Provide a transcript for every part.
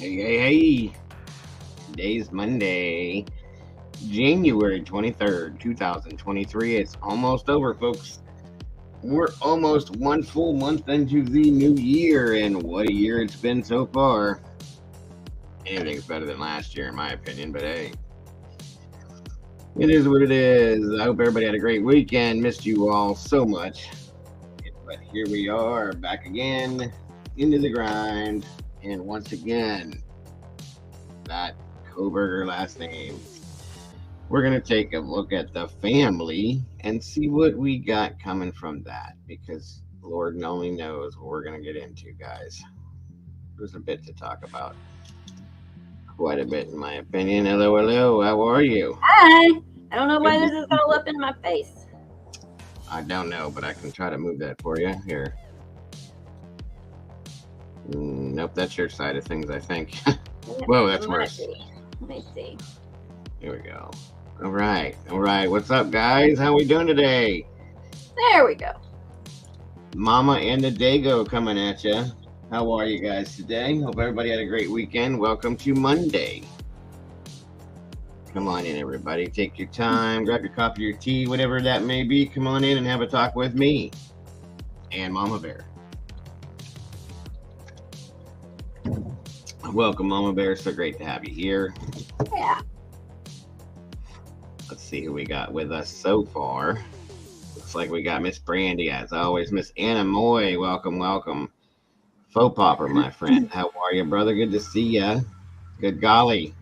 Hey. Today's Monday, January 23rd, 2023. It's almost over, folks. We're almost one full month into the new year, and what a year it's been so far. Anything's better than last year, in my opinion, but hey. It is what it is. I hope everybody had a great weekend. Missed you all so much. But here we are, back again, into the grind, and once again, that Kohberger last name. We're going to take a look at the family and see what we got coming from that, because Lord only knows what we're going to get into, guys. There's a bit to talk about. Quite a bit, in my opinion. Hello. How are you? Hi. I don't know why this is all up in my face. I don't know, but I can try to move that for you. Here. Nope, that's your side of things, I think. Whoa, that's worse. Let me see. Here we go. All right. What's up, guys? How we doing today? There we go. Mama and the Dago coming at you. How are you guys today? Hope everybody had a great weekend. Welcome to Monday. Come on in, everybody. Take your time. Grab your coffee, your tea, whatever that may be. Come on in and have a talk with me and Mama Bear. Welcome, Mama Bear. So great to have you here. Yeah. Let's see who we got with us so far. Looks like we got Miss Brandy, as always. Miss Anna Moy, welcome. Faux Popper, my friend. How are you, brother? Good to see ya. Good golly.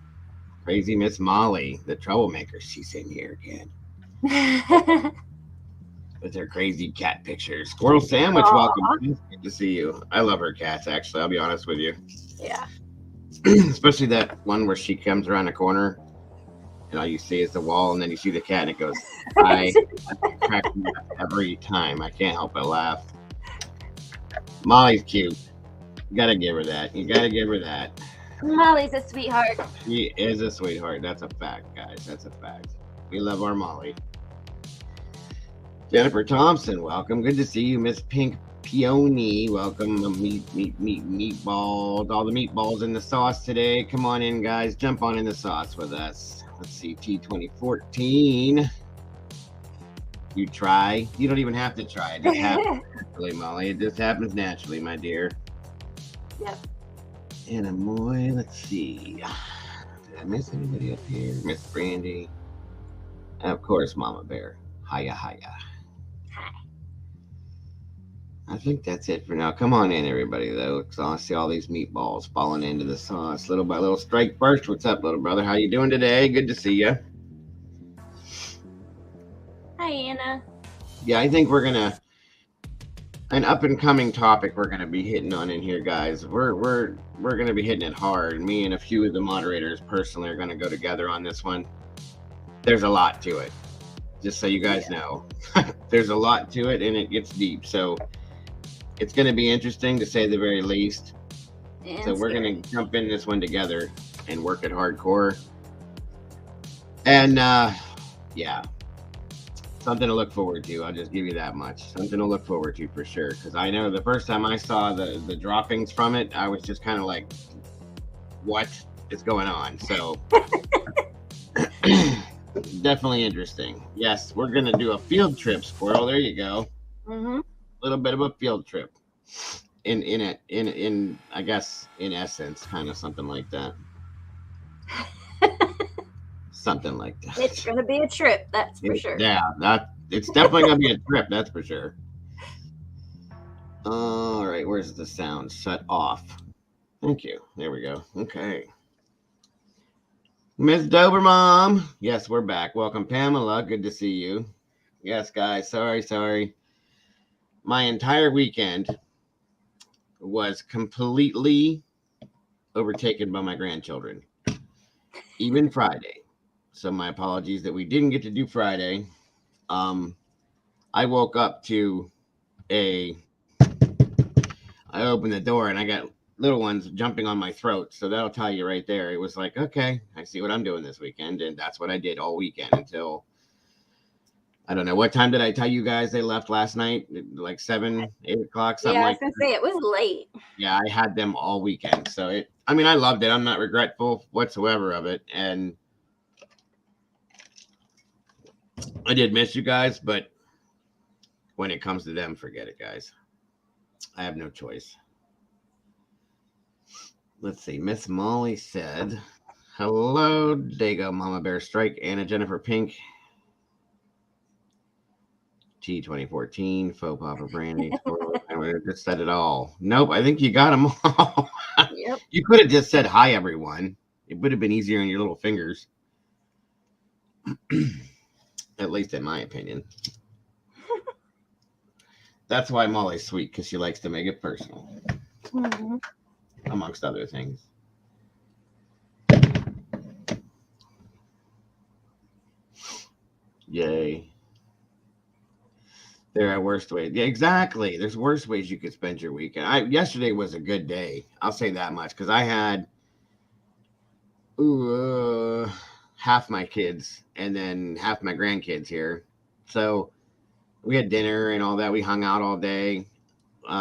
Crazy Miss Molly, the troublemaker. She's in here again. With her crazy cat pictures. Squirrel Sandwich, welcome. Good to see you. I love her cats, actually. I'll be honest with you. Yeah. Especially that one where she comes around the corner and all you see is the wall, and then you see the cat and it goes, I crack me up every time. I can't help but laugh. Molly's cute. You gotta give her that. Molly's a sweetheart. She is a sweetheart. That's a fact, guys. That's a fact. We love our Molly. Jennifer Thompson, welcome. Good to see you. Miss Pink Peony, welcome. Meatballs. All the meatballs in the sauce today. Come on in, guys. Jump on in the sauce with us. Let's see, T2014. You try. You don't even have to try. It just happens naturally, Molly. It just happens naturally, my dear. Yep. Anna Moy, let's see. Did I miss anybody up here? Miss Brandy. And of course, Mama Bear. Hiya. Hi. I think that's it for now. Come on in, everybody, though, because I see all these meatballs falling into the sauce little by little. Strike first. What's up, little brother? How you doing today? Good to see you. Hi, Anna. Yeah, I think we're gonna an up and coming topic we're gonna be hitting on in here, guys. We're gonna be hitting it hard. Me and a few of the moderators personally are gonna go together on this one. There's a lot to it. Just so you guys know, there's a lot to it, and it gets deep. So it's going to be interesting, to say the very least. And so we're going to jump in this one together and work it hardcore. And yeah, something to look forward to. I'll just give you that much. Something to look forward to for sure. Because I know the first time I saw the droppings from it, I was just kind of like, what is going on? So definitely interesting. Yes, we're going to do a field trip, Squirrel. There you go. Mm-hmm. A little bit of a field trip. In I guess, in essence, kind of something like that. Something like that. It's going to be a trip, that's for sure. Yeah, it's definitely going to be a trip, that's for sure. All right, where's the sound? Shut off. Thank you. There we go. Okay. Miss Dobermom. Yes, we're back. Welcome, Pamela. Good to see you. Yes, guys. Sorry. My entire weekend was completely overtaken by my grandchildren. Even Friday. So my apologies that we didn't get to do Friday. I woke up to I opened the door and I got little ones jumping on my throat. So that'll tell you right there. It was like, okay, I see what I'm doing this weekend. And that's what I did all weekend until I don't know. What time did I tell you guys they left last night? Like 7, 8 o'clock, Yeah, something I was like gonna that. say it was late. Yeah, I had them all weekend. So I mean, I loved it. I'm not regretful whatsoever of it. And I did miss you guys, but when it comes to them, forget it, guys. I have no choice. Let's see. Miss Molly said, hello, Dago, Mama Bear Strike, Anna Jennifer Pink, T 2014, Faux Papa Brandy, Squirrel. I just said it all. Nope, I think you got them all. Yep. You could have just said hi, everyone. It would have been easier on your little fingers. At least in my opinion. That's why Molly's sweet, because she likes to make it personal, Mm-hmm. amongst other things. Yay. There are worse ways. Yeah, exactly. There's worse ways you could spend your weekend. Yesterday was a good day. I'll say that much because I had ooh, half my kids and then half my grandkids here. So we had dinner and all that. We hung out all day.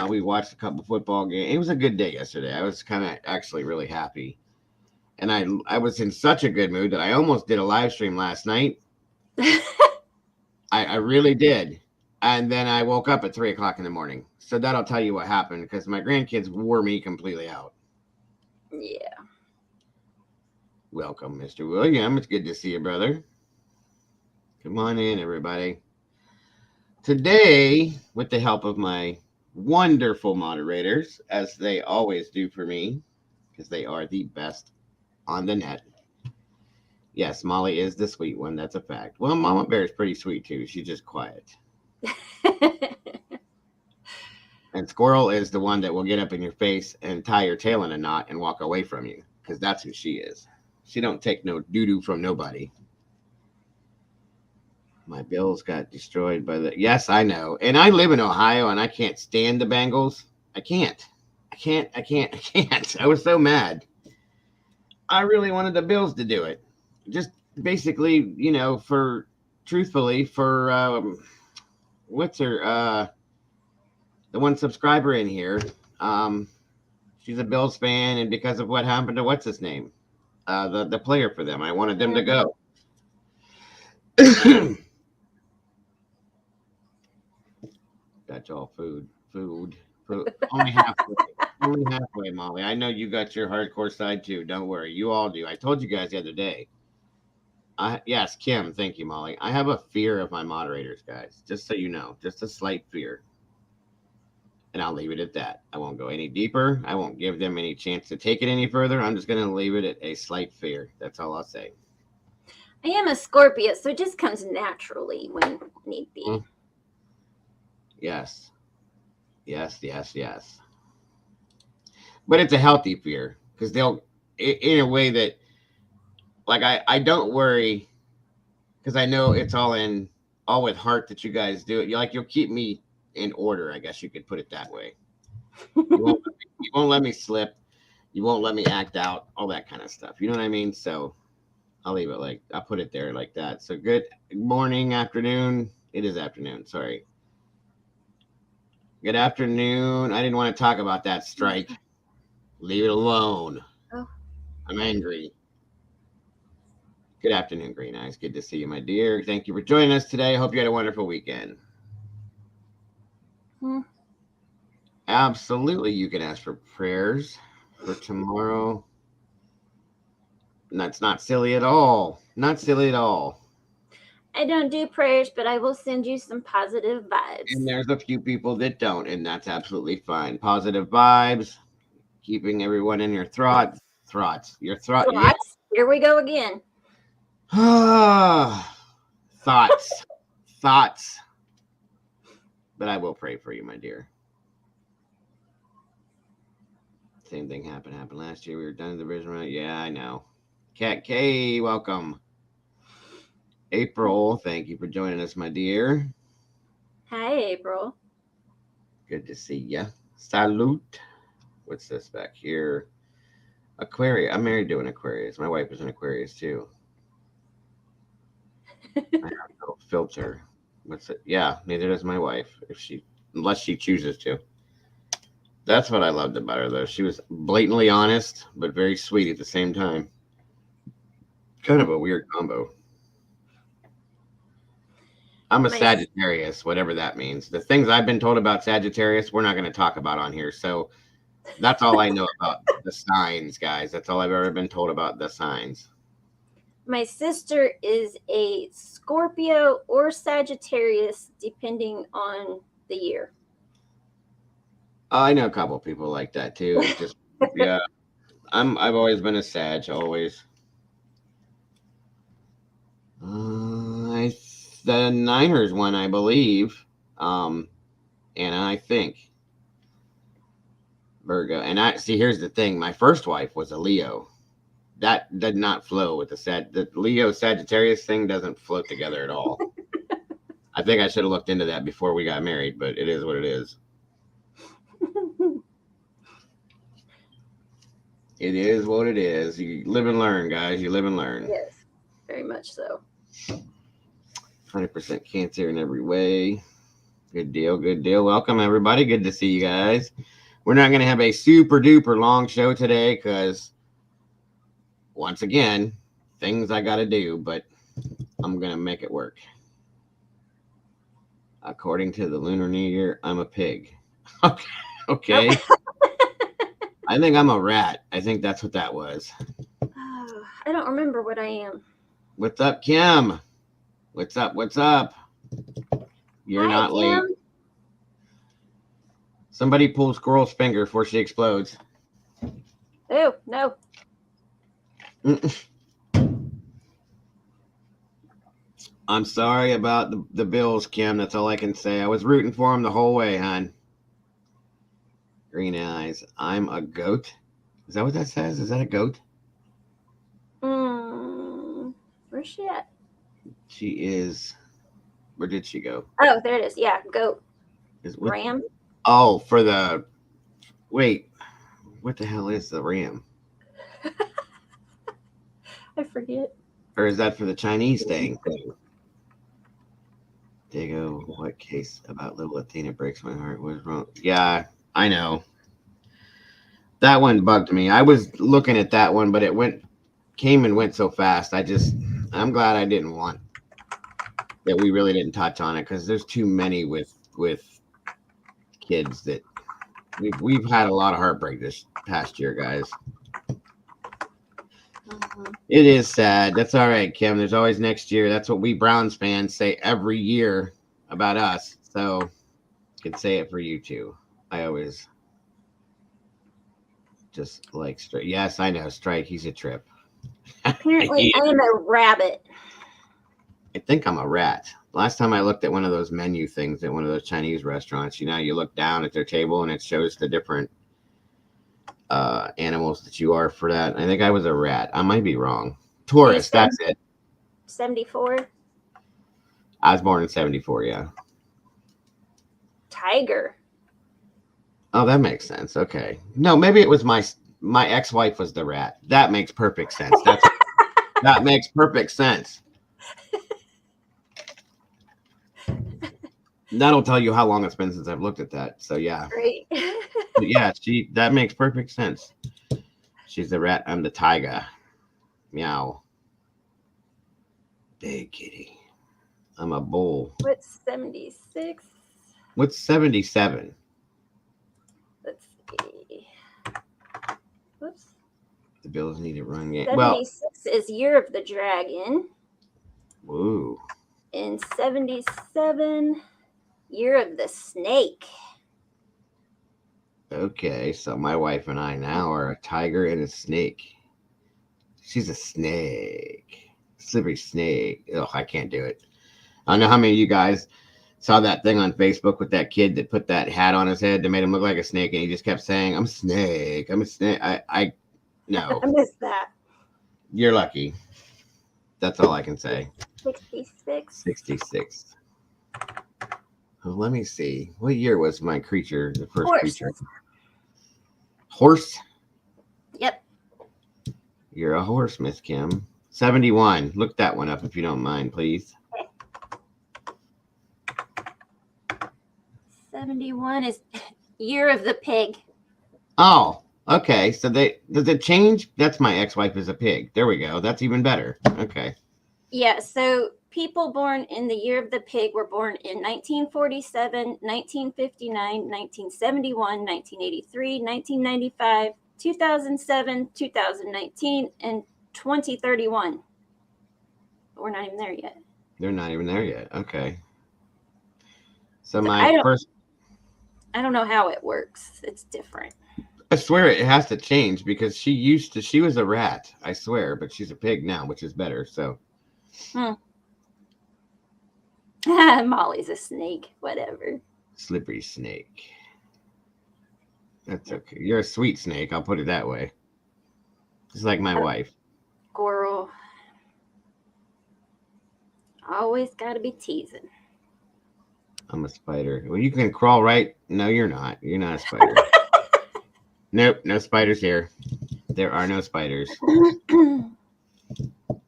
We watched a couple football games. It was a good day yesterday. I was kind of actually really happy. And I was in such a good mood that I almost did a live stream last night. I really did. And then I woke up at 3 o'clock in the morning. So that'll tell you what happened because my grandkids wore me completely out. Yeah. Welcome, Mr. William. It's good to see you, brother. Come on in, everybody. Today, with the help of my wonderful moderators, as they always do for me, because they are the best on the net. Yes, Molly is the sweet one. That's a fact. Well, Mama Bear is pretty sweet too. She's just quiet. And Squirrel is the one that will get up in your face and tie your tail in a knot and walk away from you, because that's who she is. She don't take no doo-doo from nobody. My Bills got destroyed by the. Yes, I know. And I live in Ohio, and I can't stand the Bengals. I can't. I can't. I was so mad. I really wanted the Bills to do it. Just basically, for truthfully, for what's her the one subscriber in here. She's a Bills fan, and because of what happened to what's his name, the player for them, I wanted them to go. That's all food. Only halfway. Only halfway, Molly. I know you got your hardcore side too. Don't worry, you all do. I told you guys the other day. Yes, Kim. Thank you, Molly. I have a fear of my moderators, guys. Just so you know, just a slight fear. And I'll leave it at that. I won't go any deeper. I won't give them any chance to take it any further. I'm just going to leave it at a slight fear. That's all I'll say. I am a Scorpio, so it just comes naturally when need be. Yes. Yes. But it's a healthy fear because they'll, in a way that, like, I don't worry because I know it's all with heart that you guys do it. You'll keep me in order, I guess you could put it that way. You won't let me slip. You won't let me act out, all that kind of stuff. You know what I mean? So I'll leave it I'll put it there like that. So good morning, afternoon. It is afternoon. Sorry. Good afternoon. I didn't want to talk about that strike. Leave it alone. Oh. I'm angry. Good afternoon, Green Eyes. Good to see you, my dear. Thank you for joining us today. I hope you had a wonderful weekend. Absolutely, you can ask for prayers for tomorrow. And that's not silly at all. Not silly at all. I don't do prayers, but I will send you some positive vibes. And there's a few people that don't, and that's absolutely fine. Positive vibes, keeping everyone in your thoughts. Your thoughts. Yeah. Here we go again. Thoughts. But I will pray for you, my dear. Same thing happened last year. We were done in the division round. Yeah, I know. Cat K, welcome. April, thank you for joining us, my dear. Hi, April. Good to see ya. Salute. What's this back here? Aquarius. I'm married to an Aquarius. My wife is an Aquarius too. I have no filter. What's it? Yeah, neither does my wife. Unless she chooses to. That's what I loved about her, though. She was blatantly honest, but very sweet at the same time. Kind of a weird combo. I'm a My s- Sagittarius, whatever that means. The things I've been told about Sagittarius, we're not going to talk about on here. So that's all I know about the signs, guys. That's all I've ever been told about the signs. my sister is a Scorpio or Sagittarius, depending on the year. I know a couple people like that too. It just, yeah. I've always been a Sag, always. The Niners one, I believe. And I think Virgo. And I see. Here's the thing: my first wife was a Leo. That did not flow with the Leo Sagittarius thing doesn't float together at all. I think I should have looked into that before we got married, but it is what it is. It is what it is. You live and learn, guys. You live and learn. Yes, very much so. 100% Cancer in every way. Good deal. Good deal. Welcome, everybody. Good to see you guys. We're not going to have a super duper long show today because, once again, things I got to do, but I'm going to make it work. According to the Lunar New Year, I'm a pig. Okay. I think I'm a rat. I think that's what that was. Oh, I don't remember what I am. What's up, Kim? What's up? What's up? You're Hi, not Kim. late. Somebody pull Squirrel's finger before she explodes. Oh, no. I'm sorry about the Bills, Kim. That's all I can say. I was rooting for them the whole way, hon. Green eyes. I'm a goat. Is that what that says? Is that a goat? Where's she at? She is. Where did she go? Oh, there it is. Yeah, goat. What, Ram. oh, for the. Wait. What the hell is the ram? I forget. Or is that for the Chinese thing? Diego, what case about little Athena breaks my heart? What is wrong? Yeah, I know. That one bugged me. I was looking at that one, but came and went so fast. I'm glad I didn't want that. We really didn't touch on it because there's too many with kids that we've had a lot of heartbreak this past year, guys. It is sad. That's all right, Kim. There's always next year. That's what we Browns fans say every year about us. So I can say it for you too. I always just like Strike. Yes, I know. Strike. He's a trip. Apparently, I am a rabbit. I think I'm a rat. Last time I looked at one of those menu things at one of those Chinese restaurants, you look down at their table and it shows the different animals that you are for that. I think I was a rat. I might be wrong. Taurus, that's it. 74. I was born in 74, yeah. Tiger. Oh, that makes sense. Okay. No, maybe it was my ex-wife was the rat. That makes perfect sense. That makes perfect sense. That'll tell you how long it's been since I've looked at that. So yeah. Great. But yeah, that makes perfect sense. She's the rat. I'm the tiger. Meow. Big kitty. I'm a bull. What's 76? What's 77? Let's see. Whoops. The Bills need to run game. 76 is Year of the Dragon. Woo. And 77, Year of the Snake. Okay, so my wife and I now are a tiger and a snake. She's a snake. Slippery snake. Ugh, I can't do it. I don't know how many of you guys saw that thing on Facebook with that kid that put that hat on his head that made him look like a snake, and he just kept saying, "I'm a snake. I'm a snake." No. I missed that. You're lucky. That's all I can say. 66. 66. Oh, let me see. What year was my creature, the first Horse. creature? Horse? Yep. You're a horse, Miss Kim. 71. Look that one up if you don't mind, please. 71 is Year of the Pig. Oh, okay. So does it change? That's my ex-wife is a pig. There we go. That's even better. Okay. Yeah, so people born in the Year of the Pig were born in 1947, 1959, 1971, 1983, 1995, 2007, 2019, and 2031. But we're not even there yet. They're not even there yet. Okay. So I I don't know how it works. It's different. swear it has to change because she was a rat, I swear, but she's a pig now, which is better. So Molly's a snake, whatever. slippery snake. That's okay. You're a sweet snake, I'll put it that way. Just like my wife. Squirrel. Always gotta be teasing. I'm a spider. Well, you can crawl right. No, you're not. You're not a spider. Nope, no spiders here. There are no spiders.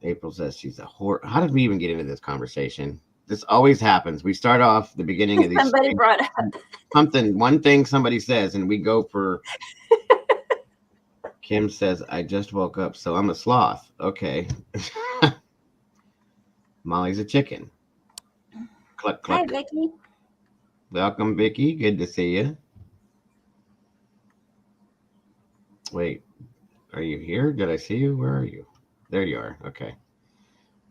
April says she's a whore. How did we even get into this conversation? This always happens. We start off the beginning of these. Somebody brought up one thing somebody says, and we go for. Kim says, I just woke up, so I'm a sloth. Okay. Molly's a chicken. Cluck, cluck. Hi, Vicky. Welcome, Vicky. Good to see you. Wait, are you here? Did I see you? Where are you? There you are. Okay.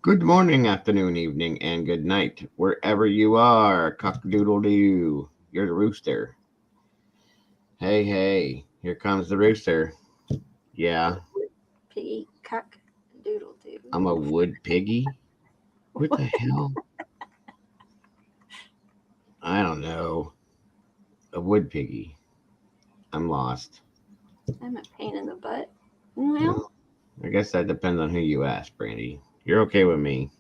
Good morning, afternoon, evening, and good night, wherever you are. Cock-a-doodle-doo. You're the rooster. Hey, hey. Here comes the rooster. Yeah. Piggy, cock, doodle doo. I'm a wood piggy? What the hell? I don't know. A wood piggy. I'm lost. I'm a pain in the butt. Well, I guess that depends on who you ask, Brandy. You're okay with me.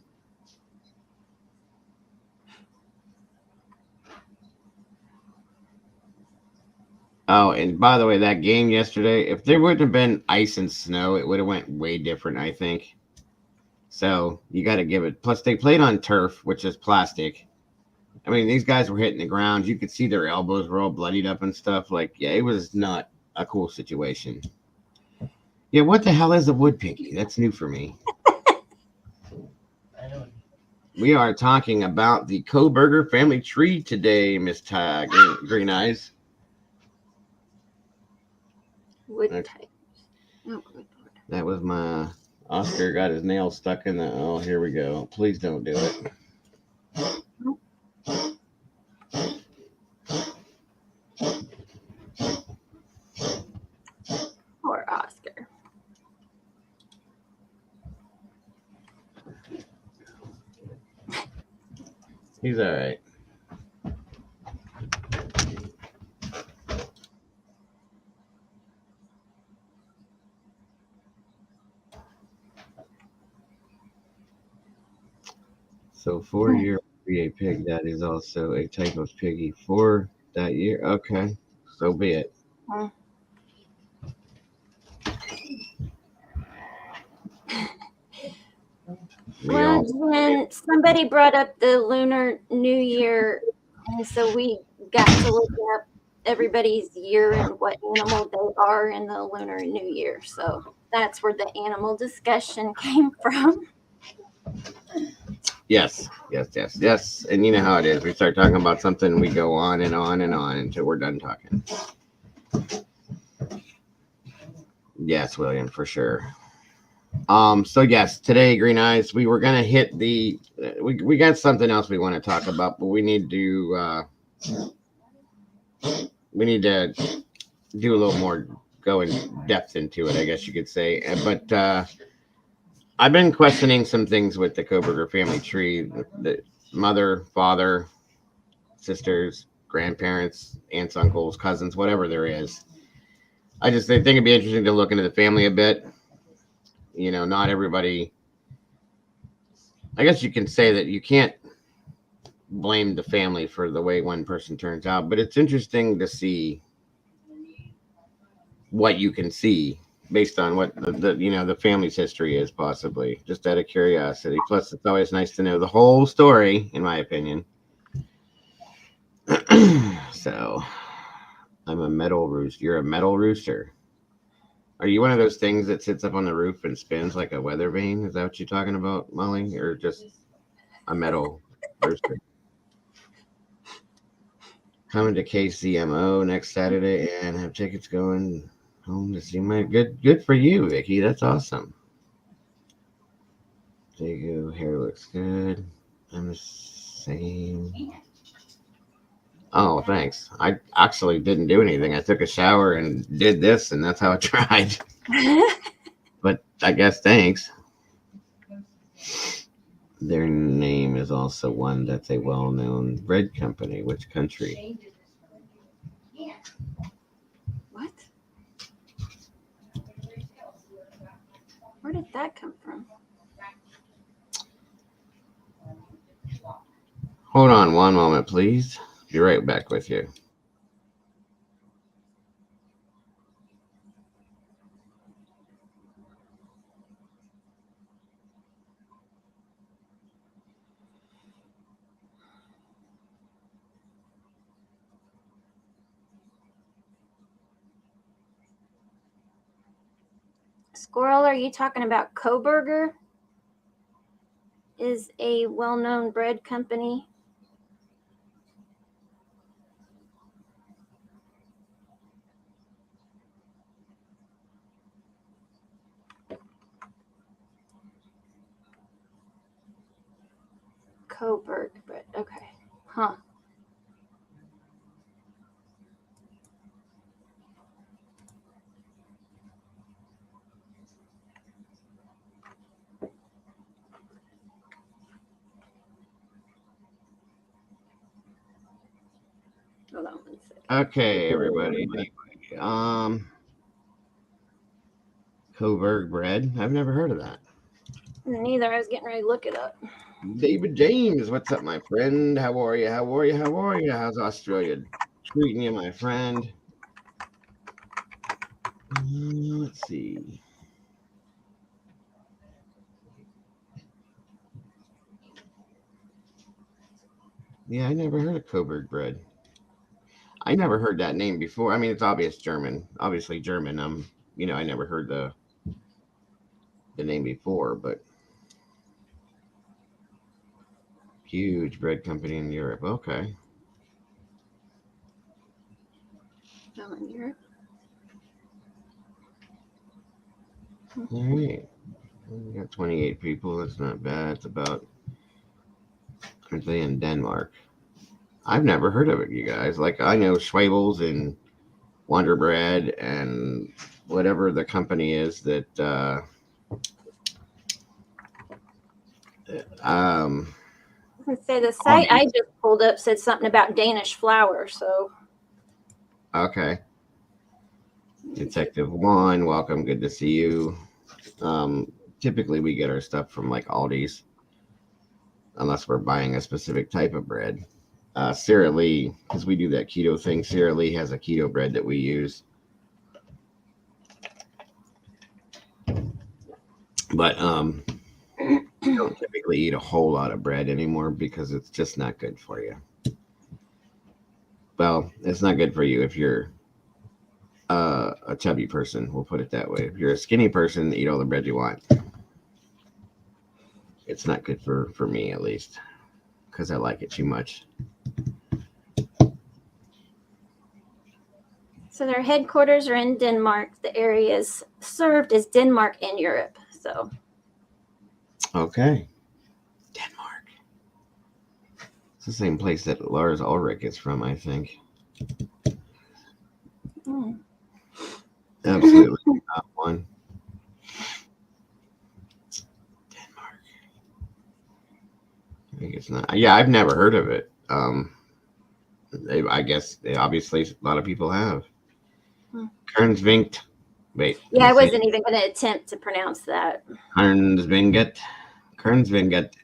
Oh, and by the way, that game yesterday, if there wouldn't have been ice and snow, it would have went way different, I think. So you got to give it. Plus, they played on turf, which is plastic. I mean, these guys were hitting the ground. You could see their elbows were all bloodied up and stuff. Like, yeah, it was not a cool situation. Yeah, what the hell is a wood piggy? That's new for me. We are talking about the Kohberger family tree today, Miss Ty Green Eyes. wood type. Oh, good Lord. That was my Oscar got his nail stuck in the. Oh, here we go. Please don't do it. Poor Oscar. He's all right. So 4-year be a pig. That is also a type of piggy for that year. Okay, so be it. Well, when somebody brought up the Lunar New Year, and so we got to look up everybody's year and what animal they are in the Lunar New Year. So that's where the animal discussion came from. Yes. And you know how it is. We start talking about something, we go on and on and on until we're done talking. Yes, William, for sure. So yes, today, Green Eyes, we were gonna hit the. We got something else we want to talk about, but we need to. We need to do a little more, go in depth into it, I guess you could say. But I've been questioning some things with the Kohberger family tree: the mother, father, sisters, grandparents, aunts, uncles, cousins, whatever there is. I think it'd be interesting to look into the family a bit. You know, not everybody. I guess you can say that you can't blame the family for the way one person turns out, but it's interesting to see what you can see based on what the family's history is, possibly, just out of curiosity. Plus, it's always nice to know the whole story, in my opinion. So I'm a metal rooster. You're a metal rooster. Are you one of those things that sits up on the roof and spins like a weather vane? Is that what you're talking about, Molly? Or just a metal rooster? Coming to KCMO next Saturday and have tickets going home to see my good for you, Vicky. That's awesome. There you go. Hair looks good. I'm the same. Oh, thanks. I actually didn't do anything. I took a shower and did this, and that's how I tried. But I guess thanks. Their name is also one that's a well-known bread company. Which country? What? Where did that come from? Hold on one moment, please. Be right back with you. Squirrel, are you talking about Kohberger? Is a well-known bread company. Kohberg bread. Okay. Huh. Hold on 1 second. Okay, everybody. Kohberg bread. I've never heard of that. Neither. I was getting ready to look it up. David James, what's up, my friend? How are you? How are you? How are you? How's Australia treating you, my friend? Let's see. Yeah, I never heard of Coburg bread. I never heard that name before. I mean, it's obviously German. I never heard the name before, but huge bread company in Europe. Okay. Oh, in Europe. All right. We got 28 people. That's not bad. It's about, aren't they in Denmark? I've never heard of it, you guys. Like, I know Schwabels and Wonder Bread and whatever the company is that I say the site I just pulled up said something about Danish flour, so okay. Detective One, welcome. Good to see you. Typically we get our stuff from like Aldi's, unless we're buying a specific type of bread. Sarah Lee, because we do that keto thing. Sarah Lee has a keto bread that we use. But we don't typically eat a whole lot of bread anymore because it's just not good for you. Well, it's not good for you if you're a chubby person. We'll put it that way. If you're a skinny person, eat all the bread you want. It's not good for me, at least, because I like it too much. So their headquarters are in Denmark. The areas served is Denmark and Europe. So Okay. Denmark. It's the same place that Lars Ulrich is from, I think. Absolutely not one. Denmark. I think it's not. Yeah, I've never heard of it. I guess obviously a lot of people have. Kernsvingt. Wait. Yeah, I wasn't even going to attempt to pronounce that. Kernsvinget,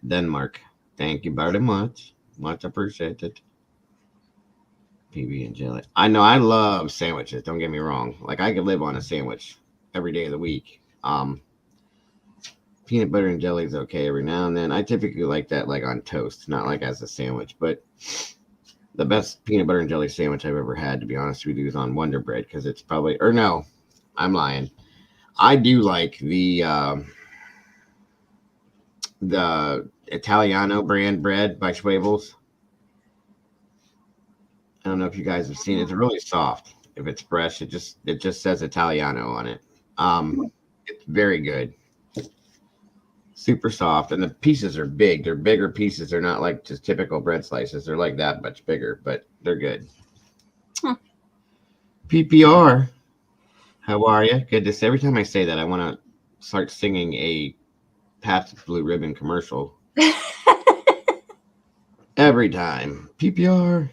Denmark. Thank you very much. Much appreciated. PB and jelly. I know I love sandwiches. Don't get me wrong. Like I could live on a sandwich every day of the week. Peanut butter and jelly is okay every now and then. I typically like that like on toast, not like as a sandwich. But The best peanut butter and jelly sandwich I've ever had, to be honest with you, is on Wonder Bread because it's probably, or no, I'm lying. I do like the Italiano brand bread by Schwabels. I don't know if you guys have seen it. It's really soft. If it's fresh, it just says Italiano on it. It's very good. Super soft, and the pieces are big. They're bigger pieces. They're not like just typical bread slices. They're like that much bigger, but they're good. Huh. PPR, how are you? Good to see. Every time I say that, I want to start singing a Pabst Blue Ribbon commercial. Every time. PPR.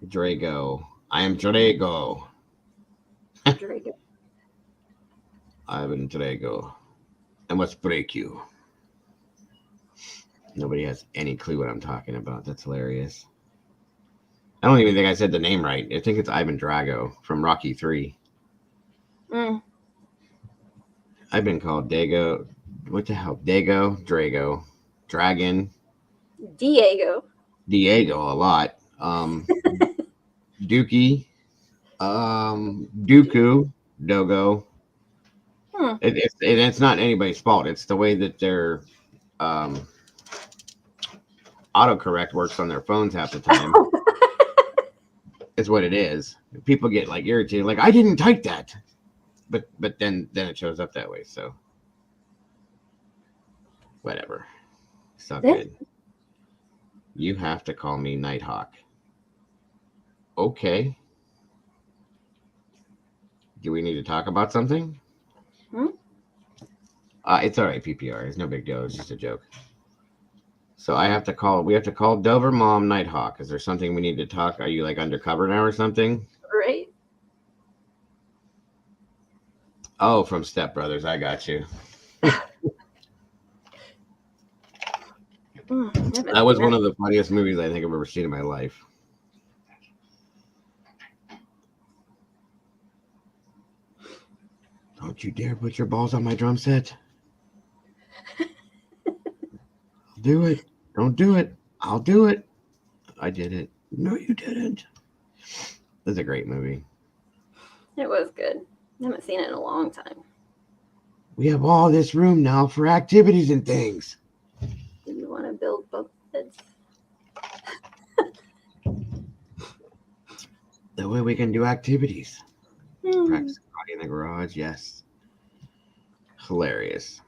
Drago. I am Drago. Drago. Ivan Drago. I must break you. Nobody has any clue what I'm talking about. That's hilarious. I don't even think I said the name right. I think it's Ivan Drago from Rocky 3. I've been called Dago. What the hell? Dago, Drago, Dragon, Diego. Diego a lot. Dookie, Dooku, Dogo. It's not anybody's fault. It's the way that their autocorrect works on their phones half the time. It's what it is. People get like irritated, like I didn't type that, but then it shows up that way. So whatever. It's all good. You have to call me Nighthawk. Okay. Do we need to talk about something? It's all right, PPR. It's no big deal. It's just a joke. So we have to call Dover Mom Nighthawk. Is there something we need to talk? Are you like undercover now or something? Right. Oh, from Step Brothers. I got you. That was one of the funniest movies I think I've ever seen in my life. Don't you dare put your balls on my drum set. I'll do it. Don't do it. I'll do it. I did it. No, you didn't. That's a great movie. It was good. I haven't seen it in a long time. We have all this room now for activities and things. Do you want to build bunk beds? That way we can do activities. Practice karate in the garage, yes. Hilarious.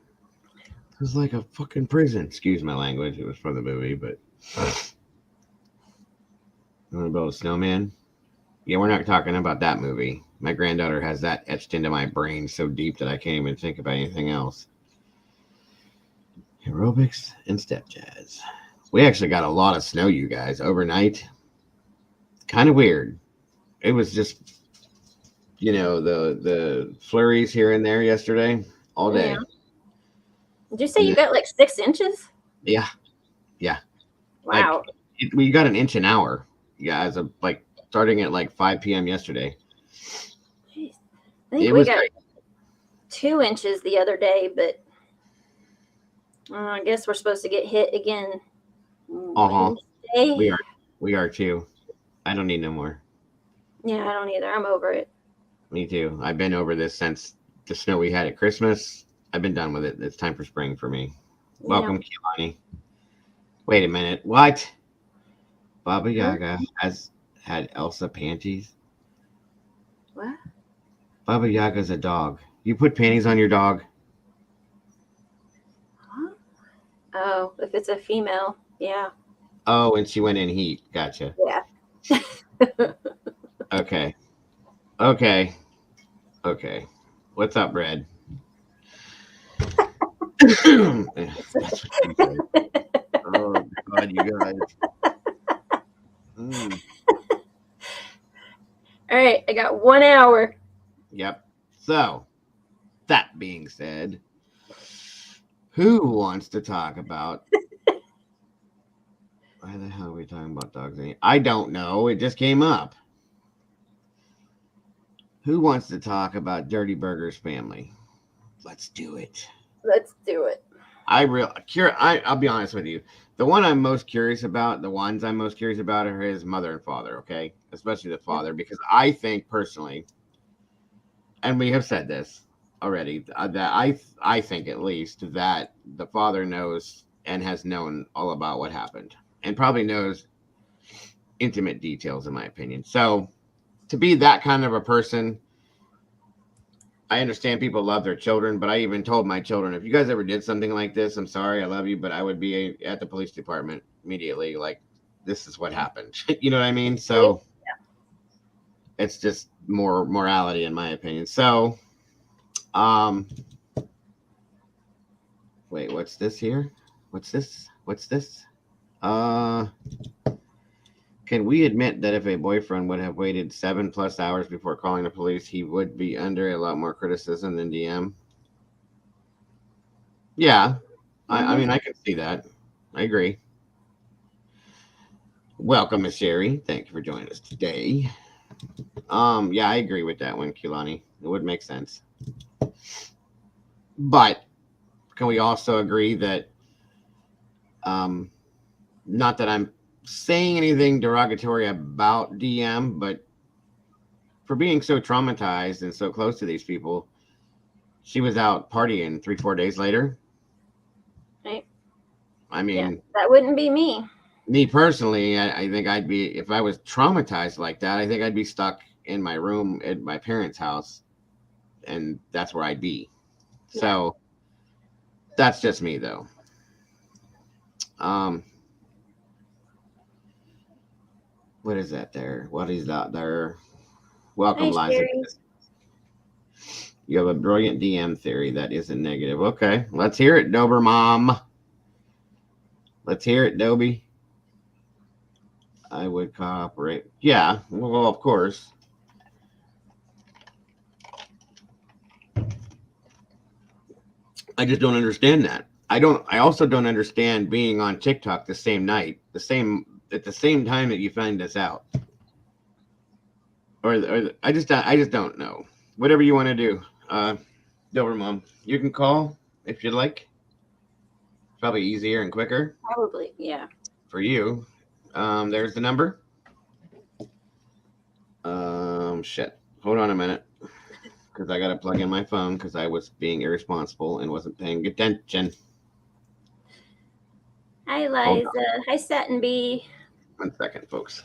It was like a fucking prison. Excuse my language. It was from the movie, but you want to build a snowman? Yeah, we're not talking about that movie. My granddaughter has that etched into my brain so deep that I can't even think about anything else. Aerobics and step jazz. We actually got a lot of snow, you guys, overnight. Kind of weird. It was just, the flurries here and there yesterday, all day. Yeah. Did you say you got like 6 inches? Yeah. Wow. We got an inch an hour. Yeah, as of like starting at like 5 p.m. yesterday. Jeez. I think we got 2 inches the other day, but I guess we're supposed to get hit again. Wednesday. We are too. I don't need no more. Yeah, I don't either. I'm over it. Me too. I've been over this since the snow we had at Christmas. I've been done with it. It's time for spring for me. Welcome, Keelani. Wait a minute. What? Baba Yaga has had Elsa panties? What? Baba Yaga's a dog. You put panties on your dog? Huh? Oh, if it's a female, yeah. Oh, and she went in heat. Gotcha. Yeah. Okay. What's up, Red? That's what she said. Oh, God, you guys. All right, I got 1 hour. Yep. So, that being said, who wants to talk about... Why the hell are we talking about dogs? I don't know. It just came up. Who wants to talk about Dirty Burger's family? Let's do it. Let's do it. I'll be honest with you. The one I'm most curious about, the ones I'm most curious about are his mother and father, okay? Especially the father, because I think personally, and we have said this already, that I think at least that the father knows and has known all about what happened and probably knows intimate details, in my opinion. So to be that kind of a person, I understand people love their children, but I even told my children, if you guys ever did something like this, I'm sorry, I love you, but I would be at the police department immediately. Like, this is what happened. You know what I mean? So it's just more morality, in my opinion. So, um, wait, what's this here? What's this? What's this? Uh, can we admit that if a boyfriend would have waited 7+ hours before calling the police, he would be under a lot more criticism than DM? Yeah, I mean, I can see that. I agree. Welcome, Miss Sherry. Thank you for joining us today. Yeah, I agree with that one, Kulani. It would make sense. But can we also agree that, not that I'm saying anything derogatory about DM, but for being so traumatized and so close to these people, she was out partying 3-4 days later. Right. I mean, that wouldn't be me. Me personally, I think I'd be, if I was traumatized like that, I think I'd be stuck in my room at my parents' house, and that's where I'd be. So that's just me, though. What is that there? What is that there? Welcome, Hi, Liza. Sherry. You have a brilliant DM theory that isn't negative. Okay, let's hear it, Dober Mom. Let's hear it, Dobie. I would cooperate. Yeah, well, of course. I just don't understand that. I also don't understand being on TikTok the same night, at the same time that you find this out. Or I just don't know. Whatever you want to do. Dover Mom, you can call if you'd like. Probably easier and quicker. Probably, yeah. For you. There's the number. Shit. Hold on a minute. Because I got to plug in my phone because I was being irresponsible and wasn't paying attention. Hi, Liza. Hi, Satin Bee. 1 second, folks.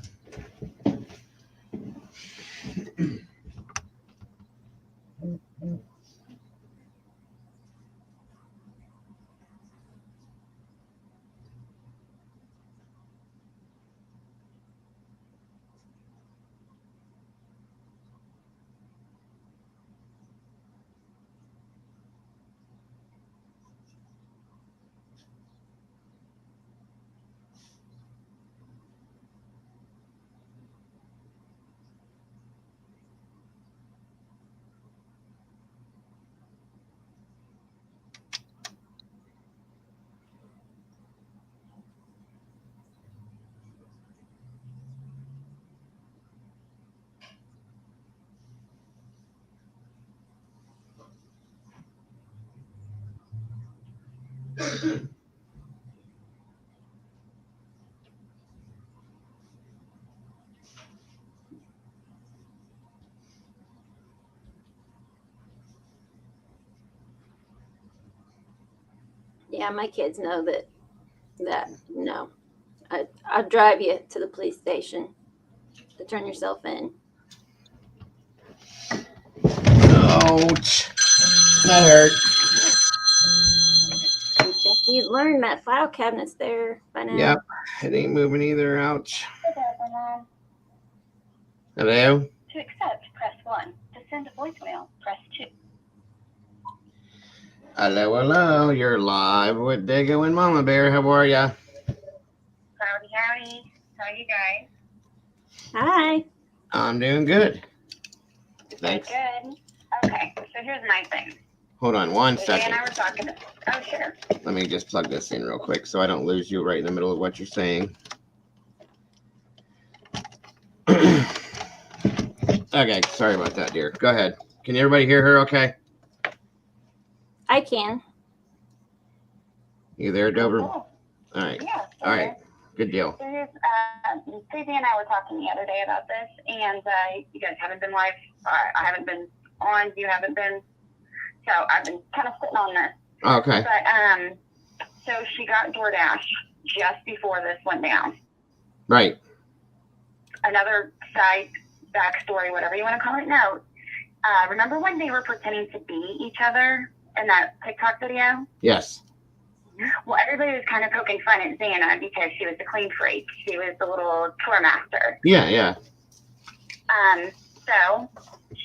Yeah, my kids know that no. I'll drive you to the police station to turn yourself in. Ouch. That hurt. You think you learned that file cabinet's there by now? Yep. It ain't moving either. Ouch. Hello? To accept, press 1. To send a voicemail, press 2. Hello. You're live with Diggo and Mama Bear. How are ya? Howdy. How are you guys? Hi. I'm doing good. Thanks. Good. Okay, so here's my thing. Hold on 1 Jay second. and I were talking. Oh, sure. Let me just plug this in real quick so I don't lose you right in the middle of what you're saying. Okay, sorry about that, dear. Go ahead. Can everybody hear her okay? I can. You there, Dover? Cool. All right. Yeah. All right. Good deal. Susie and I were talking the other day about this, and you guys haven't been live. I haven't been on. You haven't been. So I've been kind of sitting on this. Okay. But so she got DoorDash just before this went down. Right. Another side backstory, whatever you want to call it. No. Remember when they were pretending to be each other in that TikTok video? Yes. Well, everybody was kind of poking fun at Xana because she was the clean freak. She was the little tour master. Yeah. So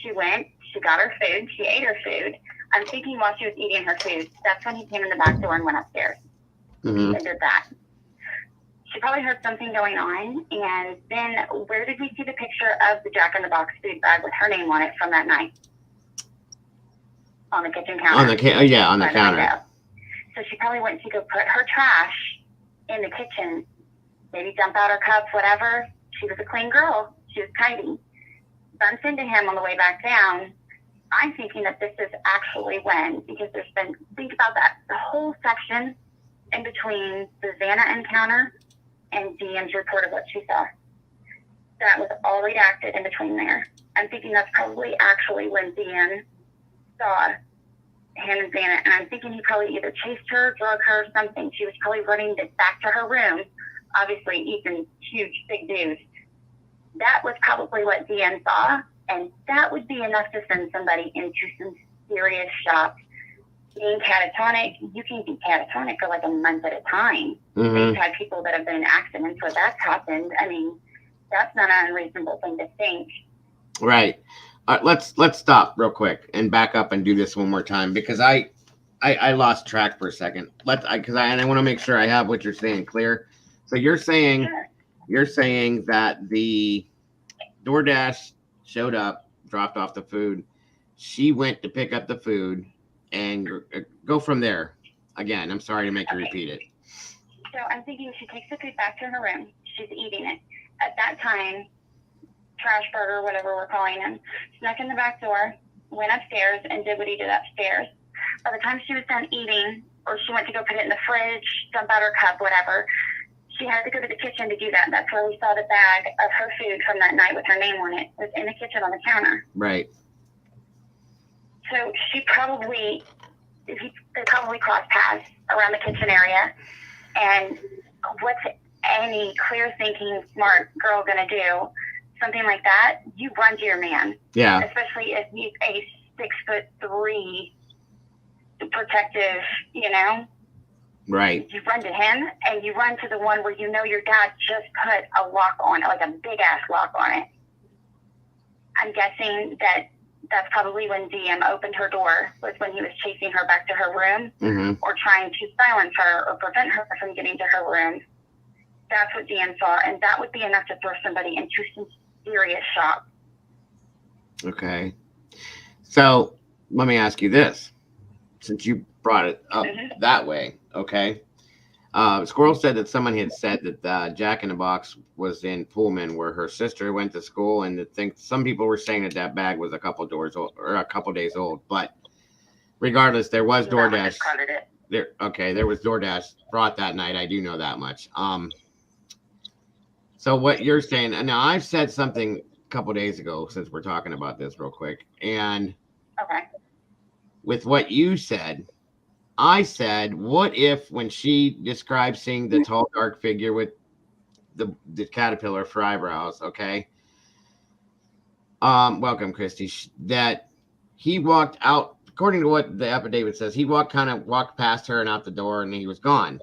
she went, she got her food, she ate her food. I'm thinking while she was eating her food, that's when he came in the back door and went upstairs Mm-hmm. and did that. She probably heard something going on, and then where did we see the picture of the Jack in the Box food bag with her name on it from that night? On the kitchen counter. On the counter. Window. So she probably went to go put her trash in the kitchen, maybe dump out her cups, whatever. She was a clean girl. She was tidy. Bumped into him on the way back down. I'm thinking that this is actually when, because there's been, think about that, the whole section in between the Xana encounter and Deanne's report of what she saw. That was all redacted in between there. I'm thinking that's probably actually when Deanne saw him and Xana, and I'm thinking he probably either chased her, drug her, or something. She was probably running back to her room. Obviously, Ethan's huge, big dude. That was probably what Deanne saw, and that would be enough to send somebody into some serious shock. Being catatonic, you can be catatonic for like a month at a time. Mm-hmm. They've had people that have been in accidents where that's happened. I mean, that's not an unreasonable thing to think. Right. Let's stop real quick and back up and do this one more time because I lost track for a second. I want to make sure I have what you're saying clear. So you're saying that the DoorDash showed up, dropped off the food. She went to pick up the food and go from there. Again, I'm sorry to make you repeat it. So I'm thinking she takes the food back to her room. She's eating it. At that time, Trash Burger, whatever we're calling him, snuck in the back door, went upstairs, and did what he did upstairs. By the time she was done eating, or she went to go put it in the fridge, dump out her cup, whatever, she had to go to the kitchen to do that. That's where we saw the bag of her food from that night with her name on it. It was in the kitchen on the counter. Right. So they probably crossed paths around the kitchen area. And what's any clear-thinking, smart girl going to do? Something like that, you run to your man. Yeah. Especially if he's a 6'3" protective, Right. You run to him, and you run to the one where you know your dad just put a lock on it, like a big-ass lock on it. I'm guessing that's probably when DM opened her door, was when he was chasing her back to her room, Mm-hmm. or trying to silence her or prevent her from getting to her room. That's what DM saw, and that would be enough to throw somebody into some serious shock. Okay. So let me ask you this, since you brought it up that way, okay? Squirrel said that someone had said that Jack in the Box was in Pullman, where her sister went to school, and some people were saying that bag was a couple days old. But regardless, there was DoorDash. There was DoorDash brought that night. I do know that much. So what you're saying, now I've said something a couple days ago, since we're talking about this real quick, and with what you said, I said, what if when she described seeing the tall, dark figure with the caterpillar for eyebrows, okay? Welcome, Christy. That he walked out, according to what the affidavit says, he walked past her and out the door, and he was gone.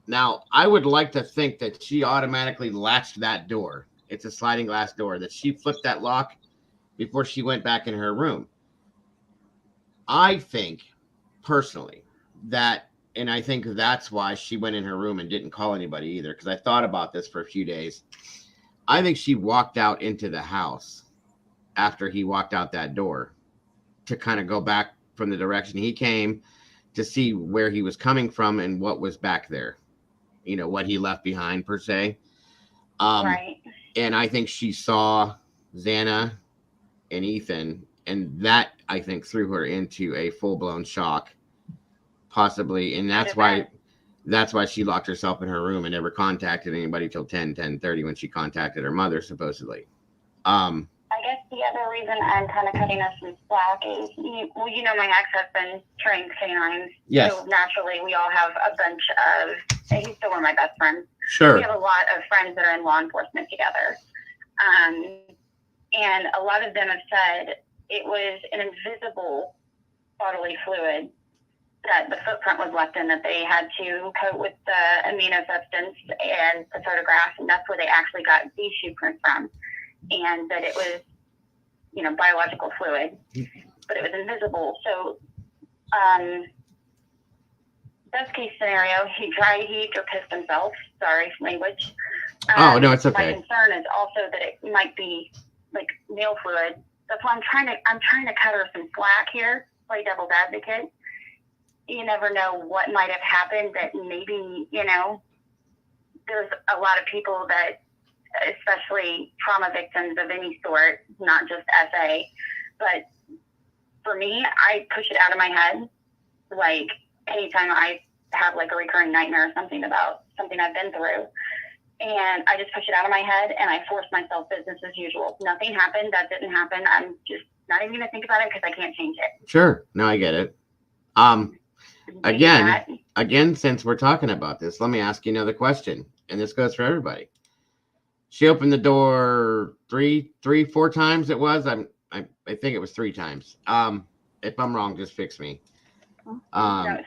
Now, I would like to think that she automatically latched that door. It's a sliding glass door, that she flipped that lock before she went back in her room. I think, personally, and I think that's why she went in her room and didn't call anybody either, because I thought about this for a few days. I think she walked out into the house after he walked out that door to kind of go back from the direction he came to see where he was coming from and what was back there. What he left behind, per se. Right. And I think she saw Xana and Ethan, and that, I think, threw her into a full-blown shock, possibly. And that's why That's why she locked herself in her room and never contacted anybody till 10:30 when she contacted her mother, supposedly. I guess the other reason I'm kind of cutting us some slack is, you know, my ex-husband trained canines. Yes. So naturally, we all have a bunch of, and he's still one of my best friends. Sure. We have a lot of friends that are in law enforcement together. And a lot of them have said it was an invisible bodily fluid that the footprint was left in, that they had to coat with the amino substance and the photograph, and that's where they actually got these shoe prints from. And that it was, you know, biological fluid, but it was invisible. So, best case scenario, he dry heaved or pissed himself. Sorry, language. Oh, no, it's okay. My concern is also that it might be like male fluid. That's why I'm trying to cut her some slack here, play devil's advocate. You never know what might have happened, that maybe, you know, there's a lot of people that, especially trauma victims of any sort, not just SA, but for me, I push it out of my head. Like anytime I have like a recurring nightmare or something about something I've been through, and I just push it out of my head and I force myself business as usual. Nothing happened. That didn't happen. I'm just not even going to think about it because I can't change it. Sure. No, I get it. Again, since we're talking about this, let me ask you another question, and this goes for everybody. She opened the door three, 4 times. It was. I think it was 3 times. If I'm wrong, just fix me. Report.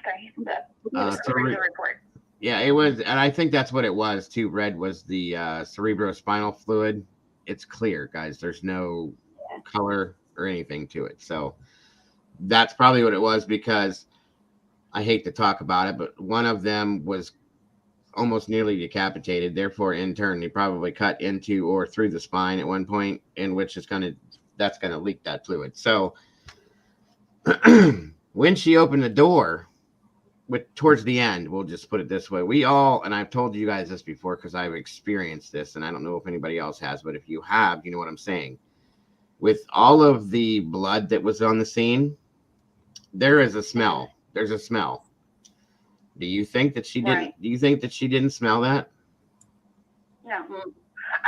Yeah, it was, and I think that's what it was too. Red was the cerebrospinal fluid. It's clear, guys. There's no color or anything to it. So that's probably what it was, because I hate to talk about it, but one of them was almost nearly decapitated. Therefore, in turn, he probably cut into or through the spine at one point, in which is that's gonna leak that fluid. So when she opened the door, towards the end, we'll just put it this way. We all, and I've told you guys this before because I've experienced this, and I don't know if anybody else has, but if you have, you know what I'm saying. With all of the blood that was on the scene, there is a smell. There's a smell. Do you think that she didn't? Do you think that she didn't smell that? No.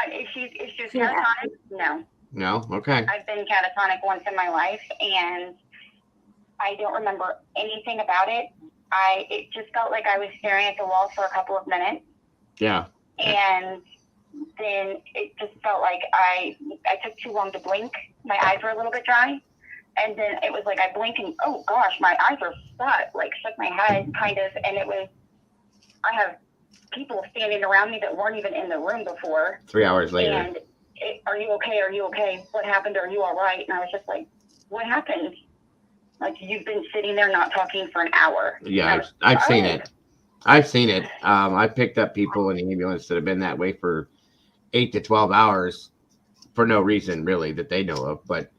If she's catatonic, no. No. Okay. I've been catatonic once in my life, and I don't remember anything about it. It just felt like I was staring at the wall for a couple of minutes. Yeah. And then it just felt like I took too long to blink. My eyes were a little bit dry. And then it was like I blinked and, oh gosh, my eyes are shut, like shook my head kind of. And I have people standing around me that weren't even in the room before. 3 hours later. And are you okay? Are you okay? What happened? Are you all right? And I was just like, what happened? Like, you've been sitting there not talking for an hour. Yeah, I've seen it. I've seen it. I picked up people in the ambulance that have been that way for 8 to 12 hours for no reason, really, that they know of. But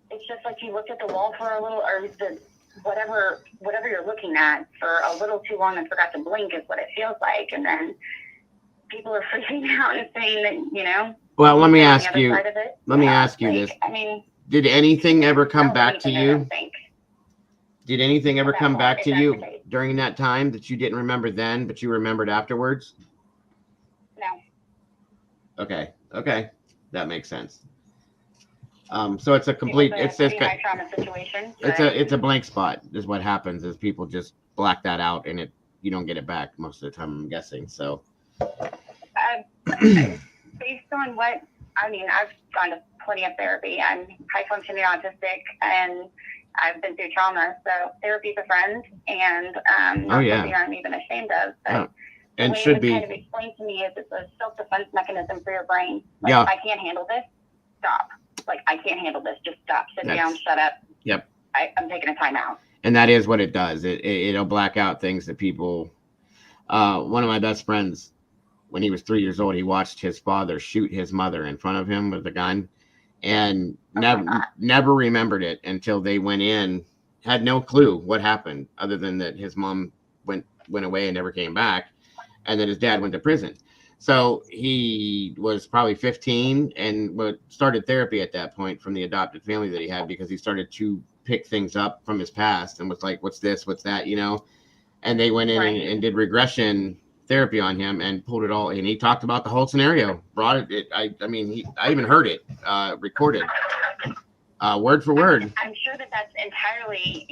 it's just like you looked at the wall for a little, or whatever you're looking at for a little too long and forgot to blink is what it feels like. And then people are freaking out and saying that, you know. Well, let me ask you. Let me ask you this. I mean, did anything ever come back to you? Did anything ever come back to you during that time that you didn't remember then, but you remembered afterwards? No. Okay. That makes sense. So it's a complete, it's a trauma situation. It's a blank spot is what happens, is people just black that out, and you don't get it back most of the time, I'm guessing. So based on what, I mean, I've gone to plenty of therapy. I'm high functioning autistic, and I've been through trauma, so therapy's a friend, and not something I'm even ashamed of. But and the way should it be kind of explained to me is it's a self-defense mechanism for your brain. Like, yeah. I can't handle this. Stop. Like, I can't handle this. Just stop. Sit down. Shut up. Yep. I'm taking a time out. And that is what it does. It'll black out things that people. One of my best friends, when he was 3 years old, he watched his father shoot his mother in front of him with a gun, and never remembered it until they went in. Had no clue what happened, other than that his mom went away and never came back, and then his dad went to prison. So he was probably 15 and started therapy at that point from the adopted family that he had, because he started to pick things up from his past and was like, what's this? What's that? You know? and they went in Right. and did regression therapy on him and pulled it all. And he talked about the whole scenario, brought it. I mean, I even heard it recorded. Word for word. I'm sure that that's entirely,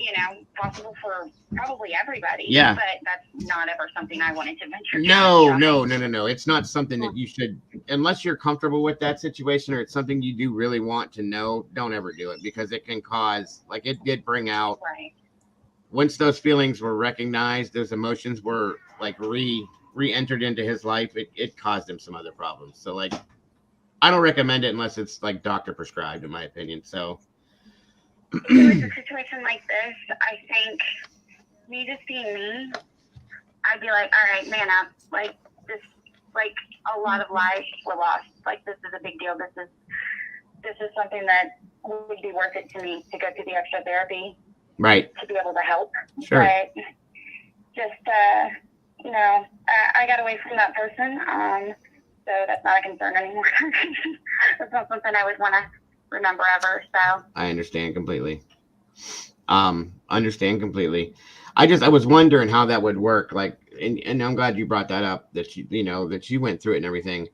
possible for probably everybody. Yeah. But that's not ever something I wanted to venture. No. It's not something that you should, unless you're comfortable with that situation or it's something you do really want to know, don't ever do it because it can cause, like it did bring out, Right. Once those feelings were recognized, those emotions were like re-entered into his life, it caused him some other problems. So like, I don't recommend it unless it's like doctor prescribed, in my opinion. So If it was a situation like this, I think me just being me, I'd be like, all right, man up. Like this, like a lot of lives were lost. Like this is a big deal. This is something that would be worth it to me to go through the extra therapy, right, to be able to help. Sure. But just I got away from that person. So that's not a concern anymore. That's not something I would want to remember ever. So I understand completely. I was wondering how that would work. Like, and I'm glad you brought that up, that you went through it and everything,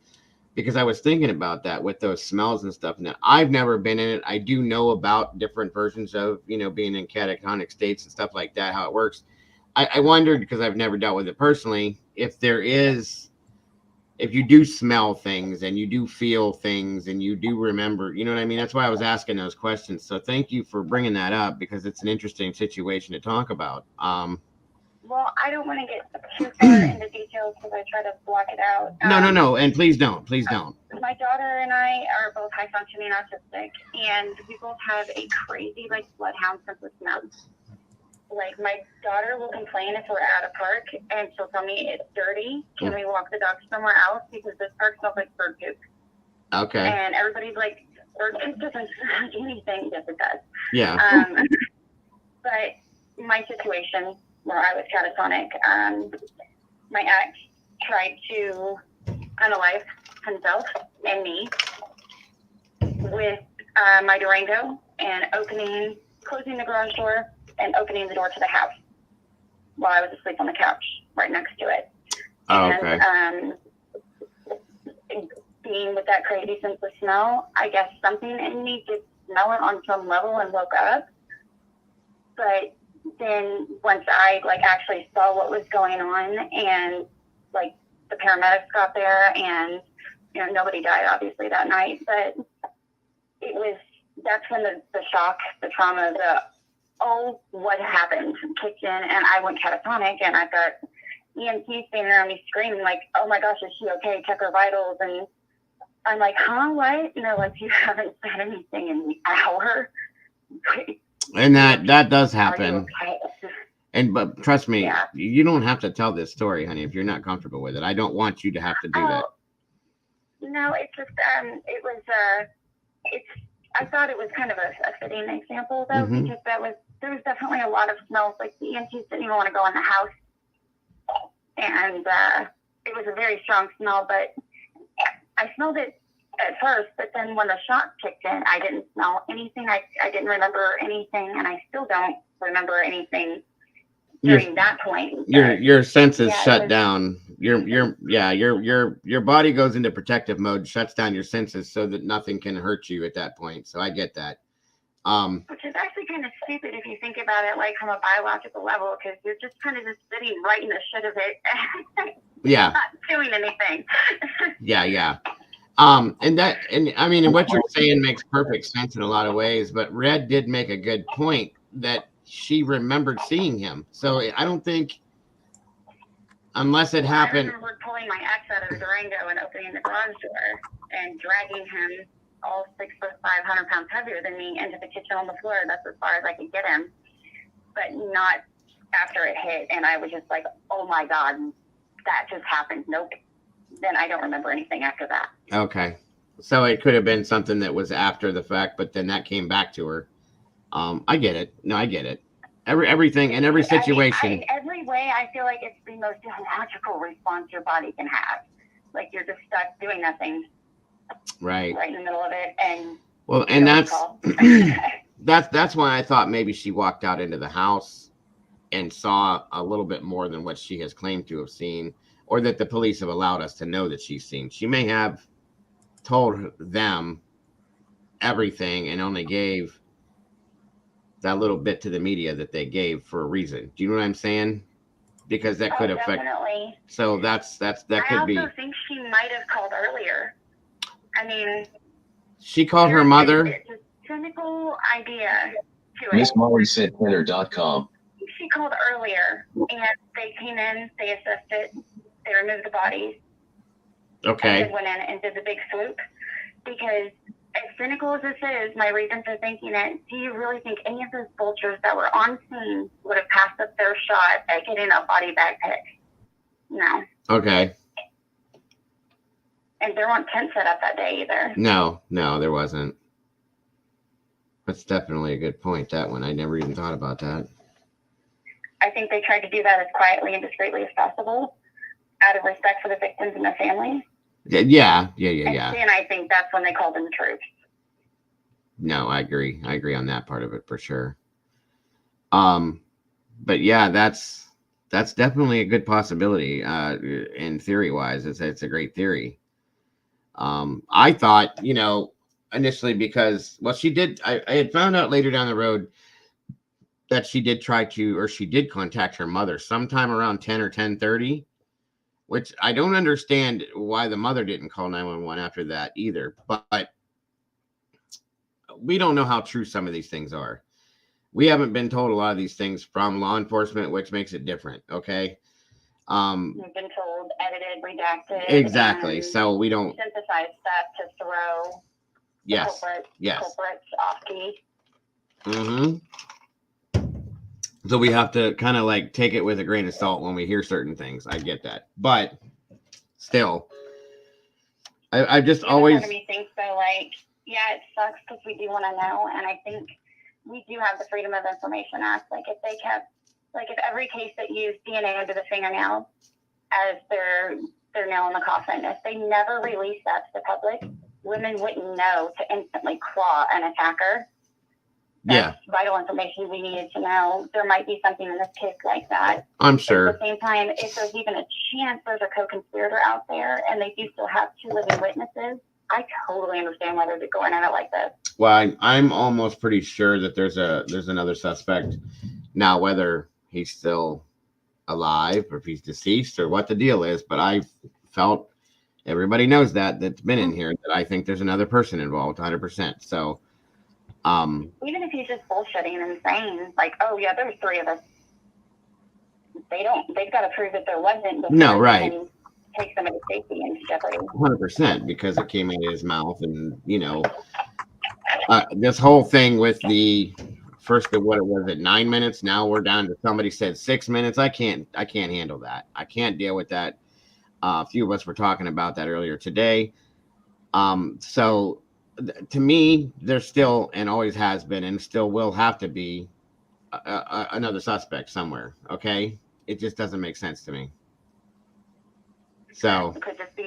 because I was thinking about that with those smells and stuff. Now, I've never been in it. I do know about different versions of, being in catatonic states and stuff like that, how it works. I wondered, because I've never dealt with it personally, if you do smell things and you do feel things and you do remember, you know what I mean? That's why I was asking those questions. So thank you for bringing that up, because it's an interesting situation to talk about. Well, I don't want to get too far into details because I try to block it out. No. And please don't. My daughter and I are both high functioning autistic, and we both have a crazy, bloodhound sense of smell. Like, my daughter will complain if we're at a park, and she'll tell me it's dirty. Can we walk the dog somewhere else? Because this park smells like bird poop. Okay. And everybody's like, bird poop doesn't smell like anything. Yes, it does. Yeah. But my situation where I was catatonic, my ex tried to unalive himself and me with my Durango and closing the garage door and opening the door to the house while I was asleep on the couch right next to it. Oh, okay. And being with that crazy sense of smell, I guess something in me did smell it on some level and woke up. But then once I actually saw what was going on, and the paramedics got there, and nobody died obviously that night, but that's when the shock, the trauma, what happened kicked in, and I went catatonic, and I got EMT standing around me screaming oh my gosh, is she okay? Check her vitals. And I'm like, huh, what? And they're like, you haven't said anything in an hour. And that does happen. Okay? But trust me, You don't have to tell this story, honey, if you're not comfortable with it. I don't want you to have to do that. No, it's just I thought it was kind of a fitting example though, because there was definitely a lot of smells. Like the EMTs didn't even want to go in the house, and it was a very strong smell. But I smelled it at first, but then when the shock kicked in, I didn't smell anything. I didn't remember anything, and I still don't remember anything during that point. Your senses shut down. Your body goes into protective mode, shuts down your senses so that nothing can hurt you at that point. So I get that. Which is actually kind of stupid if you think about it, from a biological level, because you're just kind of just sitting right in the shit of it. Yeah. Not doing anything. Yeah. And what you're saying makes perfect sense in a lot of ways, but Red did make a good point that she remembered seeing him. So I don't think, unless it happened. I remember pulling my ex out of the Durango and opening the garage door and dragging him, all 6'5", 100 pounds heavier than me, into the kitchen on the floor. That's as far as I could get him, but not after it hit. And I was just like, oh my God, that just happened. Nope. Then I don't remember anything after that. Okay. So it could have been something that was after the fact, but then that came back to her. I get it. No, I get it. Everything in every situation. In every way, I feel like it's the most illogical response your body can have. Like you're just stuck doing nothing. Right in the middle of it, and that's that's why I thought maybe she walked out into the house and saw a little bit more than what she has claimed to have seen, or that the police have allowed us to know that she's seen. She may have told them everything and only gave that little bit to the media that they gave for a reason. Do you know what I'm saying? Because that could affect. Definitely. So that could be. I also think she might have called earlier. I mean, she called her mother. It's a cynical idea to it. Miss Molly said Twitter.com. She called earlier, and they came in, they assessed it, they removed the bodies. Okay. And they went in and did the big swoop. Because as cynical as this is, my reason for thinking it, do you really think any of those vultures that were on scene would have passed up their shot at getting a body bag pick? No. Okay. And there weren't tents set up that day either. No, there wasn't. That's definitely a good point, that one. I never even thought about that. I think they tried to do that as quietly and discreetly as possible out of respect for the victims and their families. Yeah. And I think that's when they called in the troops. No, I agree. I agree on that part of it for sure. But yeah, that's definitely a good possibility. In theory wise, it's a great theory. I thought, initially because she did. I had found out later down the road that she did she did contact her mother sometime around 10 or 10:30. Which I don't understand why the mother didn't call 911 after that either. But we don't know how true some of these things are. We haven't been told a lot of these things from law enforcement, which makes it different. Okay. We've been told edited, redacted. Exactly. So we don't synthesize stuff to throw. Yes. Culprits off key. Mm-hmm. So we have to kind of like take it with a grain of salt when we hear certain things. I get that, but still, I just always. Part of me thinks so. Like, yeah, it sucks because we do want to know, and I think we do have the Freedom of Information Act. Like, if they kept, if every case that used DNA under the fingernail as their nail in the coffin, if they never released that to the public, women wouldn't know to instantly claw an attacker. That's vital information we needed to know. There might be something in this case like that. I'm sure. At the same time, if there's even a chance there's a co-conspirator out there and they do still have two living witnesses, I totally understand why they're going at it like this. Well, I'm almost pretty sure that there's another suspect. Now, whether he's still alive or if he's deceased or what the deal is, but I felt everybody knows that's been in here that I think there's another person involved 100%. So even if he's just bullshitting and saying like, oh yeah, there's three of us, they've got to prove that there wasn't. No, right. Take somebody's safety into jeopardy. 100%, because it came out of his mouth, and this whole thing with the first of what it was at 9 minutes. Now we're down to somebody said 6 minutes. I can't handle that. I can't deal with that. A few of us were talking about that earlier today. So to me, there's still and always has been and still will have to be another suspect somewhere. Okay, it just doesn't make sense to me. So it could just be,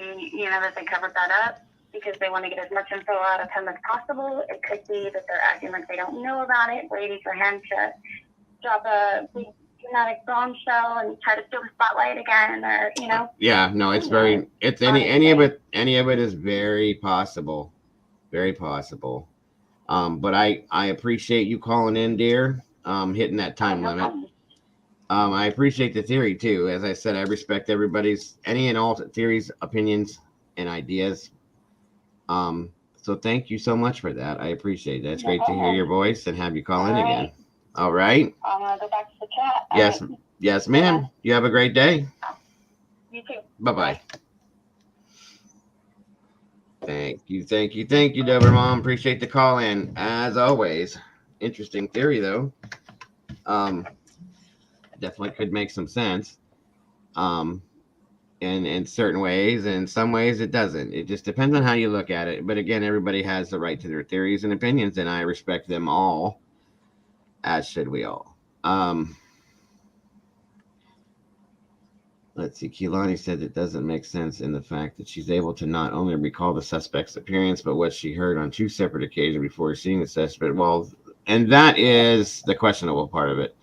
that they covered that up because they want to get as much info out of him as possible. It could be that they're acting like they don't know about it, waiting for him to drop a big dramatic bombshell and try to steal the spotlight again, or Yeah, no, it's very. It's any of it is very possible. Very possible. But I appreciate you calling in, dear. Hitting that time limit. I appreciate the theory too. As I said, I respect everybody's any and all theories, opinions, and ideas. So thank you so much for that. I appreciate that. It's great to hear your voice and have you call in again. All right. I'm gonna go back to the chat. Yes, ma'am. You have a great day. You too. Bye-bye. Thank you, Deborah Mom. Appreciate the call in, as always. Interesting theory, though. Definitely could make some sense. In certain ways, and in some ways it doesn't. It just depends on how you look at it. But again, everybody has the right to their theories and opinions, and I respect them all, as should we all. Let's see. Keelani said it doesn't make sense in the fact that she's able to not only recall the suspect's appearance, but what she heard on 2 separate occasions before seeing the suspect. Well, and that is the questionable part of it.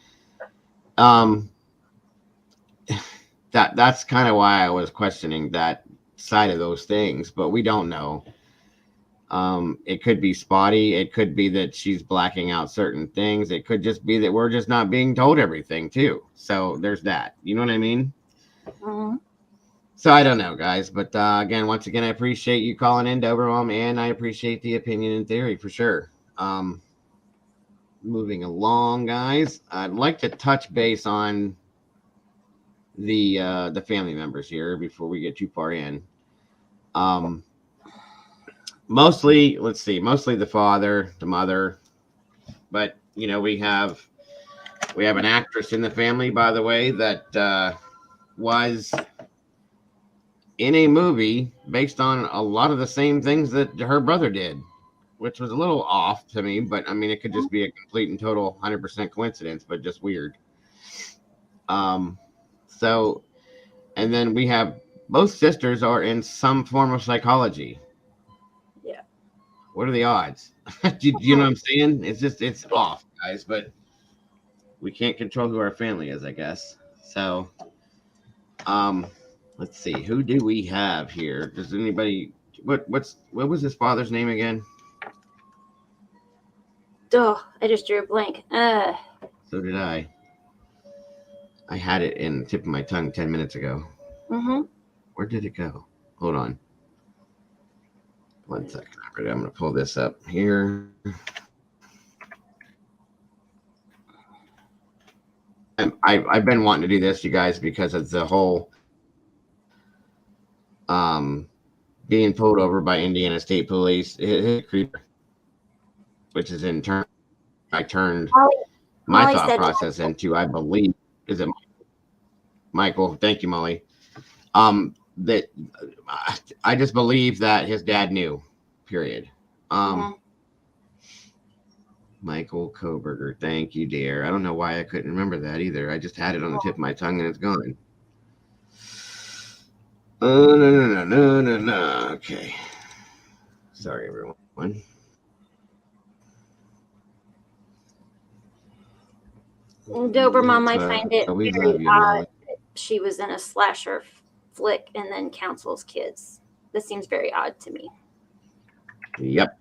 Um, that's kind of why I was questioning that side of those things, but we don't know. It could be spotty. It could be that she's blacking out certain things. It could just be that we're just not being told everything too. So there's that. You know what I mean? Mm-hmm. So I don't know, guys. But again, once again, I appreciate you calling in, Dobermom, and I appreciate the opinion and theory for sure. Moving along, guys. I'd like to touch base on the family members here before we get too far in. Mostly, let's see, mostly the father, the mother, but you know we have an actress in the family, by the way, that was in a movie based on a lot of the same things that her brother did, which was a little off to me, but I mean it could just be a complete and total 100% coincidence, but just weird. So, and then we have both sisters are in some form of psychology. Yeah. What are the odds? do you know what I'm saying? It's off, guys, but we can't control who our family is, I guess. So, let's see. Who do we have here? Does anybody? What was his father's name again? Oh, I just drew a blank. So did I. I had it in the tip of my tongue 10 minutes ago. Mm-hmm. Where did it go? Hold on. 1 second. I'm going to pull this up here. I've been wanting to do this, you guys, because of the whole being pulled over by Indiana State Police, which is in turn I turned my thought process into, I believe, is it Michael? Thank you, Molly. That I just believe that his dad knew. Period. Michael Kohberger. Thank you, dear. I don't know why I couldn't remember that either. I just had it on the tip of my tongue and it's gone. No. Okay. Sorry, everyone. Dobermom might find it we very love you, odd Molly. that she was in a slasher flick and then counsels kids. This seems very odd to me. Yep.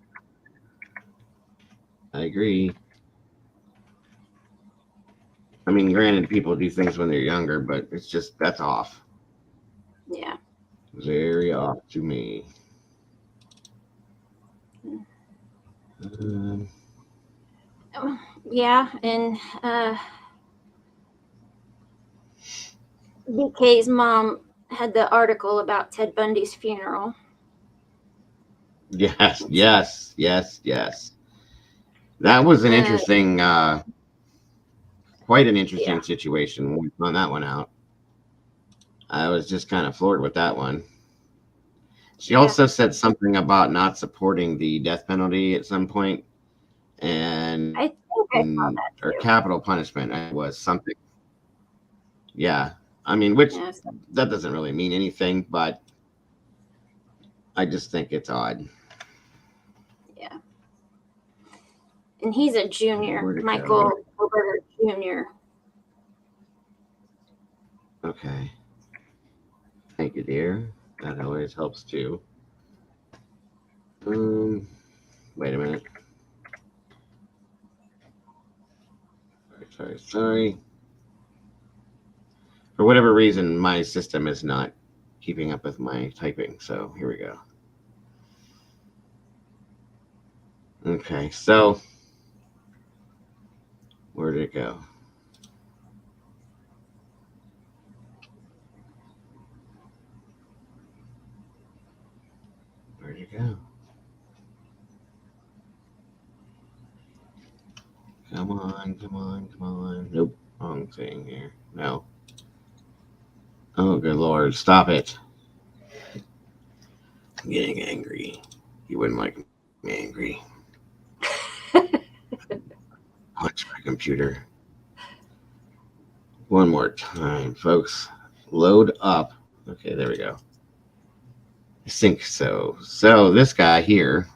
I agree. I mean, granted, people do things when they're younger, but it's just, that's off. Yeah. Very off to me. Yeah, and BK's mom had the article about Ted Bundy's funeral. Yes. That was an interesting, quite an interesting situation when we found that one out. I was just kind of floored with that one. She also said something about not supporting the death penalty at some point, and I think I saw that or too. capital punishment was something. Yeah, I mean, which that doesn't really mean anything, but I just think it's odd. Yeah, and he's a junior, Michael Kohberger Jr. Okay. Thank you, dear. That always helps too. Wait a minute. Sorry. For whatever reason, my system is not keeping up with my typing. So here we go. Okay, so where did it go? Where'd it go? Come on. Nope, wrong thing here. No. Oh, good Lord, stop it. I'm getting angry. You wouldn't like me angry. Punch my computer. One more time, folks. Load up. Okay, there we go. I think so. So this guy here,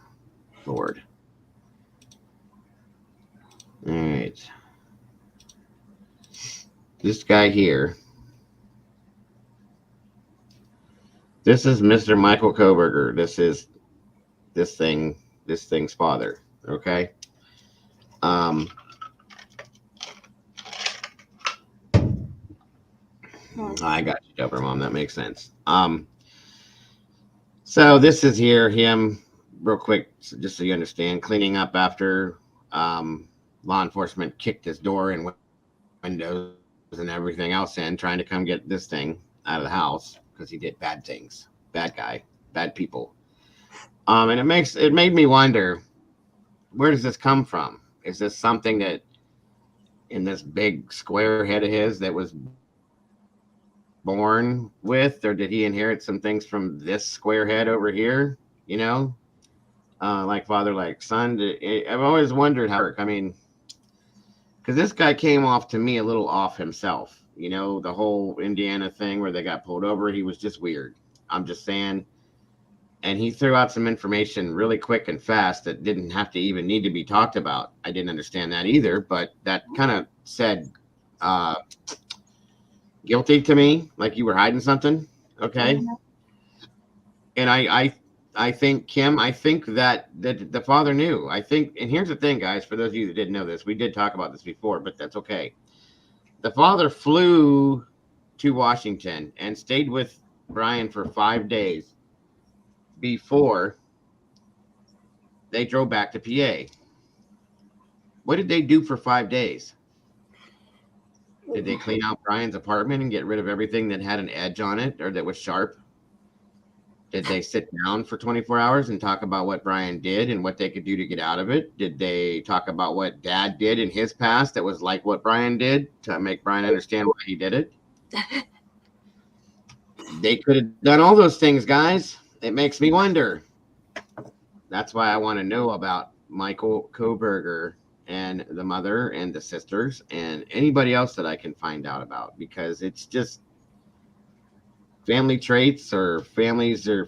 Lord. All right. This guy here. This is Mr. Michael Kohberger. This thing this thing's father. Okay. Um, I got you, Dover Mom. That makes sense. So this is here him real quick, just so you understand, cleaning up after law enforcement kicked his door and windows and everything else in, trying to come get this thing out of the house because he did bad things, bad guy, bad people. And it made me wonder, where does this come from? Is this something that in this big square head of his that was born with, or did he inherit some things from this square head over here? You know, like father, like son. I've always wondered how. I mean, because this guy came off to me a little off himself. You know, the whole Indiana thing where they got pulled over. He was just weird. I'm just saying. And he threw out some information really quick and fast that didn't have to even need to be talked about. I didn't understand that either, but that kind of said guilty to me, like you were hiding something. Okay. Mhm. And I think, Kim, I think that the father knew. I think, and here's the thing, guys, for those of you that didn't know this, we did talk about this before, but that's okay. The father flew to Washington and stayed with Brian for 5 days before they drove back to PA. What did they do for 5 days? Did they clean out Brian's apartment and get rid of everything that had an edge on it or that was sharp? Did they sit down for 24 hours and talk about what Brian did and what they could do to get out of it? Did they talk about what Dad did in his past that was like what Brian did to make Brian understand why he did it? They could have done all those things, guys. It makes me wonder. That's why I want to know about Michael Kohberger and the mother and the sisters and anybody else that I can find out about, because it's just family traits or families or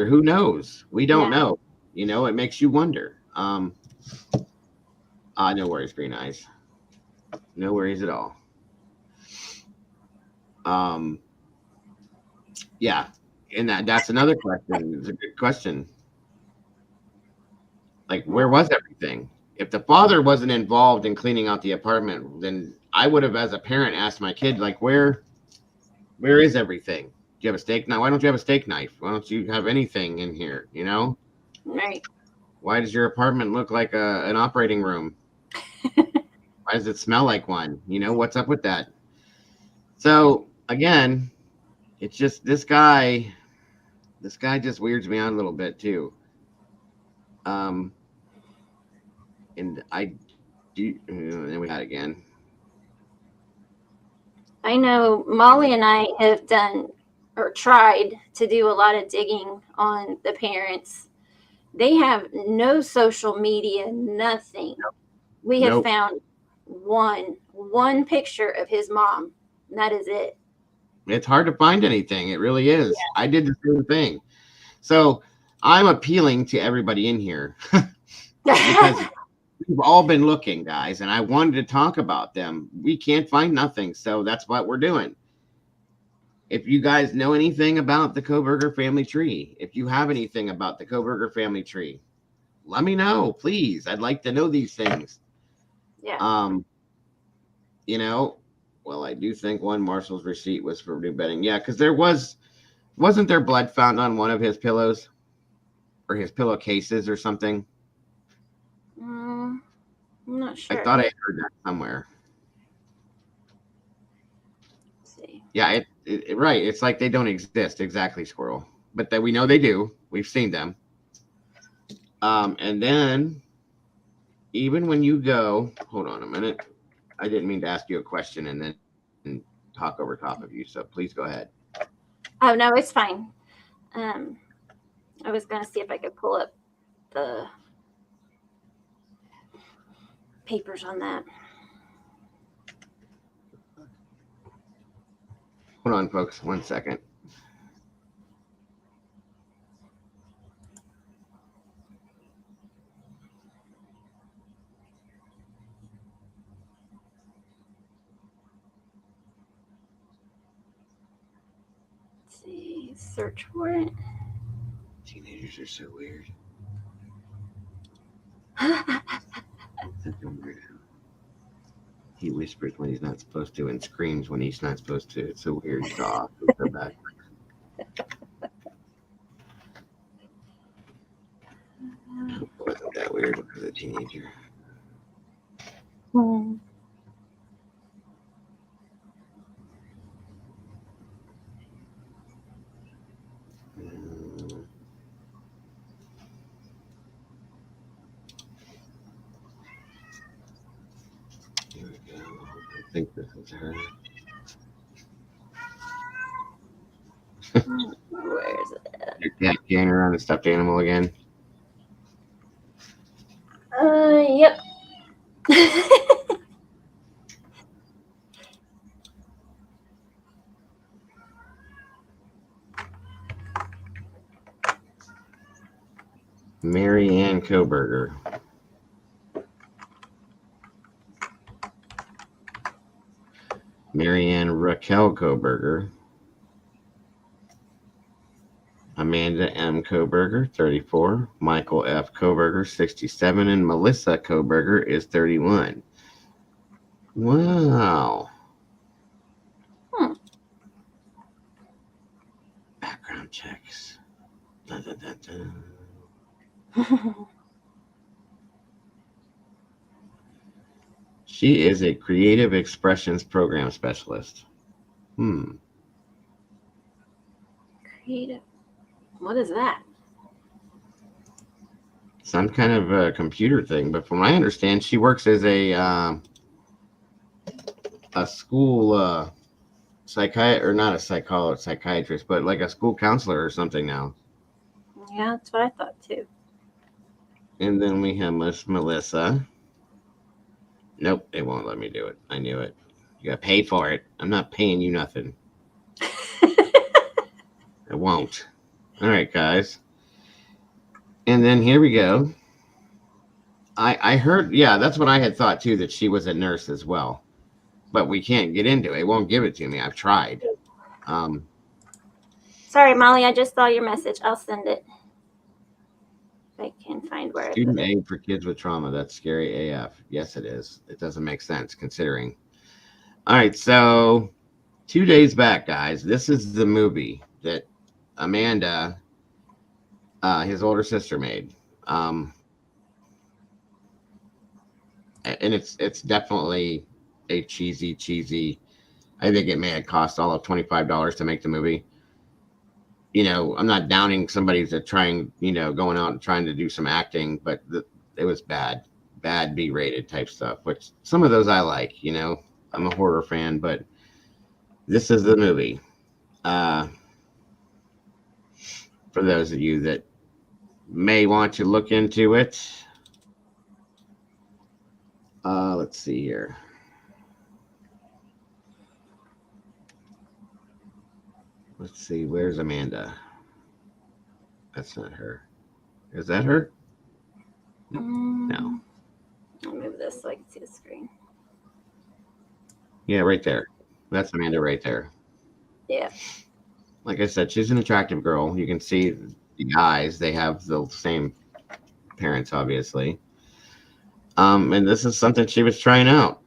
who knows? We don't know. You know, it makes you wonder. No worries, Green Eyes. No worries at all. Yeah. And that's another question. It's a good question. Like, where was everything? If the father wasn't involved in cleaning out the apartment, then I would have, as a parent, asked my kid, like, where is everything? Do you have a steak knife? Why don't you have a steak knife? Why don't you have anything in here? You know? Right. Why does your apartment look like an operating room? Why does it smell like one? You know, what's up with that? So again, it's just this guy just weirds me out a little bit too. And I do, then we had again. I know Molly and I have done or tried to do a lot of digging on the parents. They have no social media, nothing. We have Nope. found one picture of his mom. And that is it. It's hard to find anything. It really is. I did the same thing. So I'm appealing to everybody in here because we've all been looking, guys, and I wanted to talk about them. We can't find nothing, so that's what we're doing. If you guys know anything about the Kohberger family tree, if you have anything about the Kohberger family tree, let me know, please. I'd like to know these things. Yeah. You know, well, I do think one Marshall's receipt was for new bedding. Yeah, because wasn't there blood found on one of his pillows or his pillowcases or something? I'm not sure. I thought I heard that somewhere. Let's see. Yeah, right. It's like they don't exist exactly, Squirrel, but that we know they do. We've seen them. And then even when you go, hold on a minute. I didn't mean to ask you a question and then talk over top of you. So please go ahead. Oh no, it's fine. I was gonna see if I could pull up the papers on that. Hold on, folks. 1 second. Search warrant. Teenagers are so weird. Such a weirdo. He whispers when he's not supposed to and screams when he's not supposed to. It's so weird. He's off. Go back. It wasn't that weird when I was a teenager. Here we go. I think this is her. Where is it? Your cat carrying around a stuffed animal again. Yep. Mary Ann Kohberger. Mary Ann Raquel Kohberger. Amanda M. Kohberger, 34. Michael F. Kohberger, 67. And Melissa Kohberger is 31. Wow. Background checks. Dun, dun, dun, dun. She is a creative expressions program specialist. Creative. What is that? Some kind of a computer thing, but from what I understand, she works as a school psychiatrist, but like a school counselor or something now. Yeah, that's what I thought too. And then we have Miss Melissa. Nope, they won't let me do it. I knew it. You gotta pay for it. I'm not paying you nothing. I won't. All right, guys. And then here we go. I heard, yeah, that's what I had thought too, that she was a nurse as well. But we can't get into it. It won't give it to me. I've tried. Sorry, Molly, I just saw your message. I'll send it. If I can find where Student aid for kids with trauma. That's scary AF. Yes, it is. It doesn't make sense considering. All right, so 2 days back, guys, this is the movie that Amanda, his older sister, made. And it's definitely a cheesy. I think it may have cost all of $25 to make the movie. You know, I'm not downing somebody that's trying, going out and trying to do some acting, but it was bad B-rated type stuff, which some of those I like, I'm a horror fan, but this is the movie. For those of you that may want to look into it. Let's see here. Let's see, where's Amanda? That's not her. Is that her? No. I'll move this so I can see the screen. Yeah, right there. That's Amanda right there. Yeah. Like I said, she's an attractive girl. You can see the eyes. They have the same parents, obviously. And this is something she was trying out.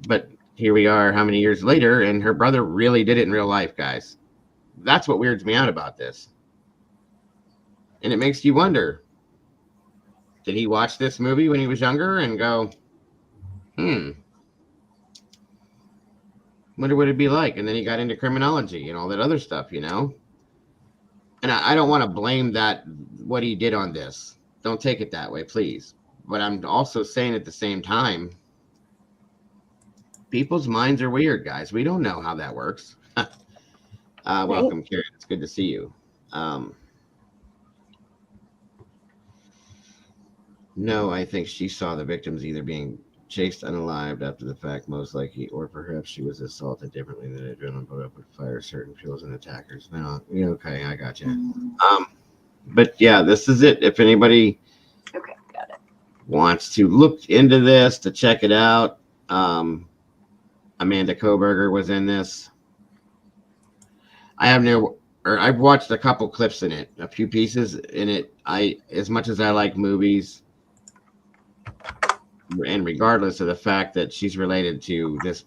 But here we are, how many years later, and her brother really did it in real life, guys. That's what weirds me out about this. And it makes you wonder, did he watch this movie when he was younger and go, wonder what it'd be like? And then he got into criminology and all that other stuff, And I don't want to blame what he did on this. Don't take it that way, please. But I'm also saying at the same time, people's minds are weird, guys. We don't know how that works. Welcome, Karen. It's good to see you. No, I think she saw the victims either being chased unalived after the fact, most likely, or perhaps she was assaulted differently than adrenaline put up with fire certain fuels and attackers. No, okay, I got you. But yeah, this is it. If anybody got it. Wants to look into this, to check it out, Amanda Kohberger was in this. I have no or I've watched a couple clips in it, a few pieces in it. As much as I like movies, and regardless of the fact that she's related to this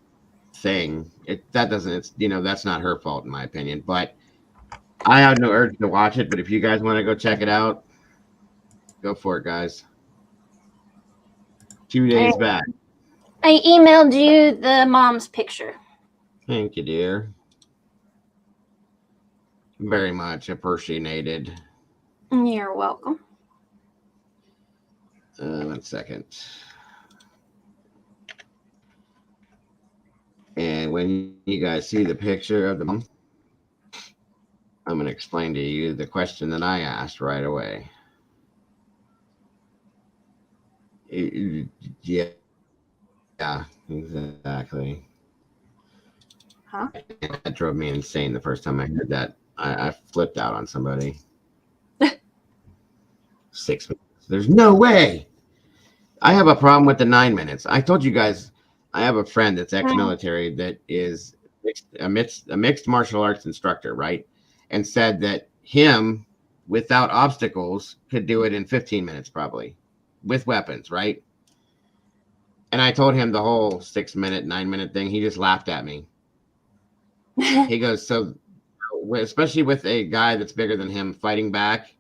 thing, that's not her fault in my opinion. But I have no urge to watch it. But if you guys want to go check it out, go for it, guys. 2 days back. I emailed you the mom's picture. Thank you, dear. Very much appreciated. You're welcome. 1 second. And when you guys see the picture of the mom, I'm going to explain to you the question that I asked right away. Yeah, exactly. Huh? That drove me insane the first time I heard that. I flipped out on somebody. 6 minutes. There's no way. I have a problem with the 9 minutes. I told you guys, I have a friend that's ex-military that is a mixed martial arts instructor, right? And said that him, without obstacles, could do it in 15 minutes probably, with weapons, right? And I told him the whole 6 minute, 9 minute thing. He just laughed at me. He goes, so especially with a guy that's bigger than him fighting back,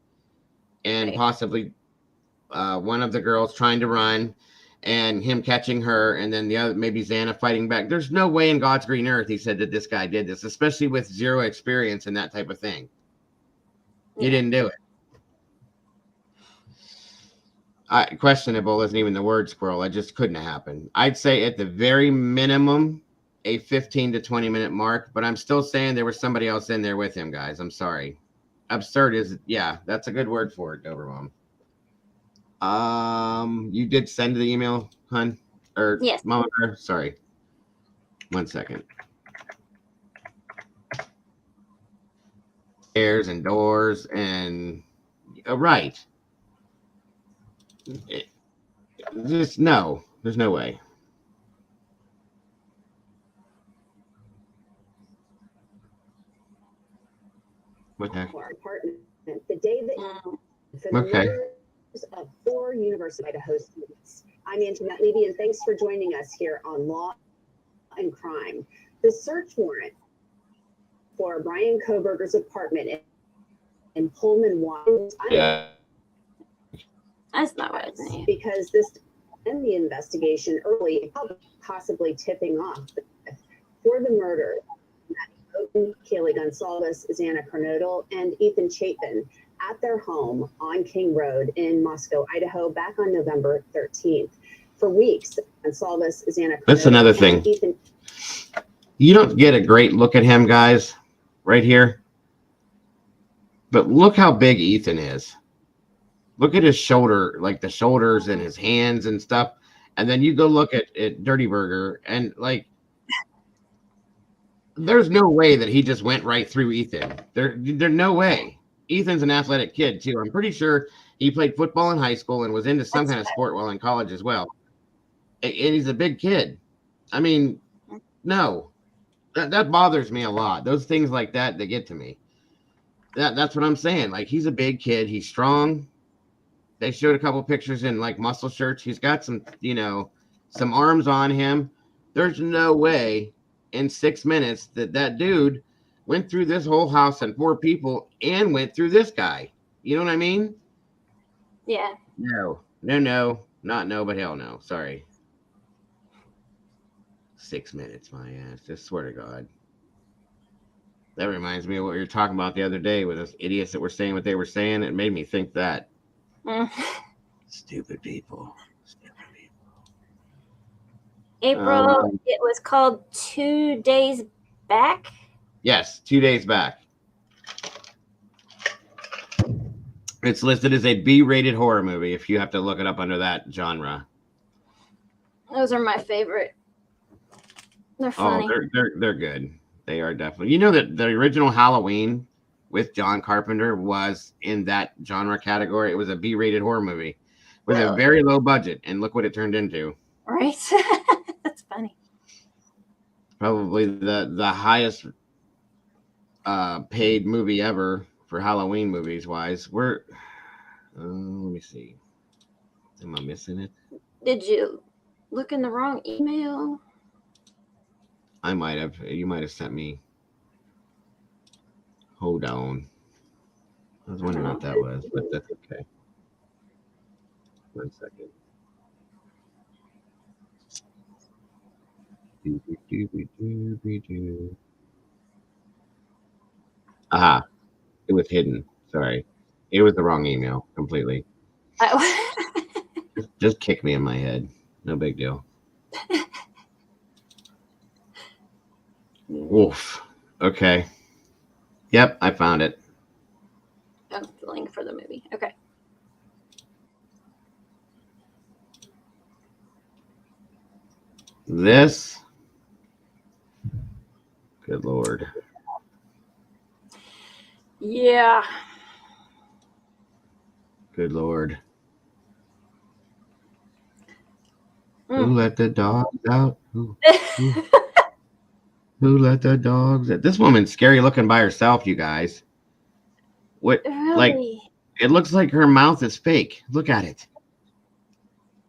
and possibly one of the girls trying to run and him catching her, and then the other, maybe Xana fighting back. There's no way in God's green earth, he said, that this guy did this, especially with zero experience in that type of thing. He didn't do it. Questionable isn't even the word, Squirrel. It just couldn't have happened. I'd say at the very minimum, a 15 to 20 minute mark, but I'm still saying there was somebody else in there with him, guys. I'm sorry. Absurd is, yeah, that's a good word for it, Dobermom. You did send the email, hun? Or yes. Mama Bear? Sorry. 1 second. Stairs and doors and right. Just no. There's no way. What the heck? The day that for the murders of 4 University of Idaho students. I'm Antoinette Levy, and thanks for joining us here on Law and Crime. The search warrant for Brian Kohberger's apartment in Pullman, Washington. Yeah. That's not what it's saying. Because this and the investigation early, possibly tipping off for the murder. Kaylee Gonsalves, Xana Kernodle, and Ethan Chapin at their home on King Road in Moscow, Idaho, back on November 13th. For weeks, Gonsalves, Xana Kernodle, that's another thing. You don't get a great look at him, guys, right here. But look how big Ethan is. Look at his shoulder, like the shoulders and his hands and stuff. And then you go look at Dirty Burger, and like, there's no way that he just went right through Ethan. There's no way. Ethan's an athletic kid too. I'm pretty sure he played football in high school and was into some kind of sport while in college as well. And he's a big kid. I mean, no, that bothers me a lot. Those things like that, they get to me. That's what I'm saying. Like, he's a big kid. He's strong. They showed a couple pictures in like muscle shirts. He's got some, some arms on him. There's no way in 6 minutes that dude went through this whole house and 4 people and went through this guy. You know what I mean? Yeah. No, not no, but hell no. Sorry. 6 minutes, my ass. Just swear to God. That reminds me of what we were talking about the other day with those idiots that were saying what they were saying. It made me think that. Stupid people. April, it was called 2 Days Back. Yes, 2 days back. It's listed as a B-rated horror movie if you have to look it up under that genre. Those are my favorite. They're funny. Oh, they're good. They are definitely. You know that the original Halloween with John Carpenter was in that genre category. It was a B-rated horror movie with a very low budget, and look what it turned into. Right. That's funny. Probably the highest paid movie ever for Halloween movies wise. Let me see. Am I missing it? Did you look in the wrong email? I might have. You might have sent me. Hold on. I was wondering what that was, but that's okay. 1 second. Aha. It was hidden. Sorry. It was the wrong email completely. Just kick me in my head. No big deal. Woof. Okay. Yep, I found it. Oh, the link for the movie. Okay. This. Good Lord. Yeah. Good Lord. Mm. Who let the dogs out? Who let the dogs out? This woman's scary looking by herself, you guys. What? Really? Like, it looks like her mouth is fake. Look at it.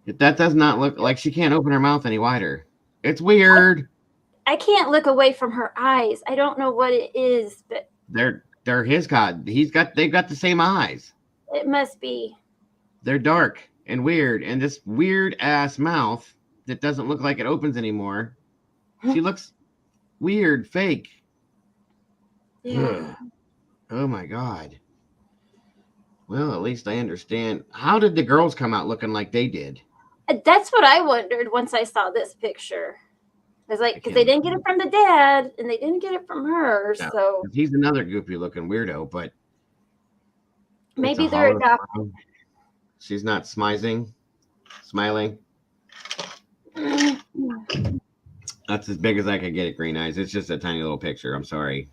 That does not look like she can't open her mouth any wider. It's weird. I can't look away from her eyes. I don't know what it is, but They're his god. They've got the same eyes. it must be. They're dark and weird, and this weird ass mouth that doesn't look like it opens anymore. She looks weird, fake. Yeah. Ugh. Oh my god. Well, at least I understand. How did the girls come out looking like they did? That's what I wondered once I saw this picture. I was like, because they didn't get it from the dad and they didn't get it from her. No, so he's another goopy looking weirdo, but maybe they're adopted. She's not smiling. That's as big as I could get it, Green Eyes. It's just a tiny little picture. I'm sorry.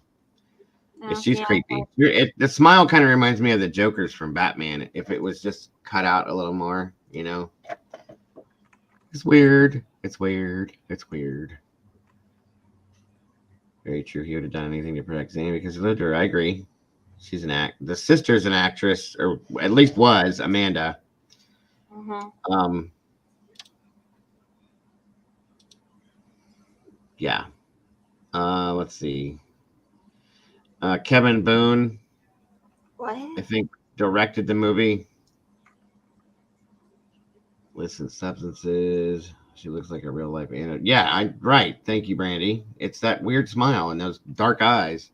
She's creepy. The smile kind of reminds me of the Jokers from Batman. If it was just cut out a little more, you know. It's weird. It's weird. It's weird. Very true. He would have done anything to protect Zane because he lived her. I agree. She's the sister's an actress, or at least was Amanda. Mm-hmm. Yeah. Let's see. Kevin Boone. What? I think directed the movie. Listen, substances. She looks like a real life Anna. Yeah, right. Thank you, Brandy. It's that weird smile and those dark eyes.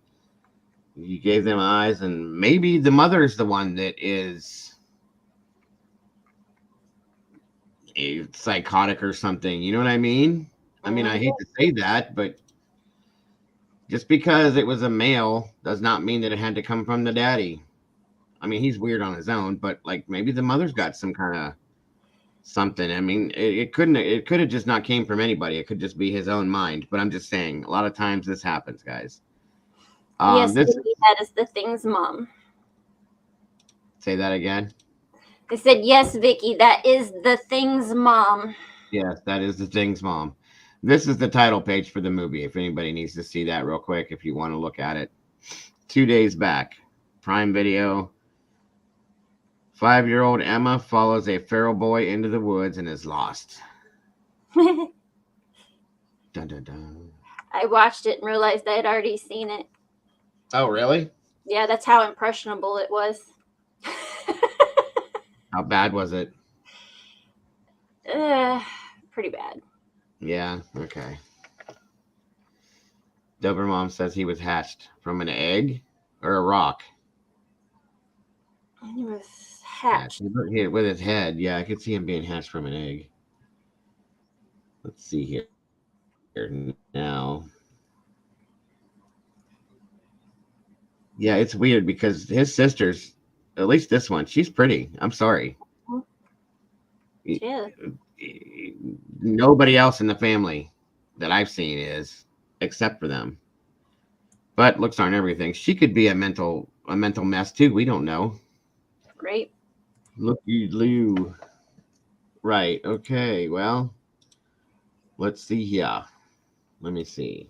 You gave them eyes, and maybe the mother's the one that is a psychotic or something. You know what I mean? I mean, I hate to say that, but just because it was a male does not mean that it had to come from the daddy. I mean, he's weird on his own, but like maybe the mother's got some kind of something. I mean, it could have just not came from anybody. It could just be his own mind. But I'm just saying, a lot of times this happens, guys. Yes, that is the Thing's mom. Say that again. I said, yes, Vicky, that is the Thing's mom. Yes, that is the Thing's mom. This is the title page for the movie. If anybody needs to see that real quick, if you want to look at it. 2 days back, Prime Video. 5-year-old Emma follows a feral boy into the woods and is lost. Dun, dun, dun. I watched it and realized I had already seen it. Oh, really? Yeah, that's how impressionable it was. How bad was it? Pretty bad. Yeah, okay. Dobermom says he was hatched from an egg or a rock. He was hatched. Yeah, with his head. Yeah, I could see him being hatched from an egg. Let's see here now. Yeah, it's weird because his sister's, at least this one, she's pretty. I'm sorry. Yeah. Nobody else in the family that I've seen is, except for them. But looks aren't everything. She could be a mental mess too. We don't know. Right. Look, you. Right. Okay. Well, let's see here. Let me see.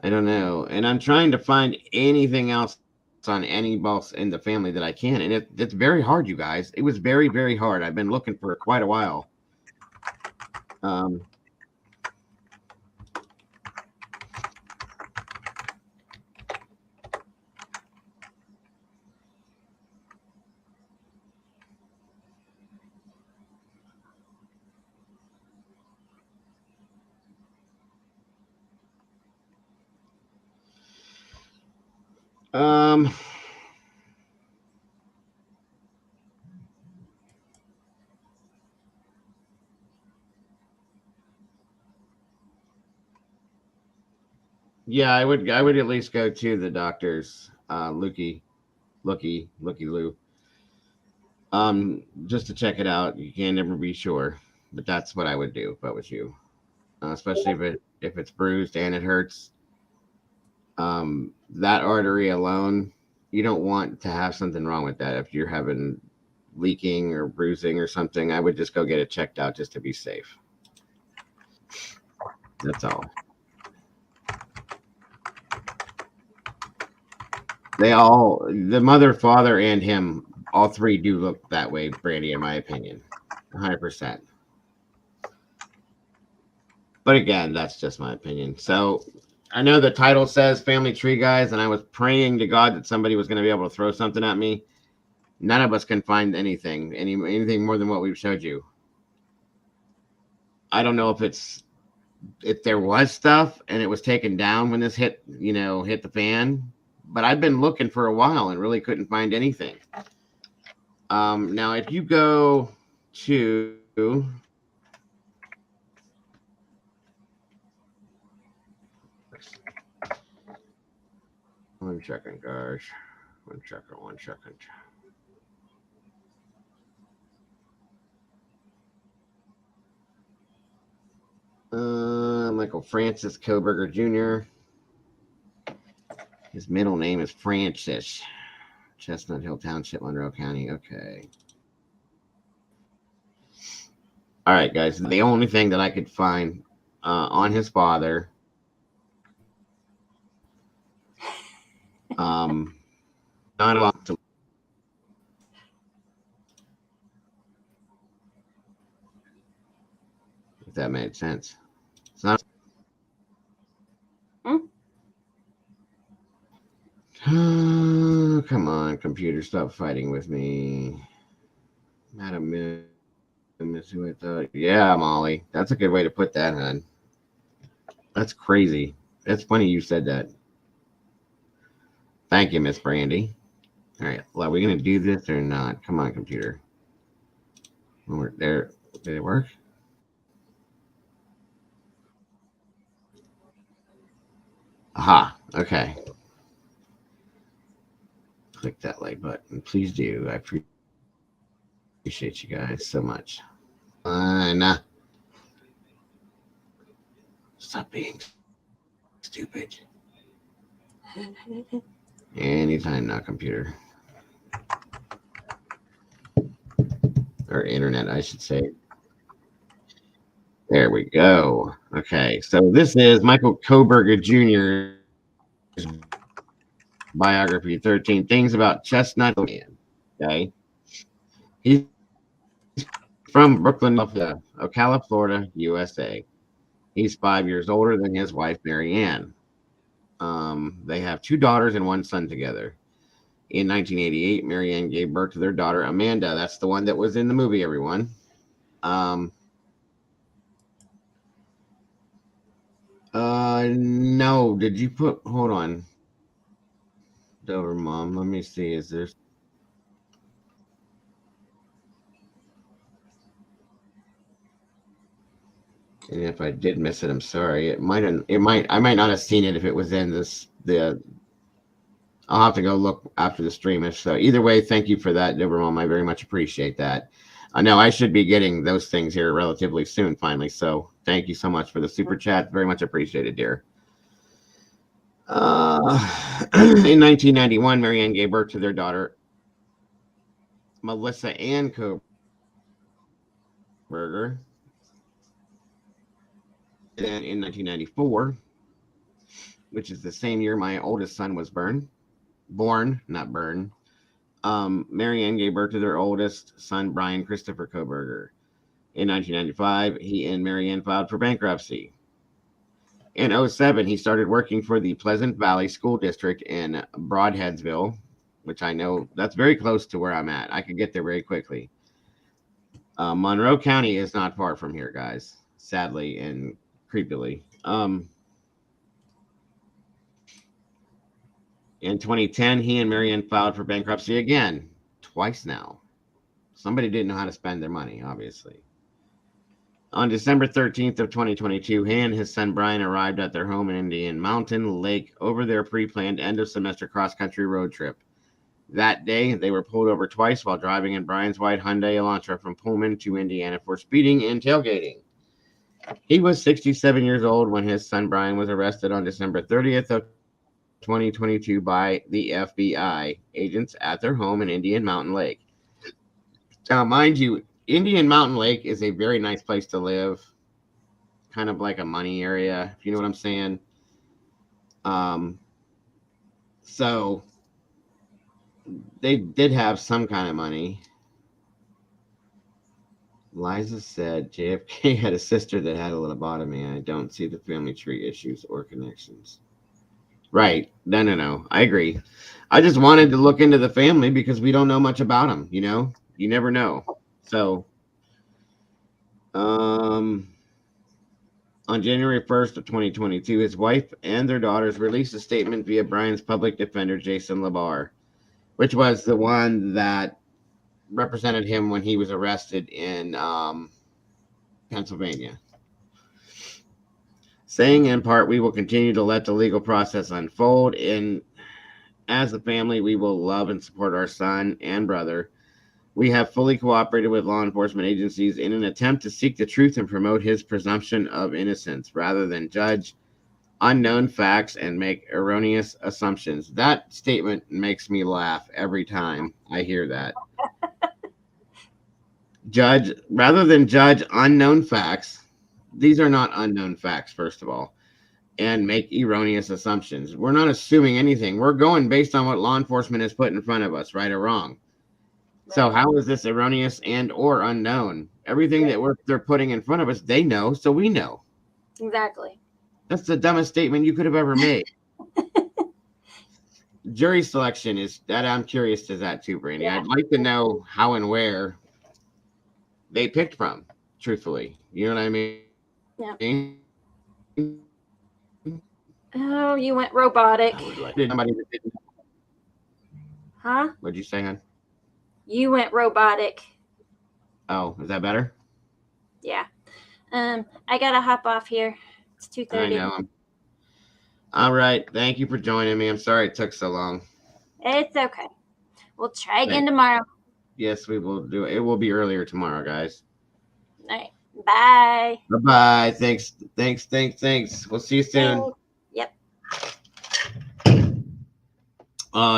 I don't know. And I'm trying to find anything else on any else in the family that I can. And it's very hard, you guys. It was very, very hard. I've been looking for quite a while. Um, um, yeah, I would at least go to the doctors, Looky Lou. Just to check it out. You can never be sure, but that's what I would do if I was you. Especially if it's bruised and it hurts. That artery alone, you don't want to have something wrong with that. If you're having leaking or bruising or something, I would just go get it checked out just to be safe. That's all. The mother, father, and him, all three do look that way, Brandy, in my opinion. 100%. But again, that's just my opinion. So I know the title says Family Tree Guys, and I was praying to God that somebody was going to be able to throw something at me. None of us can find anything more than what we've showed you. I don't know if there was stuff and it was taken down when this hit the fan, but I've been looking for a while and really couldn't find anything. Now if you go to one second, guys. One second. Michael Francis Kohberger Jr. His middle name is Francis. Chestnut Hill Township, Monroe County. Okay. All right, guys. The only thing that I could find on his father, not a lot to. If that made sense. It's not. Come on, computer, stop fighting with me. Madam is who I thought. Yeah, Molly. That's a good way to put that, hon. That's crazy. That's funny you said that. Thank you, Miss Brandy. All right. Well, are we going to do this or not? Come on, computer. We're there. Did it work? Aha. Okay. Click that like button. Please do. I appreciate you guys so much. Nah. Stop being stupid. Anytime now, computer. Or internet, I should say. There we go. Okay, so this is Michael Kohberger Jr.'s biography, 13 Things About Chestnut Man. Okay. He's from Brooklyn, Ocala, Florida, USA. He's 5 years older than his wife, Mary Ann. They have 2 daughters and 1 son together. In 1988, Mary Ann gave birth to their daughter, Amanda. That's the one that was in the movie, everyone. No. Did you hold on. Dover mom. Let me see. Is there? And if I did miss it, I'm sorry. I might not have seen it if it was in I'll have to go look after the stream. So either way, thank you for that, Dover mom. I very much appreciate that. I know I should be getting those things here relatively soon, finally. So thank you so much for the super chat. Very much appreciated, dear. In 1991, Mary Ann gave birth to their daughter, Melissa Ann Kohberger. And in 1994, which is the same year my oldest son was born, not burned. Mary Ann gave birth to their oldest son, Brian Christopher Kohberger. In 1995, he and Mary Ann filed for bankruptcy. In 2007, he started working for the Pleasant Valley School District in Broadheadsville, which I know that's very close to where I'm at. I could get there very quickly. Monroe County is not far from here, guys, sadly and creepily. In 2010, he and Mary Ann filed for bankruptcy again, twice now. Somebody didn't know how to spend their money, obviously. On December 13th of 2022, he and his son Brian arrived at their home in Indian Mountain Lake over their pre-planned end-of-semester cross-country road trip. That day, they were pulled over twice while driving in Brian's white Hyundai Elantra from Pullman to Indiana for speeding and tailgating. He was 67 years old when his son Brian was arrested on December 30th of 2022 by the FBI agents at their home in Indian Mountain Lake. Now, mind you, Indian Mountain Lake is a very nice place to live, kind of like a money area, if you know what I'm saying. So they did have some kind of money. Liza said JFK had a sister that had a lobotomy. I don't see the family tree issues or connections. Right. No. I agree. I just wanted to look into the family because we don't know much about them, you know? You never know. So, on January 1st of 2022, his wife and their daughters released a statement via Brian's public defender, Jason LaBar, which was the one that represented him when he was arrested in Pennsylvania. Saying in part, we will continue to let the legal process unfold, and as a family, we will love and support our son and brother. We have fully cooperated with law enforcement agencies in an attempt to seek the truth and promote his presumption of innocence rather than judge unknown facts and make erroneous assumptions. That statement makes me laugh every time I hear that. Rather than judge unknown facts, these are not unknown facts, first of all, and make erroneous assumptions. We're not assuming anything. We're going based on what law enforcement has put in front of us, right or wrong. So how is this erroneous and or unknown? Everything that they're putting in front of us, they know, so we know. Exactly. That's the dumbest statement you could have ever made. Jury selection is that I'm curious to that too, Brandy. Yeah. I'd like to know how and where they picked from, truthfully. You know what I mean? Yeah. Oh, you went robotic. Huh? What'd you say, hon? You went robotic. Oh, is that better? Yeah. I gotta hop off here. It's 2:30. I know. All right. Thank you for joining me. I'm sorry it took so long. It's okay. We'll try again tomorrow. Yes, we will do it. It will be earlier tomorrow, guys. All right. Bye. Bye-bye. Thanks. We'll see you soon. Yep.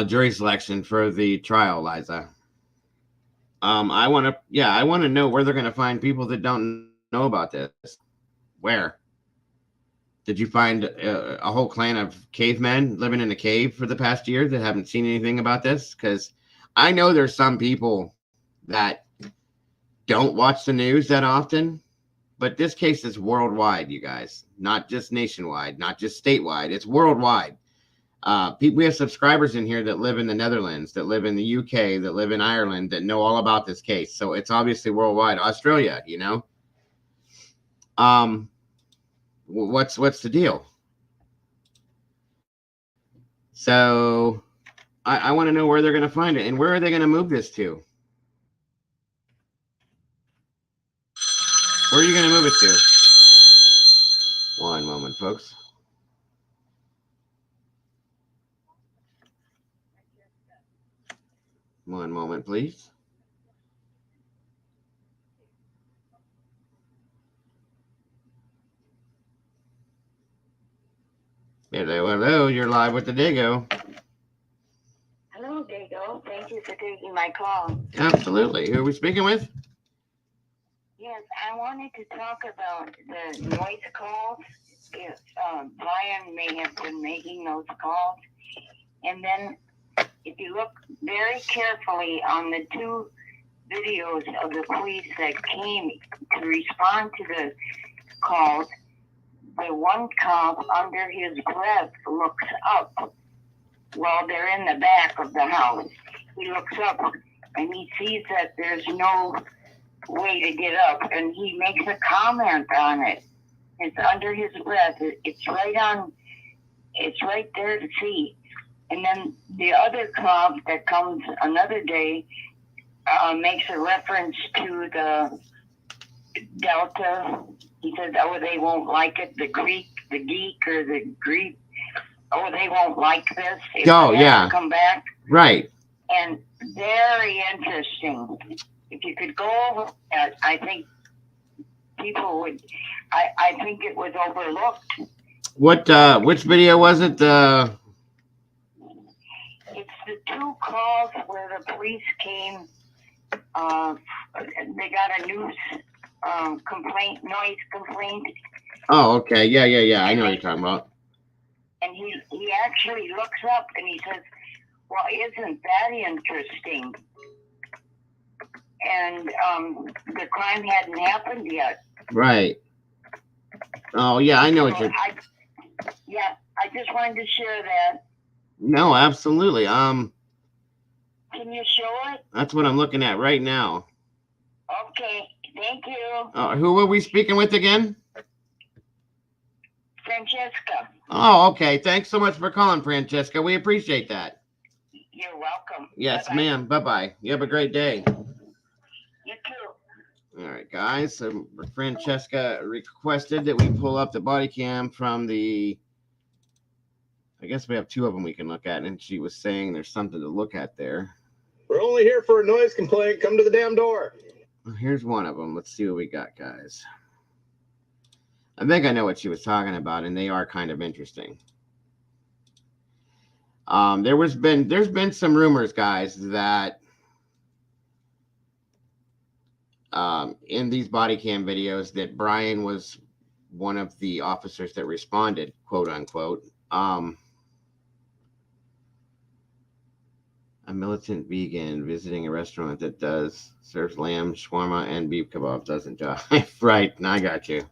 Jury selection for the trial, Liza. I want to know where they're going to find people that don't know about this. Where? Did you find a whole clan of cavemen living in a cave for the past year that haven't seen anything about this? Because I know there's some people that don't watch the news that often, but this case is worldwide, you guys. Not just nationwide, not just statewide. It's worldwide. We have subscribers in here that live in the Netherlands, that live in the UK, that live in Ireland, that know all about this case. So it's obviously worldwide. Australia, you know. What's the deal? So I want to know where they're going to find it and where are they going to move this to? Where are you going to move it to? One moment, folks. One moment, please. Hello, you're live with the Dago. Hello, Dago. Thank you for taking my call. Absolutely. Who are we speaking with? Yes, I wanted to talk about the noise calls if Brian may have been making those calls. And then if you look very carefully on the two videos of the police that came to respond to the calls, the one cop under his breath looks up while they're in the back of the house. He looks up and he sees that there's no way to get up, and he makes a comment on it. It's under his breath. It's right there to see. And then the other cop that comes another day makes a reference to the Delta. He says, "Oh, they won't like it. The geek, or the Greek. Oh, they won't like this. If Oh, they have yeah. to come back." Right. And very interesting. If you could go over that, I think people would. I think it was overlooked. What? Which video was it? It's the two calls where the police came. They got a news complaint, noise complaint, Oh, okay. Yeah. I know what you're talking about. and he actually looks up and he says, "Well, isn't that interesting?" And the crime hadn't happened yet. Right. Oh, yeah. I know what you're. I just wanted to share that. No, absolutely. Can you show it? That's what I'm looking at right now. Okay, thank you. Who were we speaking with again? Francesca, Oh, okay. Thanks so much for calling, Francesca. We appreciate that. you're welcome. Yes, Bye-bye. ma'am. Bye-bye. You have a great day. You too. All right, guys. So Francesca requested that we pull up the body cam from the. I guess we have two of them we can look at, and she was saying there's something to look at there. We're only here for a noise complaint. Come to the damn door. Here's one of them. Let's see what we got, guys. I think I know what she was talking about, and they are kind of interesting. There's been some rumors, guys, that in these body cam videos that Brian was one of the officers that responded, quote unquote. A militant vegan visiting a restaurant that serves lamb, shawarma, and beef kebab doesn't jive. Right, I got you.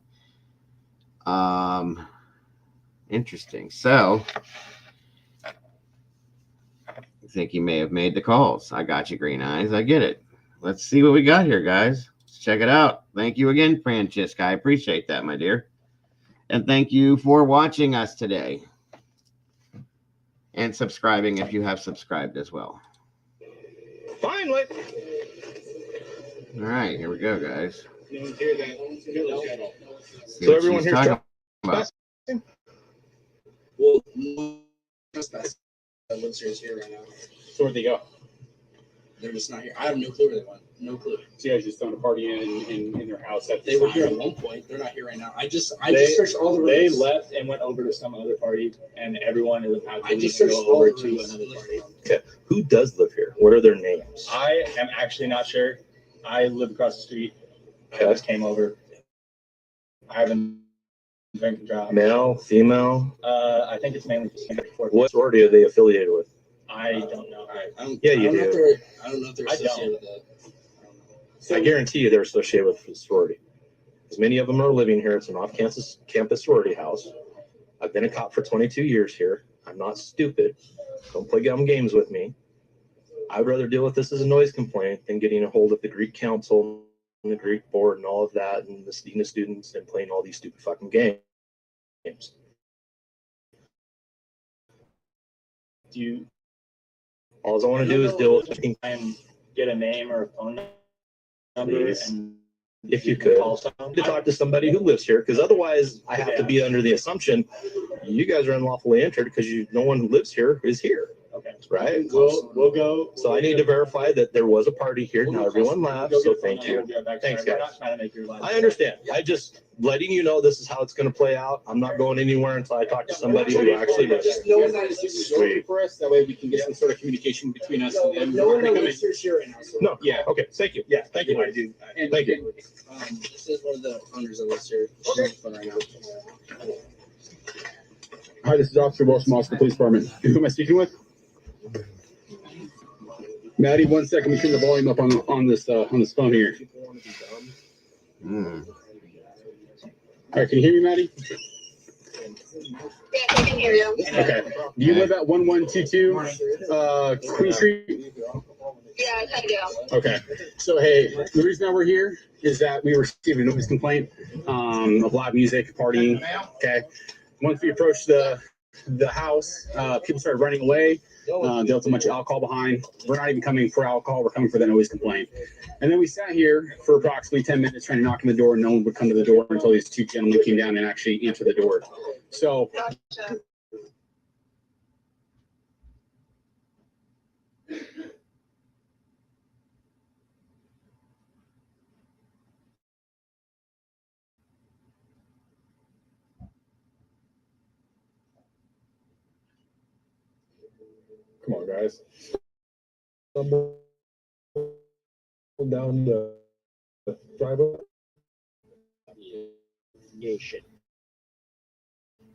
Interesting. So, I think he may have made the calls. I got you, Green Eyes. I get it. Let's see what we got here, guys. Let's check it out. Thank you again, Francesca. I appreciate that, my dear. And thank you for watching us today. And subscribing if you have subscribed as well. Finally. All right, here we go, guys. You don't hear that. See So what everyone she's here's talking about. Well, that lives here right now. So where'd they go? They're just not here. I have no clue where they went. No clue. So you guys just throwing a party in their house. They were here at one point. They're not here right now. I just searched all the rooms. They left and went over to some other party, and everyone in the house. I just searched all over the to rooms. another party. Okay. Who does live here? What are their names? I am actually not sure. I live across the street. Okay. I just came over. I haven't drank and drive. Male, female? I think it's mainly What sorority are they affiliated with? I don't know. Yeah, you do. I don't know if they're I associated don't. with that. I guarantee you they're associated with the sorority. As many of them are living here. It's an off-campus sorority house. I've been a cop for 22 years here. I'm not stupid. Don't play dumb games with me. I would rather deal with this as a noise complaint than getting a hold of the Greek council and the Greek board and all of that and the dean of students and playing all these stupid fucking games. All I want to do is deal with and get a name or a phone number. Please. And if you could, call someone. to talk to somebody who lives here, because otherwise I have to be under the assumption you guys are unlawfully entered because no one who lives here is here. Okay. Right? We'll go. So I need to verify that there was a party here. Now everyone laughed, so thank you. Thanks, We're guys. not trying to make your life I understand. I just letting you know this is how it's going to play out. I'm not going anywhere until I talk to somebody who actually lives Just here. knowing that it's just Sweet. for us, that way we can get some sort of communication between us and them. Knowing that we're here right now. So, No. yeah. Okay. Thank you. Yeah. Thank you. I do. And Thank you. This is one of the owners that lives here. She's on the phone right now. Hi, this is Officer Wilson, Moscow Police Department. Who am I speaking with? Maddie, 1 second. Let me turn the volume up on this phone here. Mm. All right, can you hear me, Maddie? Yeah, I can hear you. Okay. Do you live at 1122 Queen Street? Yes, I do. Okay. So, hey, the reason that we're here is that we received a noise complaint of live music, partying. Okay. Once we approached the house, people started running away. They left a bunch of alcohol behind. We're not even coming for alcohol. We're coming for that noise complaint. And then we sat here for approximately 10 minutes trying to knock on the door. No one would come to the door until these two gentlemen came down and actually answered the door. So, come on, guys. Stumble down the driveway. Nation.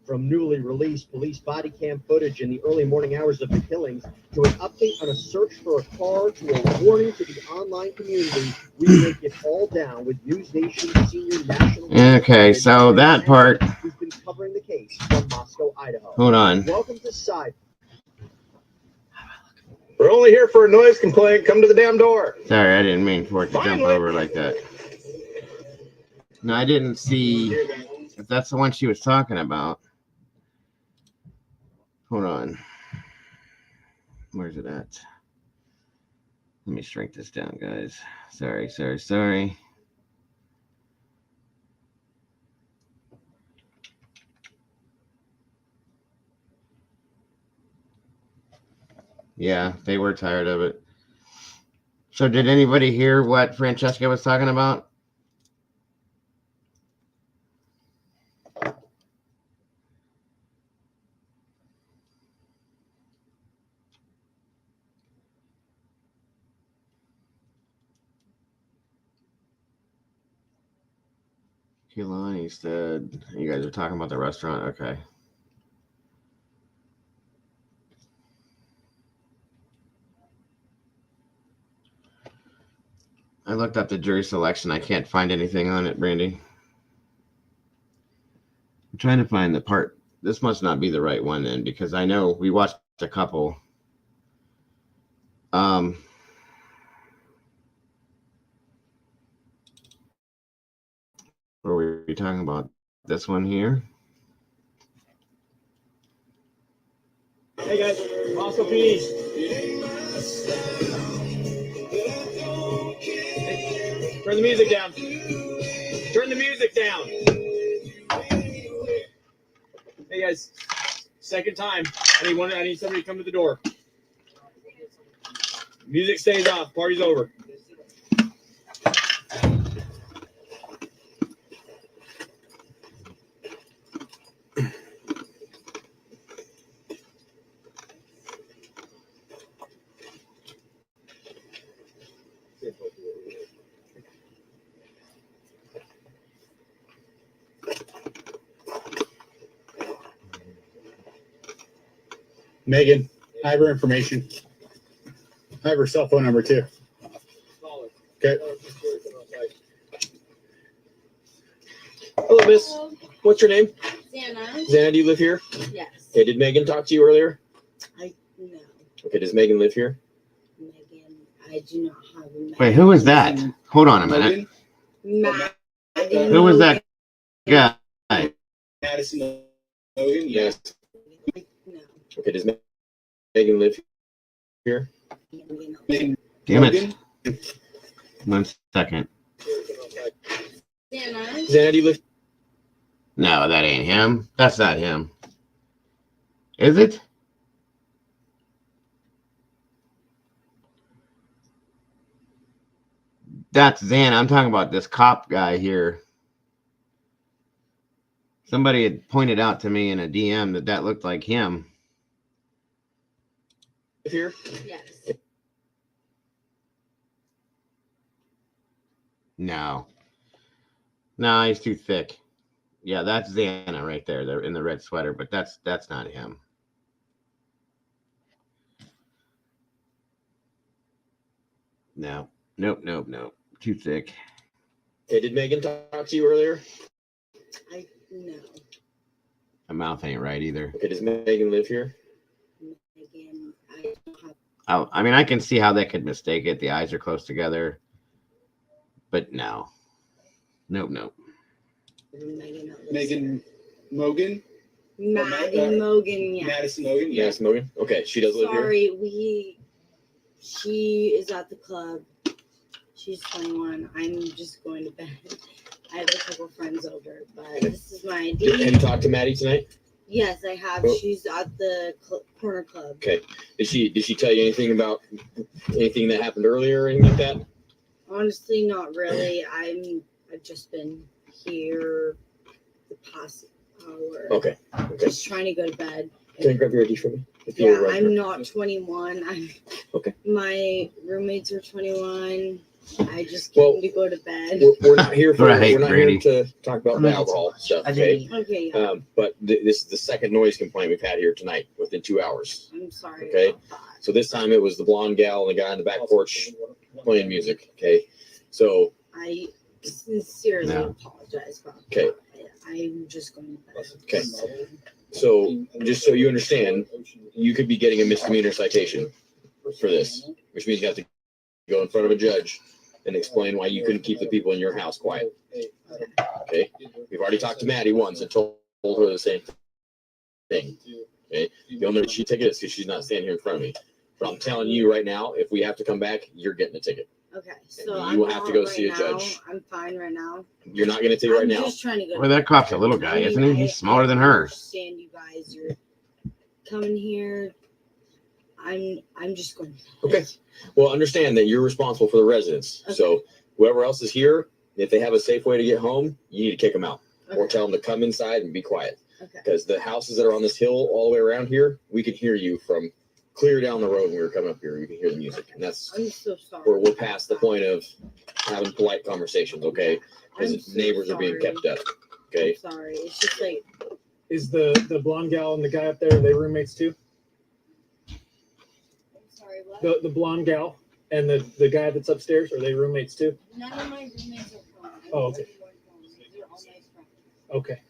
From newly released police body cam footage in the early morning hours of the killings to an update on a search for a car to a warning to the online community, we break it all down with News Nation's senior national. Okay, so that part. Who's been covering the case from Moscow, Idaho. Hold on. Welcome to Side. We're only here for a noise complaint. Come to the damn door. Sorry, I didn't mean for it to jump over like that. No, I didn't see if that's the one she was talking about. Hold on. Where's it at? Let me shrink this down, guys. Sorry. Yeah, they were tired of it. So did anybody hear what Francesca was talking about? Kehlani said, you guys are talking about the restaurant? Okay. I looked up the jury selection. I can't find anything on it, Brandy. I'm trying to find the part. This must not be the right one then, because I know we watched a couple. Were we talking about this one here? Hey guys, Moscow PD. Hey, turn the music down. Turn the music down. Hey guys, second time. I need somebody to come to the door. Music stays off. Party's over. Megan, I have her information. I have her cell phone number too. Okay. Hello, miss. What's your name? Xana. Xana, do you live here? Yes. Okay, did Megan talk to you earlier? No. Okay, does Megan live here? Megan, I do not have a Megan. Wait, who is that? Hold on a minute. Matt. Who was that guy? Madison Logan, yes. No. Okay, does Megan live here? Damn it. 1 second. Xana. Xana, do you live? No, that ain't him. That's not him. Is it? That's Xana. I'm talking about this cop guy here. Somebody had pointed out to me in a DM that looked like him. Here? Yes. No. No, he's too thick. Yeah, that's Xana right there. They're in the red sweater, but that's not him. No. Nope. Too thick. Hey, did Megan talk to you earlier? No. My mouth ain't right either. Okay, does Megan live here? Megan, I don't have. Oh, I mean, I can see how they could mistake it. The eyes are close together, but no. Nope. Megan Mogan? Maddie Mogan, yeah. Madison Mogan? Yes, Mogan. Okay, she does live here. Sorry, she is at the club. She's 21. I'm just going to bed. I have a couple friends over, but this is my ID. Have you talked to Maddie tonight? Yes, I have. Oh. She's at the corner club. Okay. Did she tell you anything about anything that happened earlier or anything like that? Honestly, not really. I've just been here the past hour. Okay. Just trying to go to bed. Can you grab your ID for me? Yeah, I'm not 21. Okay. My roommates are 21. I just came to go to bed. We're not here for Right, we're not Brady. here to talk about the alcohol stuff. Okay. Okay, yeah. But this is the second noise complaint we've had here tonight within 2 hours. I'm sorry. Okay. About that. So this time it was the blonde gal and the guy on the back porch playing music. Okay. So I sincerely No. apologize about Okay. that. I'm just going to bed. Okay. So just so you understand, you could be getting a misdemeanor citation for this, which means you have to go in front of a judge and explain why you couldn't keep the people in your house quiet. Okay. We've already talked to Maddie once and told her the same thing. Okay. The only reason she ticket is because she's not standing here in front of me. But I'm telling you right now, if we have to come back, you're getting a ticket. Okay, so You will have to go see a judge. I'm fine right now. You're not getting a ticket right I'm now. just trying to go. Well, that cop's a little guy, isn't he? He's smaller than her. I understand you guys. You're coming here. I'm just going. Okay. Well, understand that you're responsible for the residents. Okay. So whoever else is here, if they have a safe way to get home, you need to kick them out or tell them to come inside and be quiet. Okay. Because the houses that are on this hill all the way around here, we can hear you from clear down the road when we were coming up here. You can hear the music, and that's I'm so sorry. we're past the point of having polite conversations. Okay, I'm because so neighbors are being sorry. kept up. Okay. I'm sorry. It's just like Is the blonde gal and the guy up there, are they roommates too? I'm sorry. What? The blonde gal and the guy that's upstairs, are they roommates too? None of my roommates are from. Oh, okay. They're all my friends. Okay.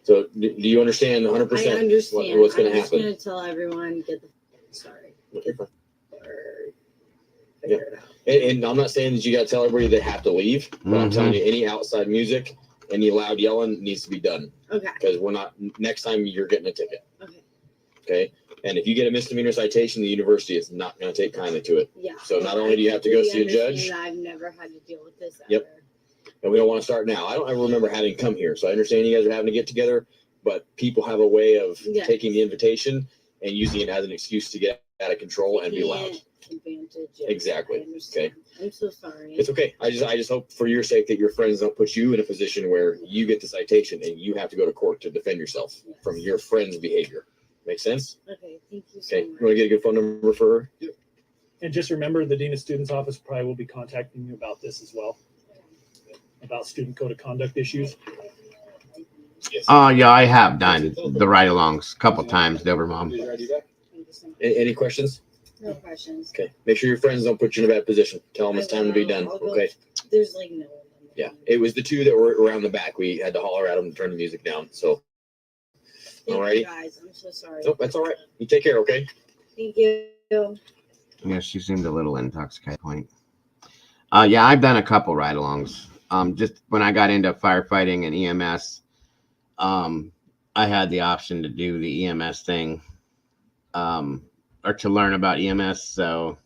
So do you understand 100% I understand. what's going to I'm just happen? going to tell everyone get the. Sorry. Okay, fine. Or Yeah. figure it out. And I'm not saying that you got to tell everybody they have to leave, but I'm telling you, any outside music, any loud yelling needs to be done Okay. because we're not. Next time you're getting a ticket. Okay. Okay. And if you get a misdemeanor citation, the university is not going to take kindly to it. Yeah. So not only do you have to go see a judge, I've never had to deal with this. Yep. Ever. and we don't want to start now. I don't ever remember having come here, so I understand you guys are having to get together, but people have a way of Yes. taking the invitation and using it as an excuse to get out of control and be loud. Advantage. Yes, Exactly. I understand. Okay. I'm so sorry. It's okay. I just hope for your sake that your friends don't put you in a position where you get the citation and you have to go to court to defend yourself Yes. from your friend's behavior. Make sense? Okay. Thank you so Okay. You much. want to get a good phone number for her? And just remember, the Dean of Students Office probably will be contacting you about this as well, about student code of conduct issues. Yeah, I have done the ride-alongs a couple times, Dover Mom. Thank you so much. Any questions? No questions. Okay. Make sure your friends don't put you in a bad position. Tell them it's time to be done. I'll go- Okay. There's like no one. Yeah. It was the two that were around the back. We had to holler at them to turn the music down. So, Thank Alrighty. you guys. I'm so sorry. nope, that's all right. You take care. Okay. Thank you. Yeah, she seemed a little intoxicated at that point. Yeah, I've done a couple ride-alongs. Just when I got into firefighting and EMS, I had the option to do the EMS thing, or to learn about EMS. So,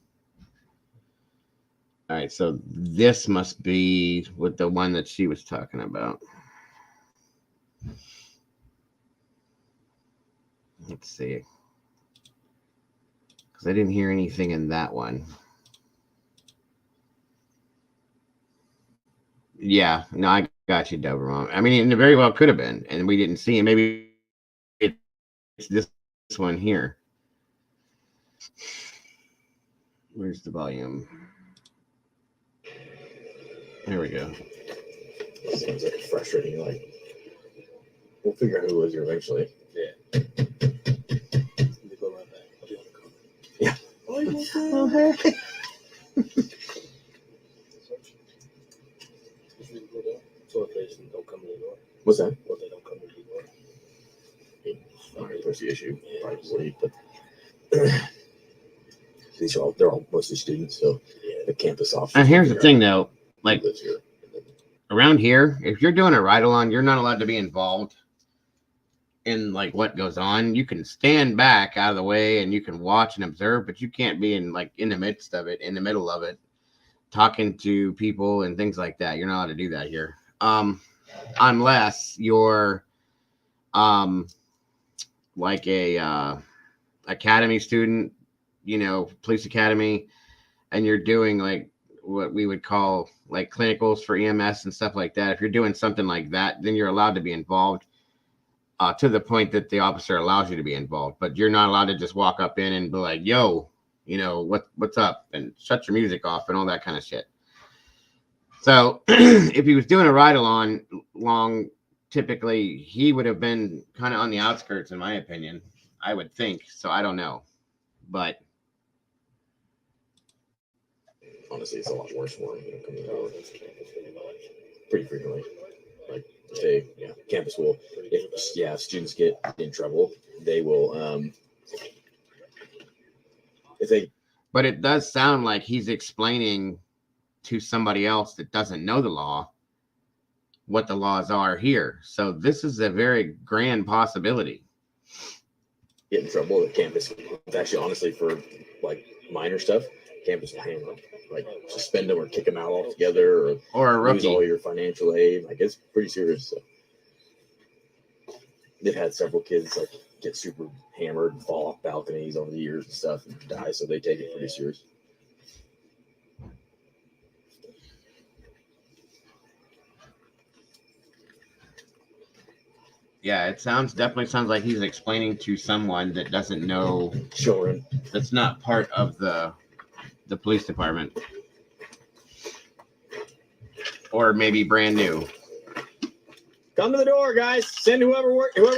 all right, so this must be with the one that she was talking about. Let's see, because I didn't hear anything in that one. Yeah, no, I got you, Dover Mom. I mean, it very well could have been, and we didn't see it. Maybe it's this one here. Where's the volume? There we go. Seems like a frustrating, like We'll figure out who was here eventually. Yeah. Yeah. Oh, hey. So if they just don't come to the door. What's that? What they don't come to the door. Not really the issue, probably, but they're all mostly students, so the campus office. And here's the thing, though, like lives here. around here, if you're doing a ride-along, you're not allowed to be involved in like what goes on. You can stand back out of the way and you can watch and observe, but you can't be in the midst of it, in the middle of it, talking to people and things like that. You're not allowed to do that here, unless you're like a academy student, police academy, and you're doing like what we would call like clinicals for EMS and stuff like that. If you're doing something like that, then you're allowed to be involved to the point that the officer allows you to be involved. But you're not allowed to just walk up in and be like, yo, what's up, and shut your music off and all that kind of shit. So if he was doing a ride along, typically he would have been kind of on the outskirts, in my opinion, I would think. So I don't know, but honestly, it's a lot worse for them. Coming to the door pretty frequently. Like they, campus will, if students get in trouble, they will, But it does sound like he's explaining to somebody else that doesn't know the law what the laws are here. So this is a very grand possibility. Get in trouble at campus. It's actually, honestly, for like minor stuff, campus will handle them. Like suspend them or kick them out altogether, or a lose rookie. all your financial aid. Like it's pretty serious. So they've had several kids like get super hammered and fall off balconies over the years and stuff and die. So they take it pretty serious. Yeah, it definitely sounds like he's explaining to someone that doesn't know, children, that's not part of the police department, or maybe brand new. Come to the door, guys. Send whoever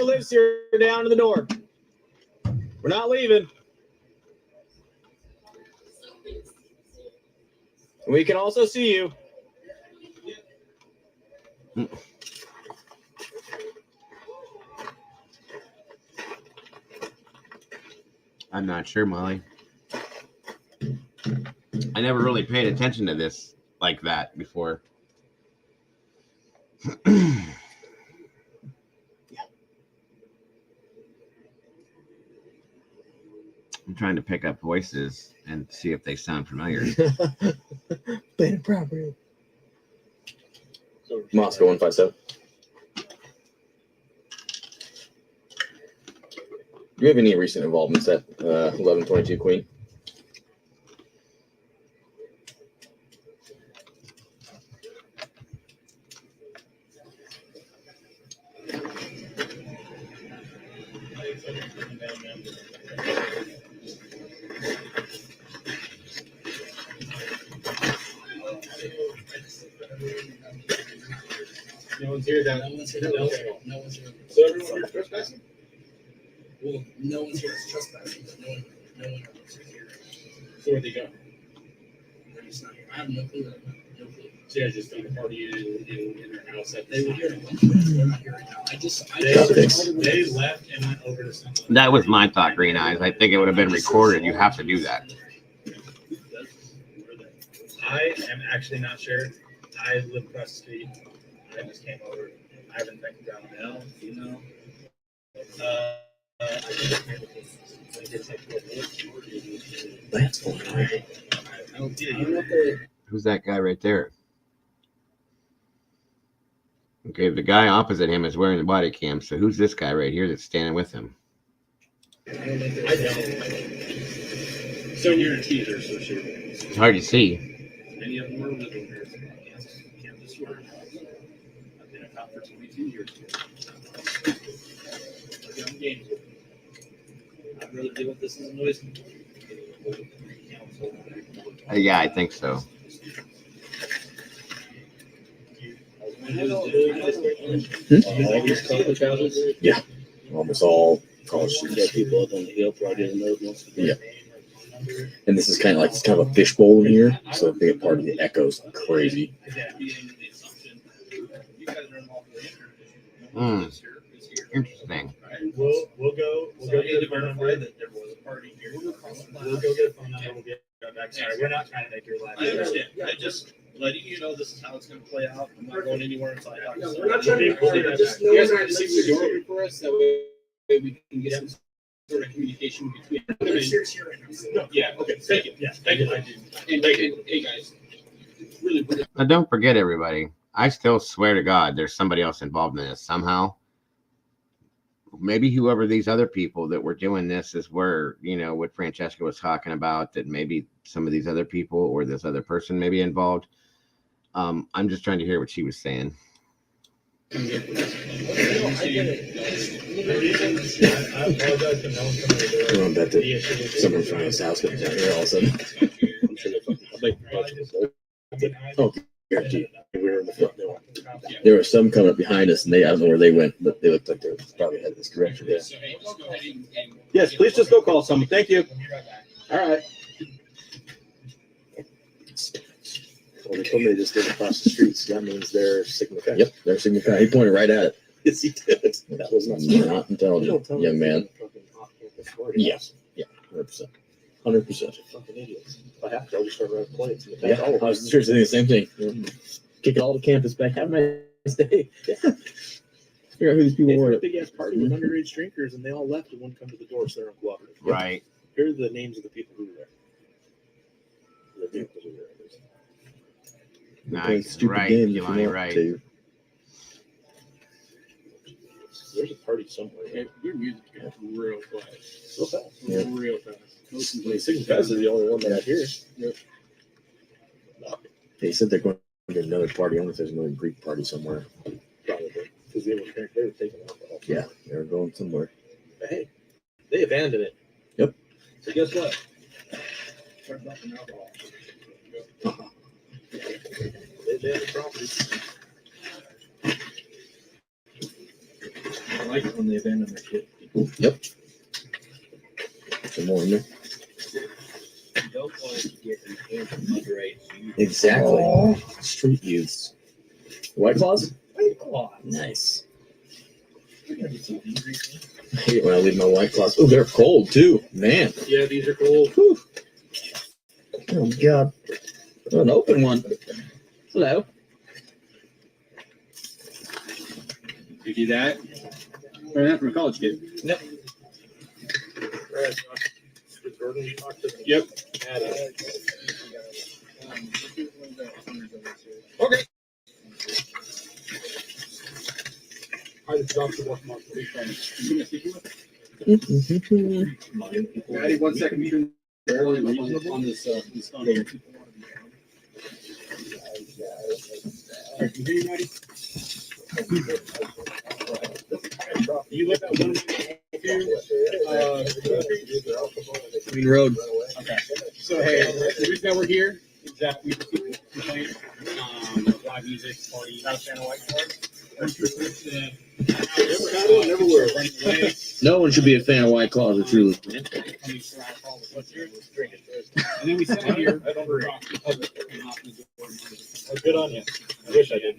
lives here down to the door. We're not leaving. We can also see you. I'm not sure, Molly. I never really paid attention to this like that before. I'm trying to pick up voices and see if they sound familiar. Play it properly. Moscow 157. Do you have any recent involvements at 1122 Queen? No one's here. No one's here. No one's here. So everyone here is trespassing? Well, no one's here is trespassing, but no one else is here. So where'd they go? They're just not here. I have no clue. No clue. So you guys just done a party in their house. They were here. They're not here right now. They left and went over to something. That was my thought, Green Eyes. I think it would have been recorded. You have to do that. I am actually not sure. I live across the street. I just came over. I haven't been down now, That's fine. Who's that guy right there? Okay, the guy opposite him is wearing the body cam. So who's this guy right here that's standing with him? I don't. So guaranteed they're associated. It's hard to see. Many of them are living here. Kansas Word. I've been a cop for 22 years. Young games. I'd rather deal with this as a noise. Yeah, I think so. All these college houses? Yeah, almost all college You got students. people up on the hill probably doing those ones. Yeah. And this is kind of like it's kind of a fishbowl in here, so a big part of the echoes crazy. Interesting. We'll go get a phone number. We'll go get a phone number. We'll get back. Sorry, we're not trying to make your life. I understand. I just letting you know this is how it's going to play out. I'm not going anywhere until I talk to We're not trying to be hard, but just know You guys that are to see the door for us. That way we can get some sort of communication between. Yeah. Okay. Thank you. Yeah. Thank you. And hey guys, really. Now, don't forget, everybody. I still swear to God, there's somebody else involved in this somehow. Maybe whoever these other people that were doing this is where, you know, what Francesca was talking about, that maybe some of these other people or this other person may be involved. I'm just trying to hear what she was saying. I apologize for no one coming to the door. I bet that someone from his house comes down here all of a sudden. I'm sure they fucking. Oh, guarantee. We were in the front door. There were some coming up behind us, and I don't know where they went, but they looked like they were probably headed this direction. Yeah. Yes, please just go call someone. Thank you. All right. Well, they told me they just did across the street, so that means they're Sigma Chi. Yep, they're Sigma Chi. He pointed right at it. Yes, he did. That was not intelligent, young man. Yeah, 100%. 100%. Fucking idiots. If I have to, I'll just start running planes. Yeah, I was seriously thinking the same thing. Kick it all to campus back. Have a nice day. Figure out who these people They were. had a big ass party with underage drinkers, and they all left and wouldn't come to the door, so they're uncooperative. Right. Here are the names of the people who were there. The vehicles who were there. Nice. Stupid Right. games if you Jelani, want right. to. There's a party somewhere. Hey, your music got real quiet. Real fast. Yeah. Real fast. I mean, Six Guys is the only one that I hear. They said they're going to another party. I wonder if there's another Greek party somewhere. Probably. Because they were taking alcohol. Yeah, they're going somewhere. But hey, they abandoned it. Yep. So guess what? Start dumping alcohol. They abandoned property. I like it when they abandon their shit. Yep. Some more in there. You don't want to get in hands from underage youth. Exactly. Street youths. White Claws? White Claw. Nice. You're gonna get some angry. I hate when I leave my White Claws. Oh, they're cold too. Man. Yeah, these are cold. Whew. Oh, God. An open one. Hello. You do that? Or that from a college kid. Yep. Yep. Okay. I just dropped the work mark. Maddie, 1 second. You can barely reasonable on this phone. Can you hear me, Maddie? You look at one Green Road. Okay. So, hey, the reason that we're here is that we received a complaint of live music party out of Santa White Park. Never were. Running away. No one should be a fan of White Claws or Truly. And then we sat here. I don't Good on you. I wish I did.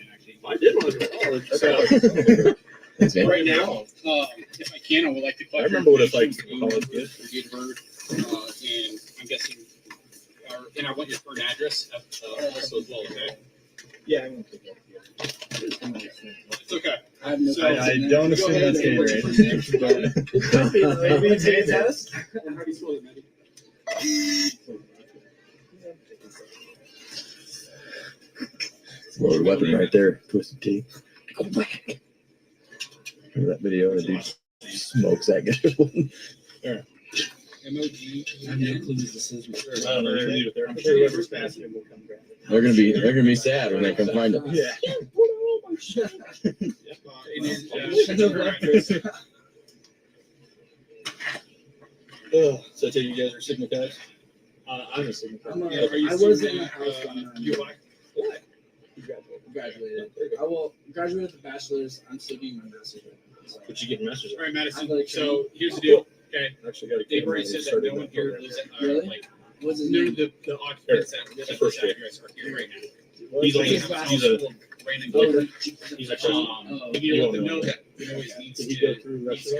I did want to go to college. So, Thanks, man. right now, if I can, I would like to collect. I remember what it's like information in college, for Brigade Bird, and I'm guessing, and I want your current address also as well, okay? Yeah, I won't take that. It's okay. I don't assume that's getting Gatorade. How do you spell it, Maddie? Loaded weapon right there. Twisted T. Go back. Remember that video? The dude smokes that guy. M-O-G. I have no clue this is. I don't know. Leave it there. I'm sure whoever's passing it will come grab it. They're gonna be sad when they come find them. Yeah. It is, So I tell you guys are Sigma guys? I'm a Sigma guy. are you I was serious? in the house when, you like? What? You graduated. graduated. Graduated with a bachelor's. I'm still getting my master's right now. So. But you get master's. All right, Madison. So here's the deal. Okay. Actually, got a They've already said that no one here lives at like. What's his name? The occupants that live at this address are here right now. He's a you need to let them know that he always needs to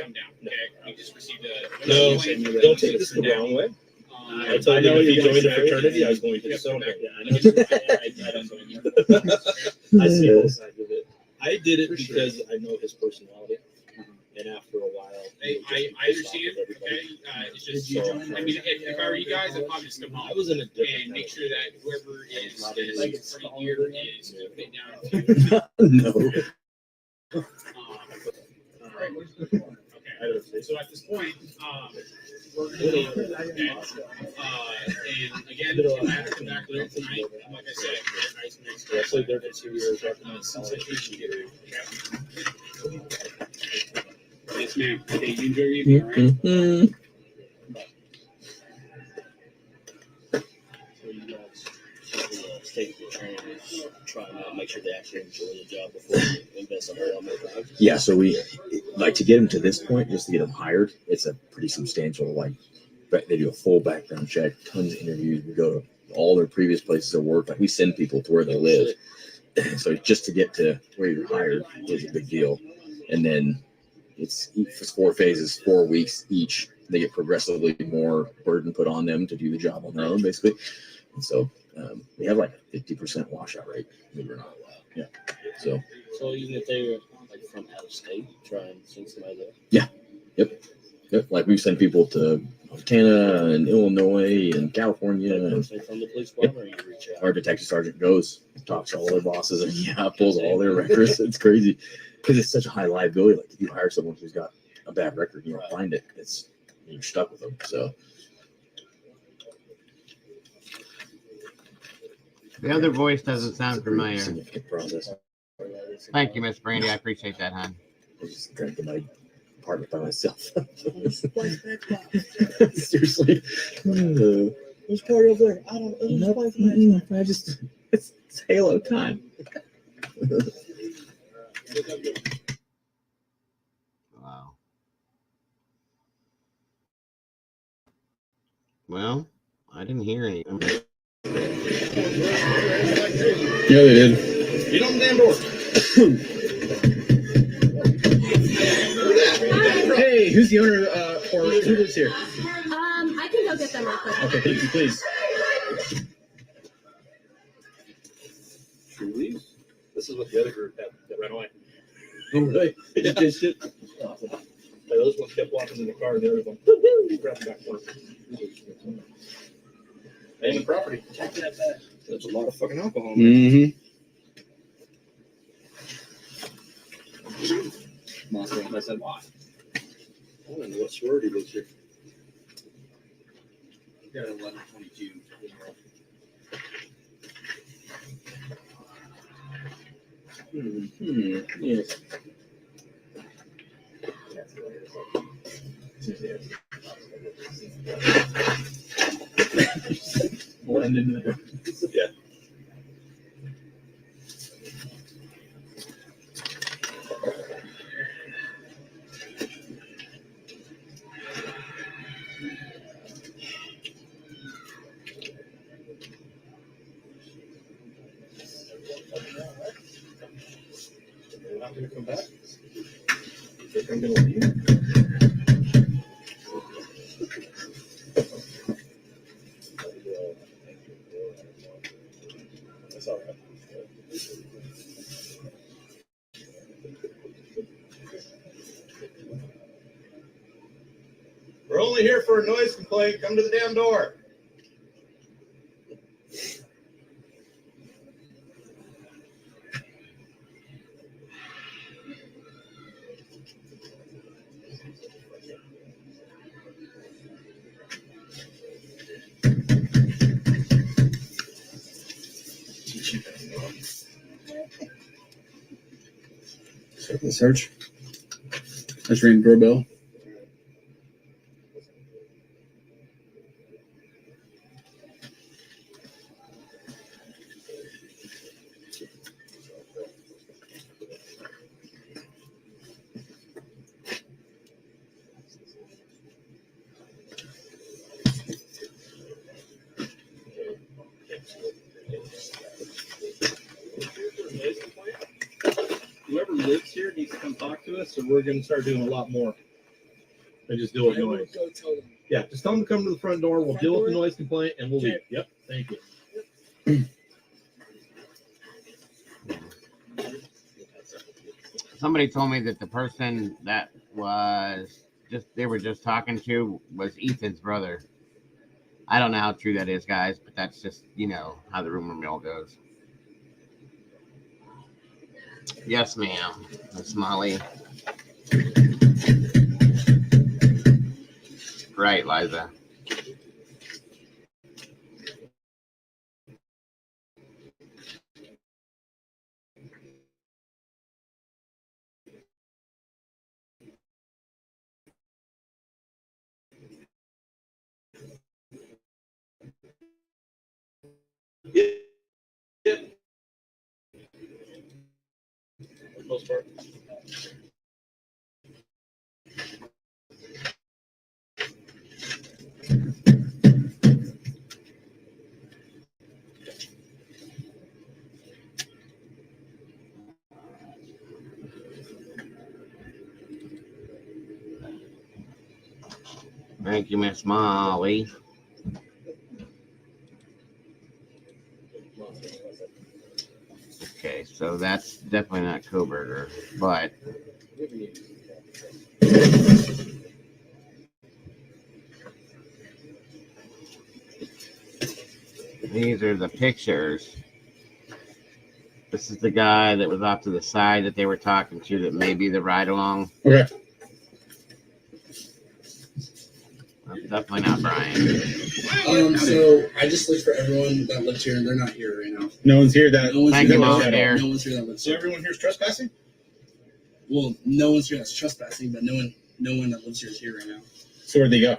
come down. Okay. He just received a No, don't take this the wrong way. I told him if he joined the fraternity, I was going to disown him. I see both sides of it. I did it because I know his personality, and after a while, I understand. Okay, it's just I mean, if I were you guys, I'd probably just come home. I was in a and make sure that whoever is party here is fit down. No. Okay. So at this point, we're going to leave. Okay. And again, if I have to come back later tonight, like I said, nice next year. Actually, they're 2 years. Yes, ma'am. Okay, you enjoy your evening, all right? Mm-hmm. So you guys stay with the trainers, try and make sure they actually enjoy the job before you invest in their time. Yeah, so we like to get them to this point, just to get them hired. It's a pretty substantial, they do a full background check, tons of interviews. We go to all their previous places of work. Like we send people to where they live. So just to get to where you're hired is a big deal. And then it's 4 phases, 4 weeks each. They get progressively more burden put on them to do the job on their own, basically. And so we have like a 50% washout rate, believe it or not. Yeah. So even if they were like from out of state, try and send somebody there. Yeah. Yep. Like we send people to Montana and Illinois and California. And from the police department, or you reach out. Our detective sergeant goes, talks to all their bosses, and pulls all their records. It's crazy because it's such a high liability. Like if you hire someone who's got a bad record, you don't find it. You're stuck with them. So the other voice doesn't sound familiar. Significant process. Thank you, Miss Brandy. I appreciate that, hon. I just drank in my apartment by myself. Seriously. There's party over there. I don't know. It's Halo time. Wow. Well, I didn't hear any. Yeah, they did. Get on the damn door. Hey, who's the owner or who lives here? I can go get them real quick. Okay, thank you, please. Trulies? This is what the other group had that ran away. Oh, really? Yeah. Shit. Those ones kept walking in the car, and the other one grabbed the back corner. And the property. Check that back. There's a lot of fucking alcohol. Mm-hmm. I said, why? I don't know what sorority lives here. Got 1122. Yes. Blend into there. Yeah. They're not going to come back. They're going to leave. That's all right. We're only here for a noise complaint. Come to the damn door. Search. Let's ring the doorbell. lives here needs to come talk to us, so we're going to start doing a lot more than just deal with I will noise. go tell them. Yeah, just tell them to come to the front door. We'll deal with the noise complaint and we'll leave. Yep, thank you. Somebody told me that the person that they were just talking to was Ethan's brother. I don't know how true that is, guys, but that's just, how the rumor mill goes. Yes, ma'am. Miss Molly. Right, Liza. Yeah. For the most part. Thank you, Miss Molly. Okay, so that's definitely not Kohberger, but these are the pictures. This is the guy that was off to the side that they were talking to that may be the ride along. Okay. That's definitely not Brian. So I just looked for everyone that lives here, and they're not here right now. No one's here. That No one's Thank here you, that Mom, lives dear. No one's here that lives so here. everyone here's trespassing. Well, no one's here that's trespassing, but no one that lives here is here right now. So where'd they go?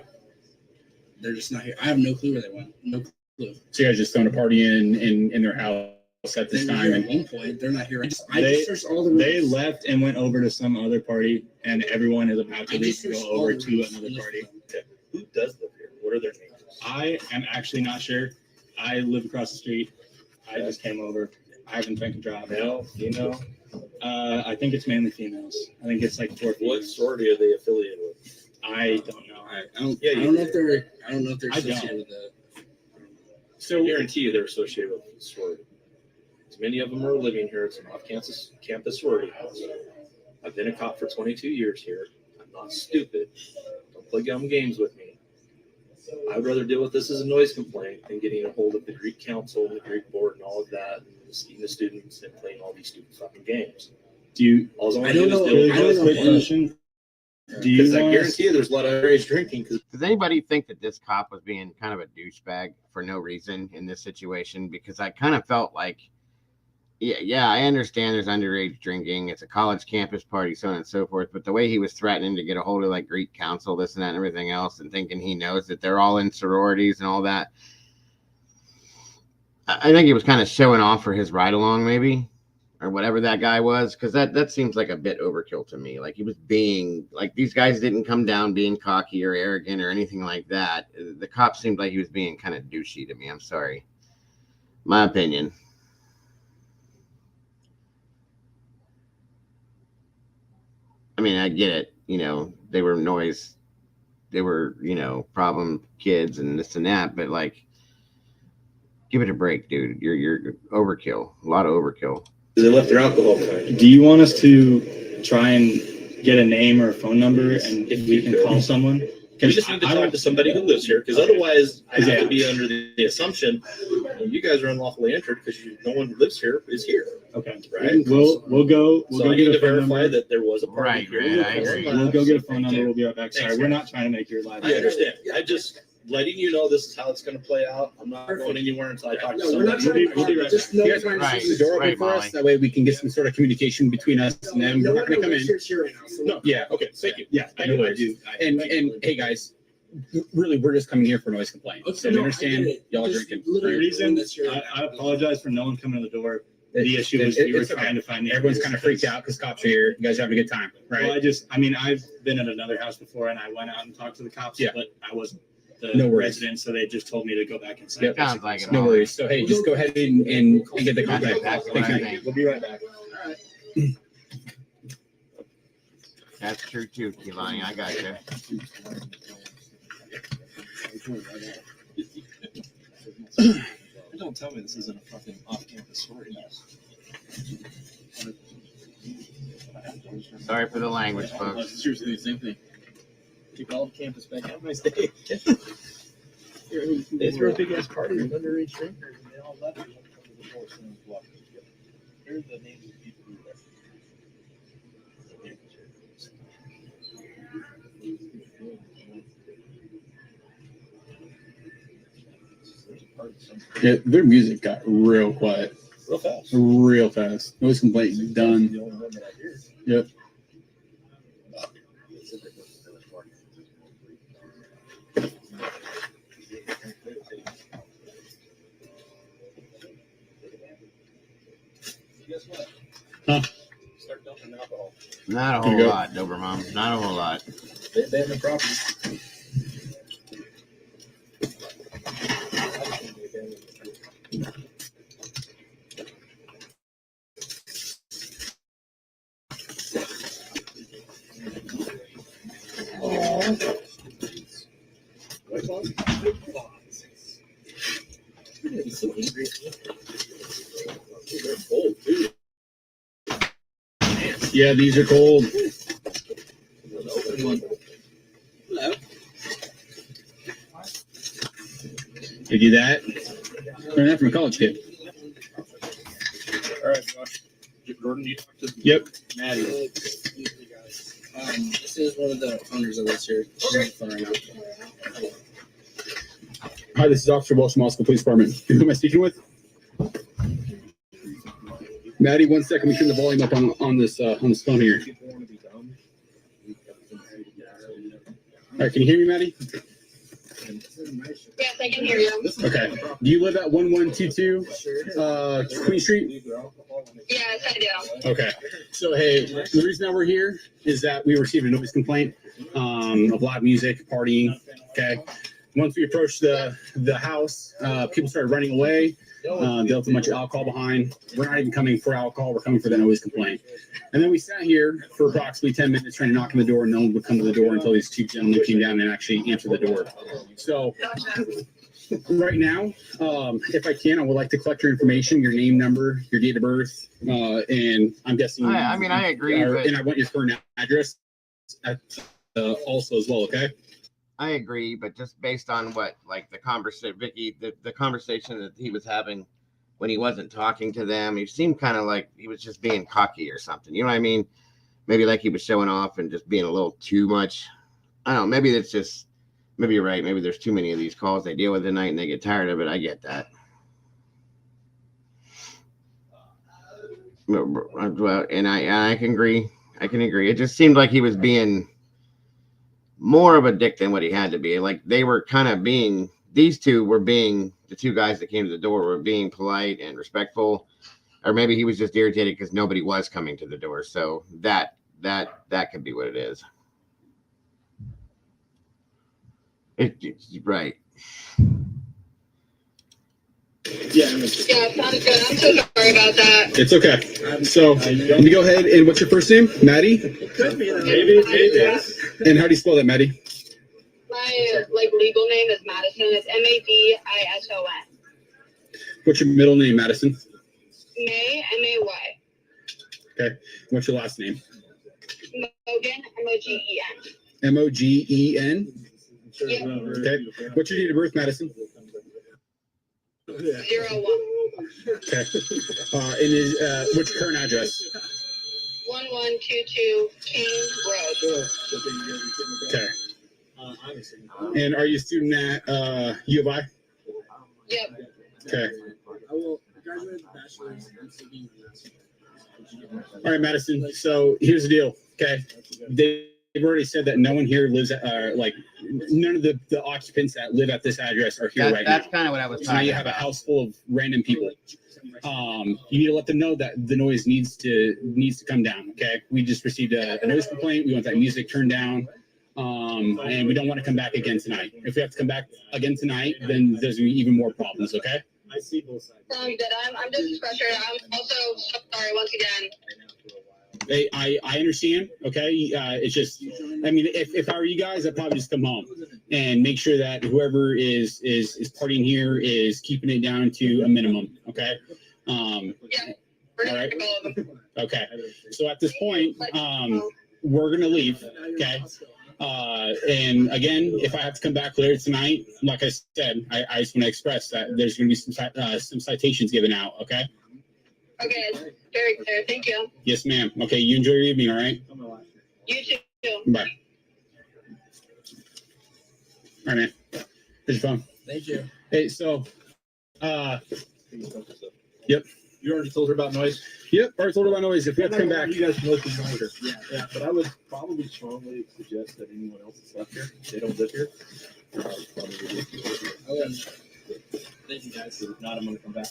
They're just not here. I have no clue where they went. No clue. So you guys just throwing a party in their house at They this were time? here at And one point. They're not here. I just They- searched all the rooms. They left and went over to some other party, and everyone is about to I leave just to searched go all over the to rooms. another party. Who does live here? What are their names? I am actually not sure. I live across the street. I just came over. I haven't taken a drive. Male, female? I think it's mainly females. I think it's like 4 What females. sorority are they affiliated with? I don't know. I don't. Yeah, I you don't know do. if they're. I don't know if they're I don't. associated with the. So I guarantee you they're associated with the sorority. As many of them are living here. It's an off-campus sorority house. I've been a cop for 22 years here. I'm not stupid. Don't play dumb games with me. I would rather deal with this as a noise complaint than getting a hold of the Greek council and the Greek board and all of that, and the students and playing all these stupid fucking games. Do you? All I want I to do don't is know. deal with I don't noise know. Quick complaints. question. Do you Because I want us- guarantee you there's a lot of underage drinking. Because Does anybody think that this cop was being kind of a douchebag for no reason in this situation? Because I kind of felt like, yeah, I understand there's underage drinking. It's a college campus party, so on and so forth. But the way he was threatening to get a hold of like Greek council, this and that, and everything else, and thinking he knows that they're all in sororities and all that, I think he was kind of showing off for his ride along, maybe, or whatever that guy was, because that seems like a bit overkill to me. Like he was being like, these guys didn't come down being cocky or arrogant or anything like that. The cop seemed like he was being kind of douchey to me. I'm sorry, my opinion. I mean, I get it. They were noise. They were, problem kids and this and that. But like, give it a break, dude. You're overkill. A lot of overkill. they left their alcohol behind. Do you want us to try and get a name or a phone number, and if we can call someone? We just need to talk to somebody who lives here, because otherwise I have to be under the assumption that you guys are unlawfully entered because no one who lives here is here. Okay. Right? We'll go So I get need a to phone verify number. that there was a party Right, here. man, I agree. We'll go get a phone number. We'll be right back. Sorry, Thanks, we're man. not trying to make your life. I understand. I just letting you know this is how it's going to play out. I'm not going anywhere until I talk to No, we're not somebody. trying to. We'll be right Just back. know. You guys want to Right, leave the door open right, for Molly. us? That way we can get some sort of communication between us and them. No We're one not going to come in. lives here right now. So No, yeah, okay, thank you. Yeah, I know. I do. And hey guys, really, we're just coming here for noise complaint. Okay, So we no, I understand get it. y'all are Just drinking. The literally reason everyone that's here I, right I now. apologize for no one coming to the door. The issue was we were It's okay. trying to find the Everyone's kind of freaked out because cops are here. You guys are having a good time, right? Well, I've been at another house before, and I went out and talked to the cops, Yeah. but I wasn't the No worries. resident, so they just told me to go back inside. Yep. Sounds like it. No all. worries. So hey, just go ahead and get the That's contact. exactly what Thank I you. think. We'll be right back. That's true too, Keelani. I got you. Don't tell me this isn't a fucking off-campus story. Sorry for the language, folks. Seriously, the same thing. Keep all the campus back. Have a nice day. They threw a big ass party with underage drinkers, and they all left and went to the door. Someone's walking. Here's the names of the people who were there. Yeah, their music got real quiet. Real fast. Real fast. Noise complaint done. The only one that I hear. Yep. Guess what? Huh? Start dumping alcohol. Not a There you whole go. lot, Dobermom. Not a whole lot. They have no property. Yeah, these are cold. You do that? Learn that from a college kid. All right, Josh. Gordon, you talk to Yep. Maddie. This is one of the owners of this here. She's on the phone right now. Hi, this is Officer Walsh, Moscow Police Department. Who am I speaking with? Maddie, 1 second. We turn the volume up on this phone here. All right, can you hear me, Maddie? Yes, I can hear you. Okay. Do you live at 1122 Queen Street? Yes, I do. Okay. So, hey, the reason that we're here is that we received a noise complaint of loud music, partying. Okay. Once we approached the house, people started running away. They left a bunch of alcohol behind. We're not even coming for alcohol. We're coming for the noise complaint. And then we sat here for approximately 10 minutes trying to knock on the door, and no one would come to the door until these two gentlemen came down and actually answered the door. So right now, if I can, I would like to collect your information, your name, number, your date of birth, and I'm guessing. I mean, I agree. But And I want your current address also as well, okay? I agree, but just based on what, like the conversation, Vicky, the conversation that he was having when he wasn't talking to them, he seemed kind of like he was just being cocky or something. You know what I mean? Maybe like he was showing off and just being a little too much. I don't know. Maybe it's just, maybe you're right. Maybe there's too many of these calls they deal with at night and they get tired of it. I get that. Well, and I can agree. I can agree. It just seemed like he was being more of a dick than what he had to be. Like they were kind of being, these two were being, the two guys that came to the door were being polite and respectful, or maybe he was just irritated because nobody was coming to the door. So that could be what it is. It's right. Yeah, sounds good. I'm so sorry about that. it's okay. So let me go ahead and what's your first name? Maddie? Could be. Maybe. And how do you spell that, Maddie? My legal name is Madison. It's Madison. What's your middle name, Madison? May, M-A-Y. Okay. What's your last name? Mogen, M-O-G-E-N. M-O-G-E-N? Yep. Okay. What's your date of birth, Madison? 01. Okay. And is what's your current address? 1122 King Road. Okay. And are you a student at U of I? Yep. Okay. I will graduate with a bachelor's. I'm studying. All right, Madison. So here's the deal. Okay. They've already said that no one here lives at, none of the occupants that live at this address are here right now. That's kind of what I was So now talking you have a about. house full of random people. You need to let them know that the noise needs to come down. Okay. We just received a noise complaint. We want that music turned down. And we don't want to come back again tonight. If we have to come back again tonight, then there's gonna be even more problems. Okay. I see both sides. Sounds good. I'm just frustrated. I'm also so sorry once again. I understand. Okay. It's just, I mean, if I were you guys, I'd probably just come home and make sure that whoever is partying here is keeping it down to a minimum. Okay. All right. Okay. So at this point, we're going to leave. Okay. And again, if I have to come back later tonight, like I said, I just want to express that there's going to be some citations given out. Okay. Okay, very clear. Thank you. Yes, ma'am. Okay, you enjoy your evening, all right? You too. Bye. All right, man. Here's your phone. Thank you. Hey, so, yep. You already told her about noise? Yep, already told her about noise. If we have to come back. You guys can listen to her. Yeah. But I would probably strongly suggest that anyone else that's left here, they don't live here. Thank you guys. If not, I'm gonna come back.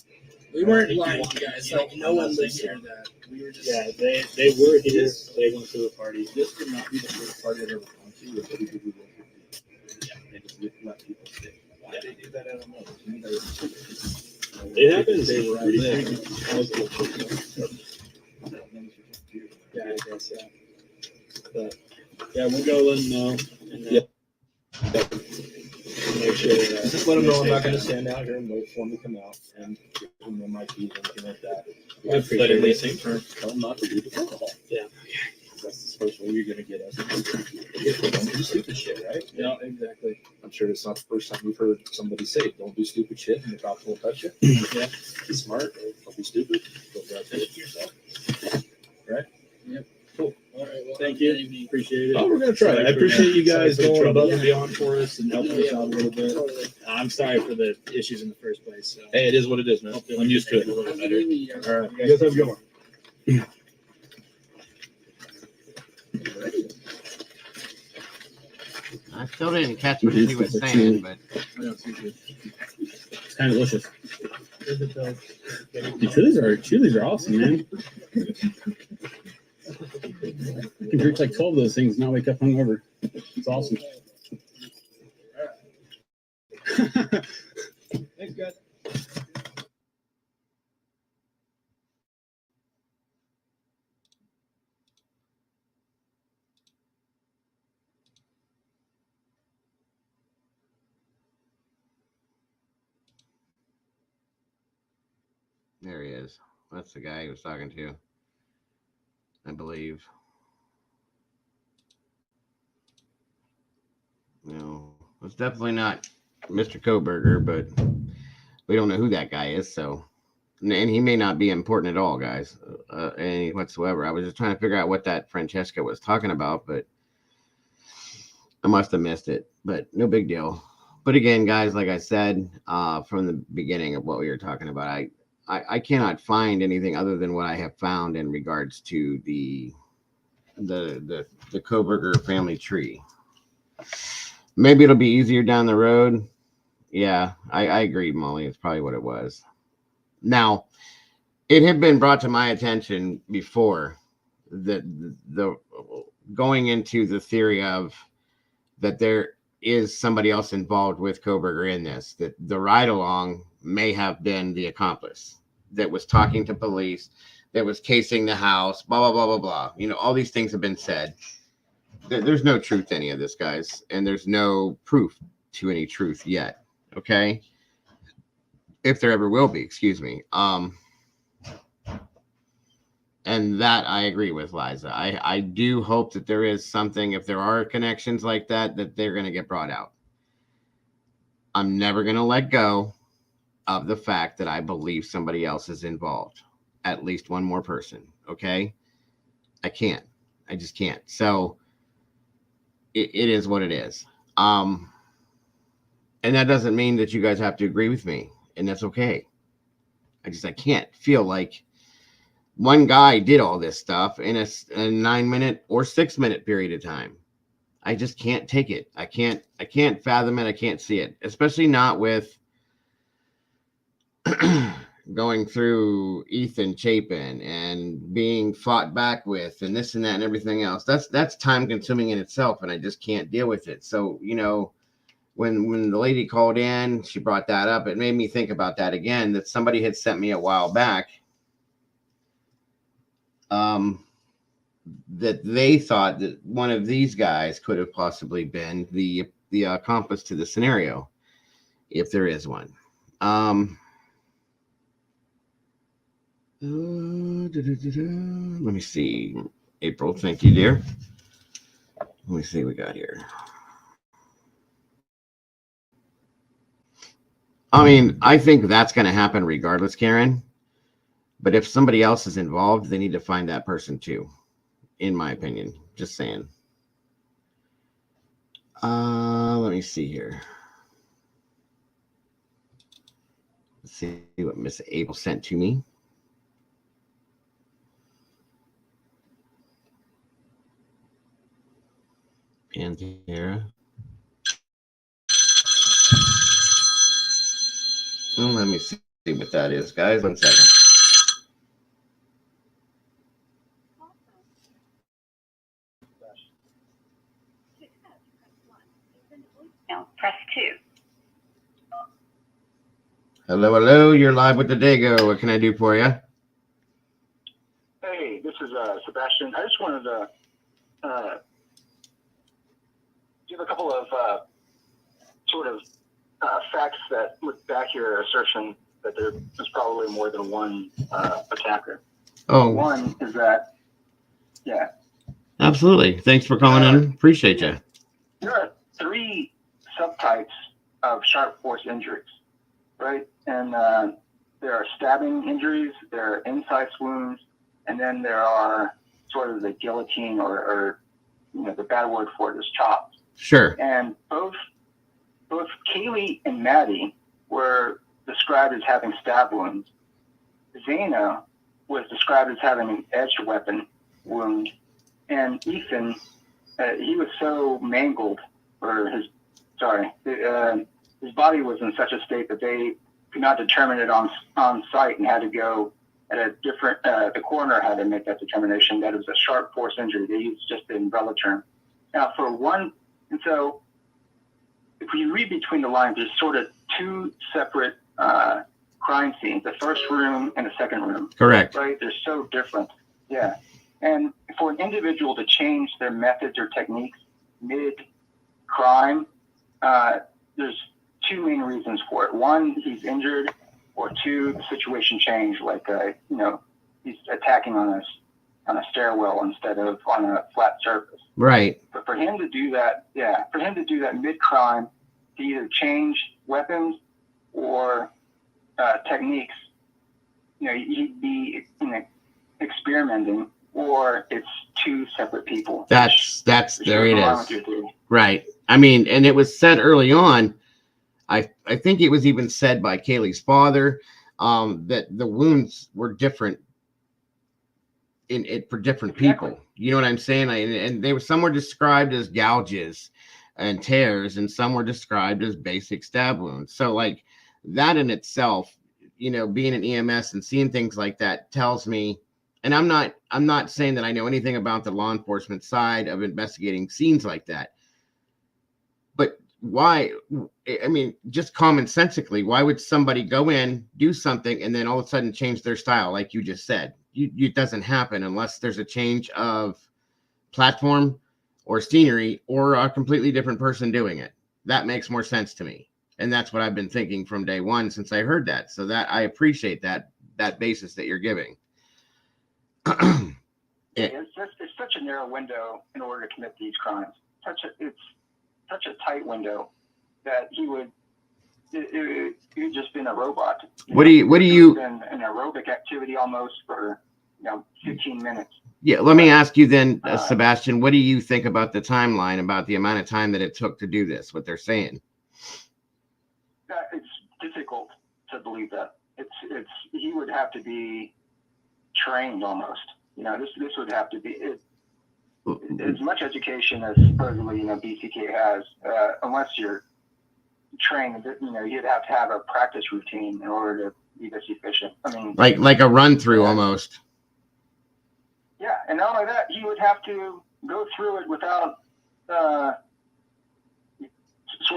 We weren't lying to you guys. Like, no one lives here. That we were just. Yeah, they were here. They went to a party. This would not be the first party I've ever gone to where everybody would work with you. Yeah, they just let people stay. Why they do that, I don't know. To me, that was It happens. They were Pretty there. Yeah, I guess, yeah. But, yeah, we'll go let them know. And then make sure that. Just let them know I'm not going to stand out here and wait for them to come out and give them their mic keys or anything like that. But in the same turn, tell them not to do the alcohol. Yeah. That's the first way you're going to get us. Don't do stupid shit, right? Yeah, exactly. I'm sure it's not the first time you've heard somebody say, don't do stupid shit and the cops won't touch you. Yeah. Be smart. Don't be stupid. Don't drive to yourself. Right? Yep. Cool. All right. Well, thank you. Appreciate it. Oh, we're going to try. I appreciate you guys Sorry for the going above trouble. and beyond for us and helping us out a little bit. I'm sorry for the issues in the first place. So. Hey, it is what it is, man. Hopefully I'm used to it. a little better. All right. You guys have a good one. I still didn't catch what he was saying, but It's kind of delicious. The chilies are awesome, man. You can drink like 12 of those things and not wake up hungover. It's awesome. Thanks, guys. there he is. That's the guy he was talking to, I believe. No, it's definitely not Mr. Kohberger, but we don't know who that guy is. So, and he may not be important at all, guys, any whatsoever. I was just trying to figure out what that Francesca was talking about, but I must have missed it. But no big deal. But again, guys, like I said from the beginning of what we were talking about, I cannot find anything other than what I have found in regards to the Kohberger family tree. Maybe it'll be easier down the road. Yeah, I agree, Molly. It's probably what it was. Now, it had been brought to my attention before that the going into the theory of that there is somebody else involved with Kohberger in this, that the ride-along may have been the accomplice that was talking to police, that was casing the house, blah, blah, blah, blah, blah. You know, all these things have been said. There's no truth to any of this, guys, and there's no proof to any truth yet, okay? If there ever will be, excuse me. And that I agree with Liza. I do hope that there is something, if there are connections like that, that they're going to get brought out. I'm never going to let go of the fact that I believe somebody else is involved. At least one more person, okay? I can't. I just can't. So it is what it is. And that doesn't mean that you guys have to agree with me, and that's okay. I can't feel like one guy did all this stuff in a 9-minute or 6-minute period of time. I just can't take it. I can't fathom it. I can't see it, especially not with going through Ethan Chapin and being fought back with and this and that and everything else. That's time consuming in itself, and I just can't deal with it. So, you know, when the lady called in, she brought that up. It made me think about that again, that somebody had sent me a while back that they thought that one of these guys could have possibly been the accomplice to the scenario, if there is one. Let me see. April, thank you, dear. Let me see what we got here. I mean, I think that's going to happen regardless, Karen. But if somebody else is involved, they need to find that person too, in my opinion. Just saying. Let me see here. Let's see what Miss April sent to me. Pantera. Well, let me see what that is, guys. 1 second. No, press 2. Hello, hello. You're live with the Dago. What can I do for you? Hey, this is Sebastian. I just wanted to give a couple of sort of facts that would back your assertion that there was probably more than one attacker. Oh. One is that, yeah. Absolutely. Thanks for calling in. Appreciate you. There are 3 subtypes of sharp force injuries, right? And there are stabbing injuries, there are incise wounds, and then there are sort of the guillotine or the bad word for it is chopped. Sure. And both Kaylee and Maddie were described as having stab wounds. Zaina was described as having an edged weapon wound. And Ethan, he was so mangled, or his body was in such a state that they could not determine it on site and had to go at a different, the coroner had to make that determination that it was a sharp force injury. They used just the umbrella term. Now and so if you read between the lines, there's sort of 2 separate crime scenes, the first room and the second room. Correct. Right? They're so different. Yeah. And for an individual to change their methods or techniques mid-crime, there's 2 main reasons for it. 1, he's injured, or 2, the situation changed, like, he's attacking on a stairwell instead of on a flat surface. Right. But for him to do that, mid-crime, to either change weapons or techniques, he'd be experimenting, or it's 2 separate people. That's there it is. Right. I mean, and it was said early on, I think it was even said by Kaylee's father, that the wounds were different for different people. You know what I'm saying? And some were described as gouges and tears, and some were described as basic stab wounds. So like that in itself, being an EMS and seeing things like that tells me, and I'm not saying that I know anything about the law enforcement side of investigating scenes like that, but why? I mean, just commonsensically, why would somebody go in, do something, and then all of a sudden change their style, like you just said? It doesn't happen unless there's a change of platform or scenery or a completely different person doing it. That makes more sense to me. And that's what I've been thinking from day one since I heard that. So that I appreciate that basis that you're giving. It's such a narrow window in order to commit these crimes. It's such a tight window that he would just been a robot. What do you been an aerobic activity almost for 15 minutes. Yeah, let me ask you then, Sebastian, what do you think about the timeline, about the amount of time that it took to do this, what they're saying? It's difficult to believe that. He would have to be trained almost. This would have to be as much education as supposedly BCK has. Unless you're trained, you'd have to have a practice routine in order to be this efficient. I mean, like a run through almost. Yeah, and not only that, he would have to go through it without sort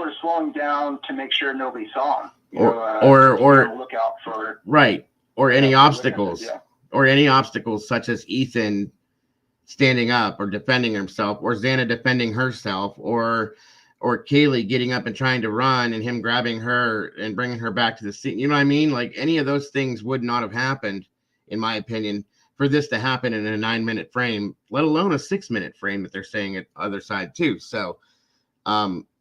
of slowing down to make sure nobody saw him. Or look out for right, or any obstacles, yeah. or any obstacles such as Ethan standing up or defending himself, or Xana defending herself, or Kaylee getting up and trying to run and him grabbing her and bringing her back to the seat. You know what I mean? Like, any of those things would not have happened, in my opinion, for this to happen in a 9-minute frame, let alone a 6-minute frame that they're saying at the other side too. So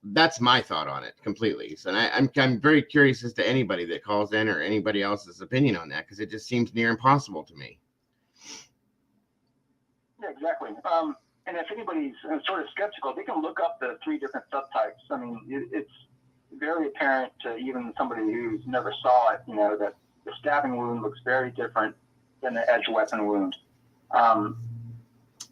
that's my thought on it completely. So I'm very curious as to anybody that calls in or anybody else's opinion on that, because it just seems near impossible to me. Yeah, exactly. And if anybody's sort of skeptical, they can look up the 3 different subtypes. I mean, it's very apparent to even somebody who's never saw it, that the stabbing wound looks very different than the edge weapon wound.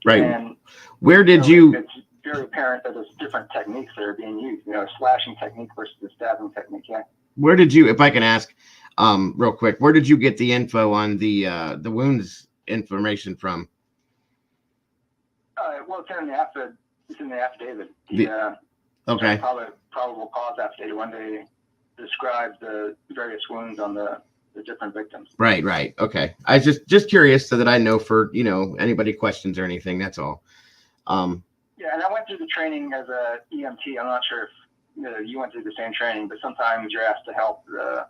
Right. And, where did you? It's very apparent that there's different techniques that are being used. Slashing technique versus the stabbing technique. Yeah. Where did you, if I can ask, real quick, where did you get the info on the wounds information from? Well, it's in the affidavit. Okay. Probable cause affidavit when they describe the various wounds on the different victims. Right. Okay. I was just curious so that I know for, anybody questions or anything. That's all. Yeah, and I went through the training as a EMT. I'm not sure if you went through the same training, but sometimes you're asked to help the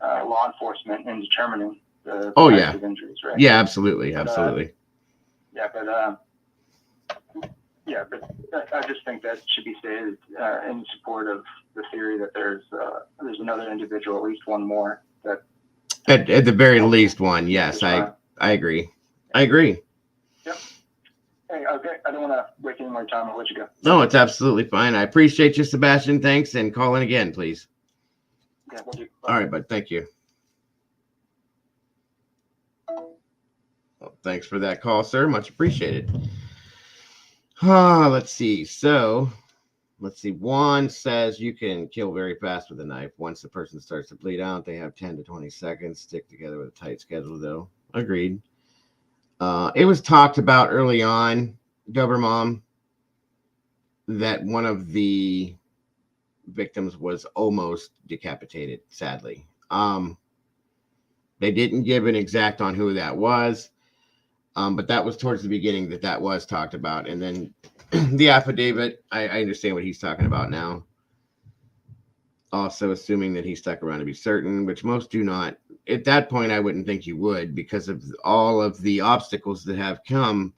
law enforcement in determining the types of injuries, right? Yeah, absolutely. Absolutely. But I just think that should be stated in support of the theory that there's another individual, at least one more. That at the very least one. Yes, I agree. I agree. Yep. Hey, okay. I don't want to waste any more time. I'll let you go. No, it's absolutely fine. I appreciate you, Sebastian. Thanks, and call in again, please. Yeah, we'll do. All right, bud. Thank you. Well, thanks for that call, sir. Much appreciated. Let's see. So, Juan says you can kill very fast with a knife. Once the person starts to bleed out, they have 10 to 20 seconds. Stick together with a tight schedule, though. Agreed. It was talked about early on, Dobermom, that one of the victims was almost decapitated, sadly. They didn't give an exact on who that was. But that was towards the beginning that was talked about. And then the affidavit, I understand what he's talking about now. Also assuming that he stuck around to be certain, which most do not. At that point, I wouldn't think you would, because of all of the obstacles that have come,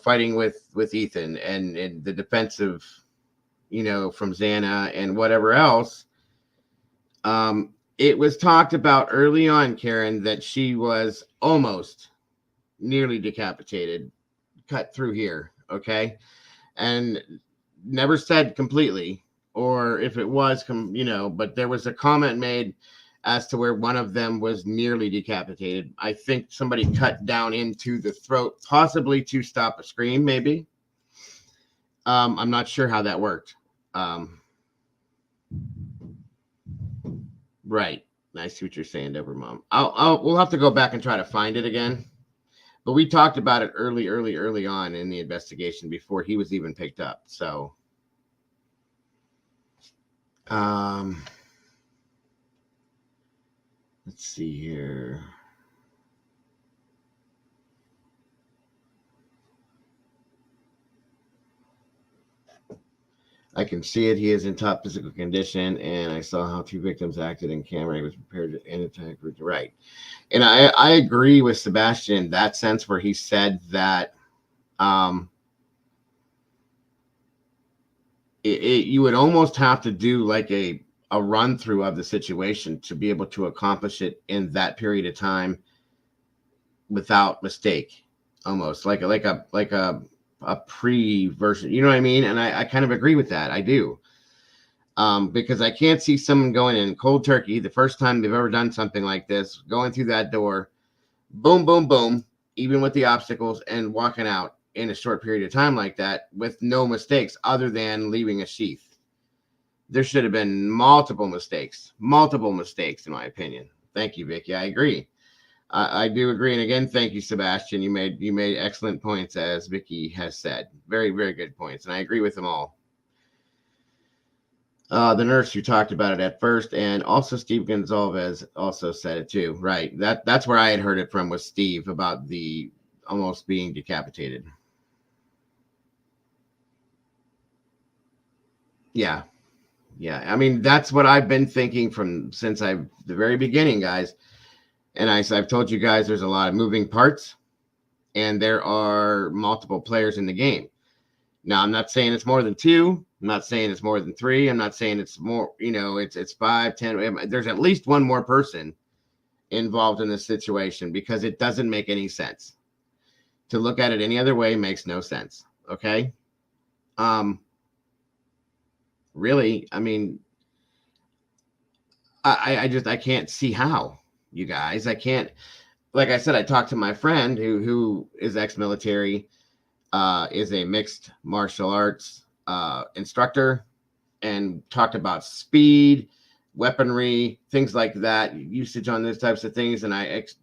fighting with Ethan and the defensive, from Xana and whatever else. It was talked about early on, Karen, that she was almost nearly decapitated, cut through here, okay, and never said completely, or if it was, but there was a comment made as to where one of them was nearly decapitated. I think somebody cut down into the throat, possibly to stop a scream, maybe. I'm not sure how that worked. Right. I see what you're saying, Dobermom. We'll have to go back and try to find it again. But we talked about it early on in the investigation before he was even picked up. So, let's see here. I can see it. He is in top physical condition, and I saw how 2 victims acted in camera. He was prepared to end attack. Right. And I agree with Sebastian in that sense, where he said that you would almost have to do like a run through of the situation to be able to accomplish it in that period of time without mistake, almost like a pre-version, you know what I mean? And I kind of agree with that. I do. Because I can't see someone going in cold turkey the first time they've ever done something like this, going through that door, boom, boom, boom, even with the obstacles, and walking out in a short period of time like that with no mistakes other than leaving a sheath. There should have been multiple mistakes, in my opinion. Thank you, Vicky. I agree. I do agree. And again, thank you, Sebastian. You made excellent points, as Vicky has said. Very, very good points. And I agree with them all. The nurse who talked about it at first, and also Steve Gonzalez also said it too. Right. That's where I had heard it from, was Steve, about the almost being decapitated. Yeah. Yeah. I mean, that's what I've been thinking since the very beginning, guys. And I've told you guys there's a lot of moving parts and there are multiple players in the game. Now, I'm not saying it's more than 2. I'm not saying it's more than 3. I'm not saying it's more, it's 5, 10. There's at least one more person involved in this situation because it doesn't make any sense. To look at it any other way makes no sense. Okay. Really, I mean, I can't see how, you guys. I can't, like I said, I talked to my friend who is ex-military, is a mixed martial arts instructor, and talked about speed, weaponry, things like that, usage on those types of things. And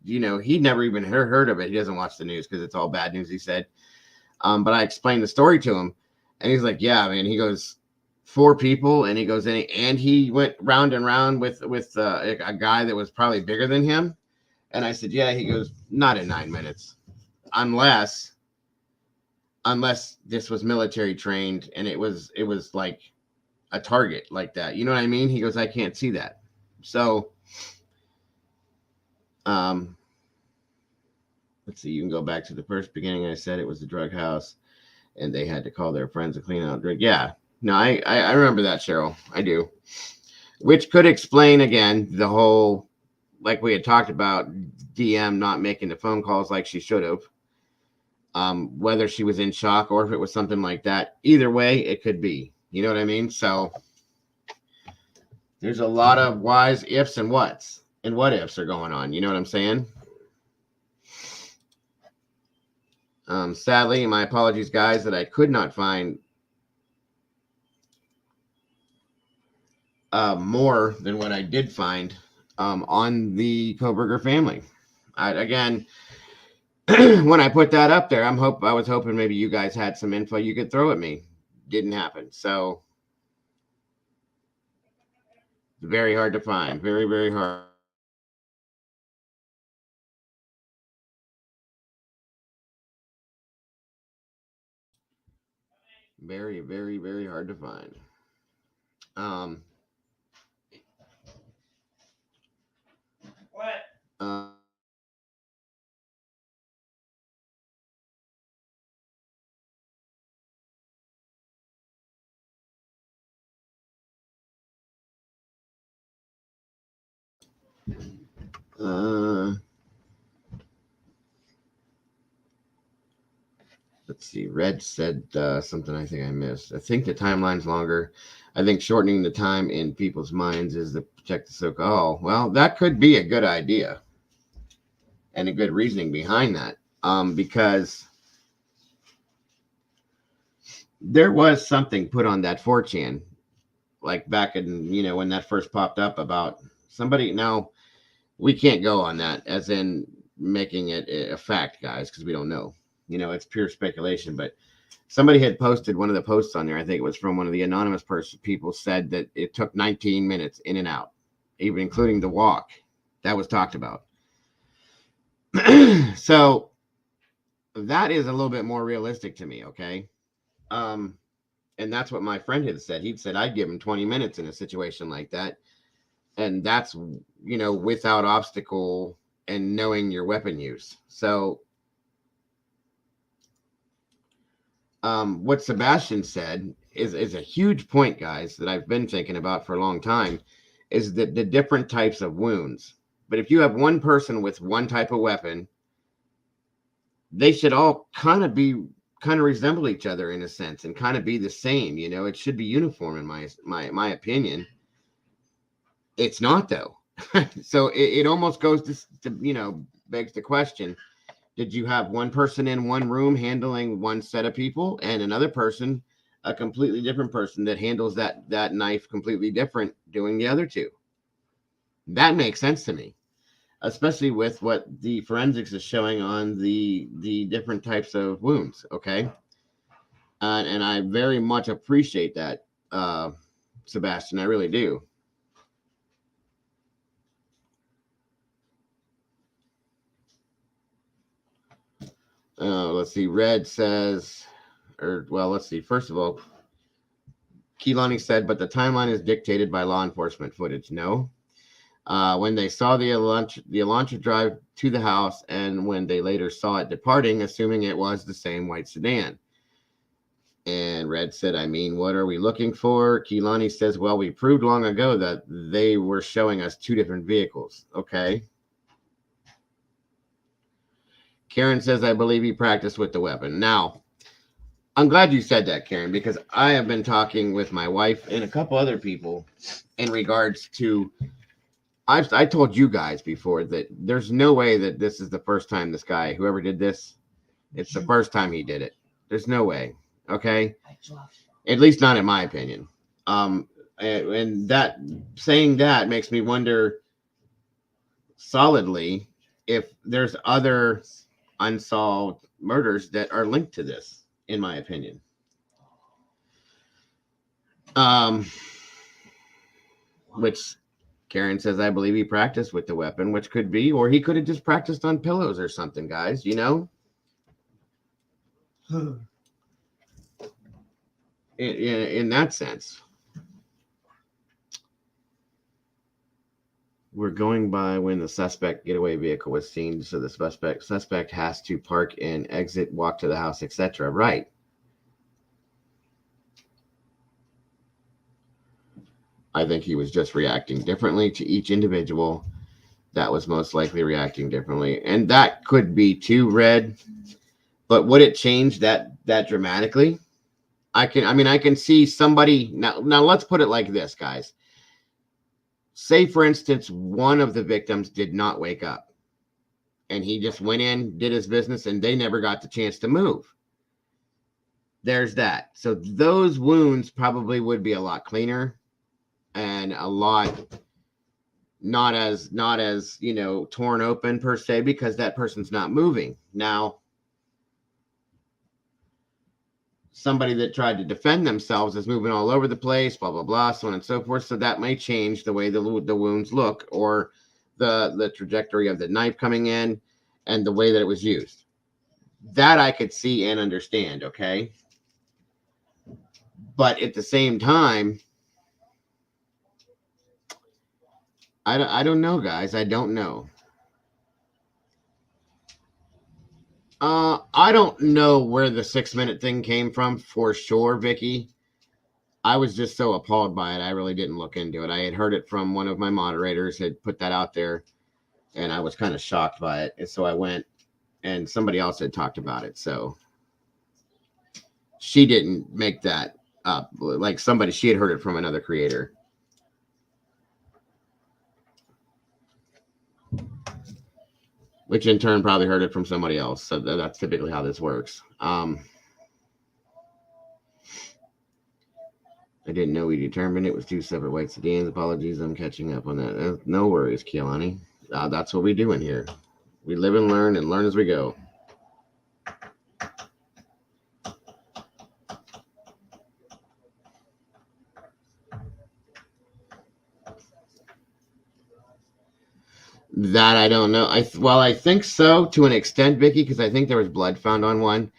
he'd never even heard of it. He doesn't watch the news because it's all bad news, he said. But I explained the story to him, and he's like, yeah, man. He goes, 4 people, and he goes, and he went round and round with a guy that was probably bigger than him. And I said, yeah. He goes, not in 9 minutes, unless this was military trained and it was like a target like that. You know what I mean? He goes, I can't see that. So, let's see. You can go back to the first beginning. I said it was a drug house, and they had to call their friends to clean out drink. Yeah. No, I remember that, Cheryl. I do. Which could explain, again, the whole, like we had talked about, DM not making the phone calls like she should have. Whether she was in shock or if it was something like that. Either way, it could be. You know what I mean? So there's a lot of whys, ifs, and whats, and what ifs are going on. You know what I'm saying? Sadly, my apologies, guys, that I could not find more than what I did find on the Kohberger family. Again, when I put that up there, I was hoping maybe you guys had some info you could throw at me. Didn't happen. So very hard to find. Very, very hard. Very, very, very hard to find. What? Let's see. Red said something I think I missed. I think the timeline's longer. I think shortening the time in people's minds is to protect the so-called. Oh, well, that could be a good idea and a good reasoning behind that. Because there was something put on that 4chan, like back in, when that first popped up about somebody. Now, we can't go on that as in making it a fact, guys, because we don't know. It's pure speculation, but somebody had posted one of the posts on there. I think it was from one of the anonymous people said that it took 19 minutes in and out, even including the walk. That was talked about. So that is a little bit more realistic to me. Okay. And that's what my friend had said. He'd said, I'd give him 20 minutes in a situation like that. And that's, without obstacle and knowing your weapon use. So, what Sebastian said is a huge point, guys, that I've been thinking about for a long time, is that the different types of wounds. But if you have one person with one type of weapon, they should all kind of resemble each other in a sense and kind of be the same. It should be uniform in my opinion. It's not, though. So it almost goes to begs the question. Did you have one person in one room handling one set of people and another person, a completely different person that handles that knife completely different, doing the other two? That makes sense to me, especially with what the forensics is showing on the different types of wounds. Okay. And I very much appreciate that, Sebastian. I really do. Let's see. Red says, let's see. First of all, Keelani said, but the timeline is dictated by law enforcement footage. No. When they saw the Elantra drive to the house, and when they later saw it departing, assuming it was the same white sedan. And Red said, I mean, what are we looking for? Keelani says, well, we proved long ago that they were showing us two different vehicles. Okay. Karen says, I believe he practiced with the weapon. Now, I'm glad you said that, Karen, because I have been talking with my wife and a couple other people in regards to, I told you guys before that there's no way that this is the first time this guy, whoever did this, it's the first time he did it. There's no way. Okay. At least not in my opinion. And that saying that makes me wonder solidly if there's other unsolved murders that are linked to this, in my opinion. Which Karen says, I believe he practiced with the weapon, which could be, or he could have just practiced on pillows or something, guys, you know? In that sense. We're going by when the suspect getaway vehicle was seen, so the suspect has to park and exit, walk to the house, etc. Right. I think he was just reacting differently to each individual that was most likely reacting differently. And that could be too, Red. But would it change that dramatically? I can see somebody now let's put it like this, guys. Say, for instance, one of the victims did not wake up and he just went in, did his business, and they never got the chance to move. There's that. So those wounds probably would be a lot cleaner and a lot not as torn open per se, because that person's not moving. Now, somebody that tried to defend themselves is moving all over the place, blah, blah, blah, so on and so forth. So that may change the way the wounds look, or the trajectory of the knife coming in and the way that it was used. That I could see and understand, okay? But at the same time, I don't know, guys. I don't know. I don't know where the 6-minute thing came from for sure, Vicky. I was just so appalled by it. I really didn't look into it. I had heard it from one of my moderators, had put that out there, and I was kind of shocked by it. And so I went, and somebody else had talked about it. So she didn't make that up. Like she had heard it from another creator. Which in turn probably heard it from somebody else. So that's typically how this works. I didn't know we determined it was two separate white sedans. Apologies, I'm catching up on that. No worries, Keelani. That's what we do in here. We live and learn as we go. That I don't know. I think so to an extent, Vicky, because I think there was blood found on one.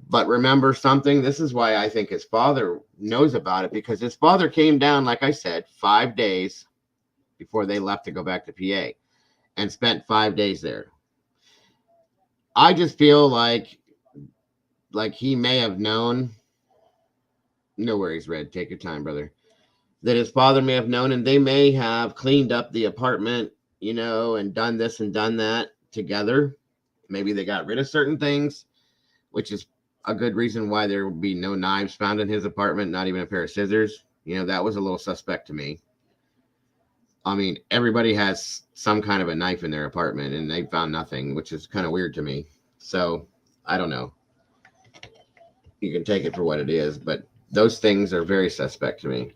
But remember something, this is why I think his father knows about it, because his father came down, like I said, 5 days before they left to go back to PA and spent 5 days there. I just feel like he may have known. No worries, Red. Take your time, brother. That his father may have known, and they may have cleaned up the apartment, and done this and done that together. Maybe they got rid of certain things, which is a good reason why there would be no knives found in his apartment, not even a pair of scissors. That was a little suspect to me. I mean, everybody has some kind of a knife in their apartment, and they found nothing, which is kind of weird to me. So, I don't know. You can take it for what it is, but those things are very suspect to me.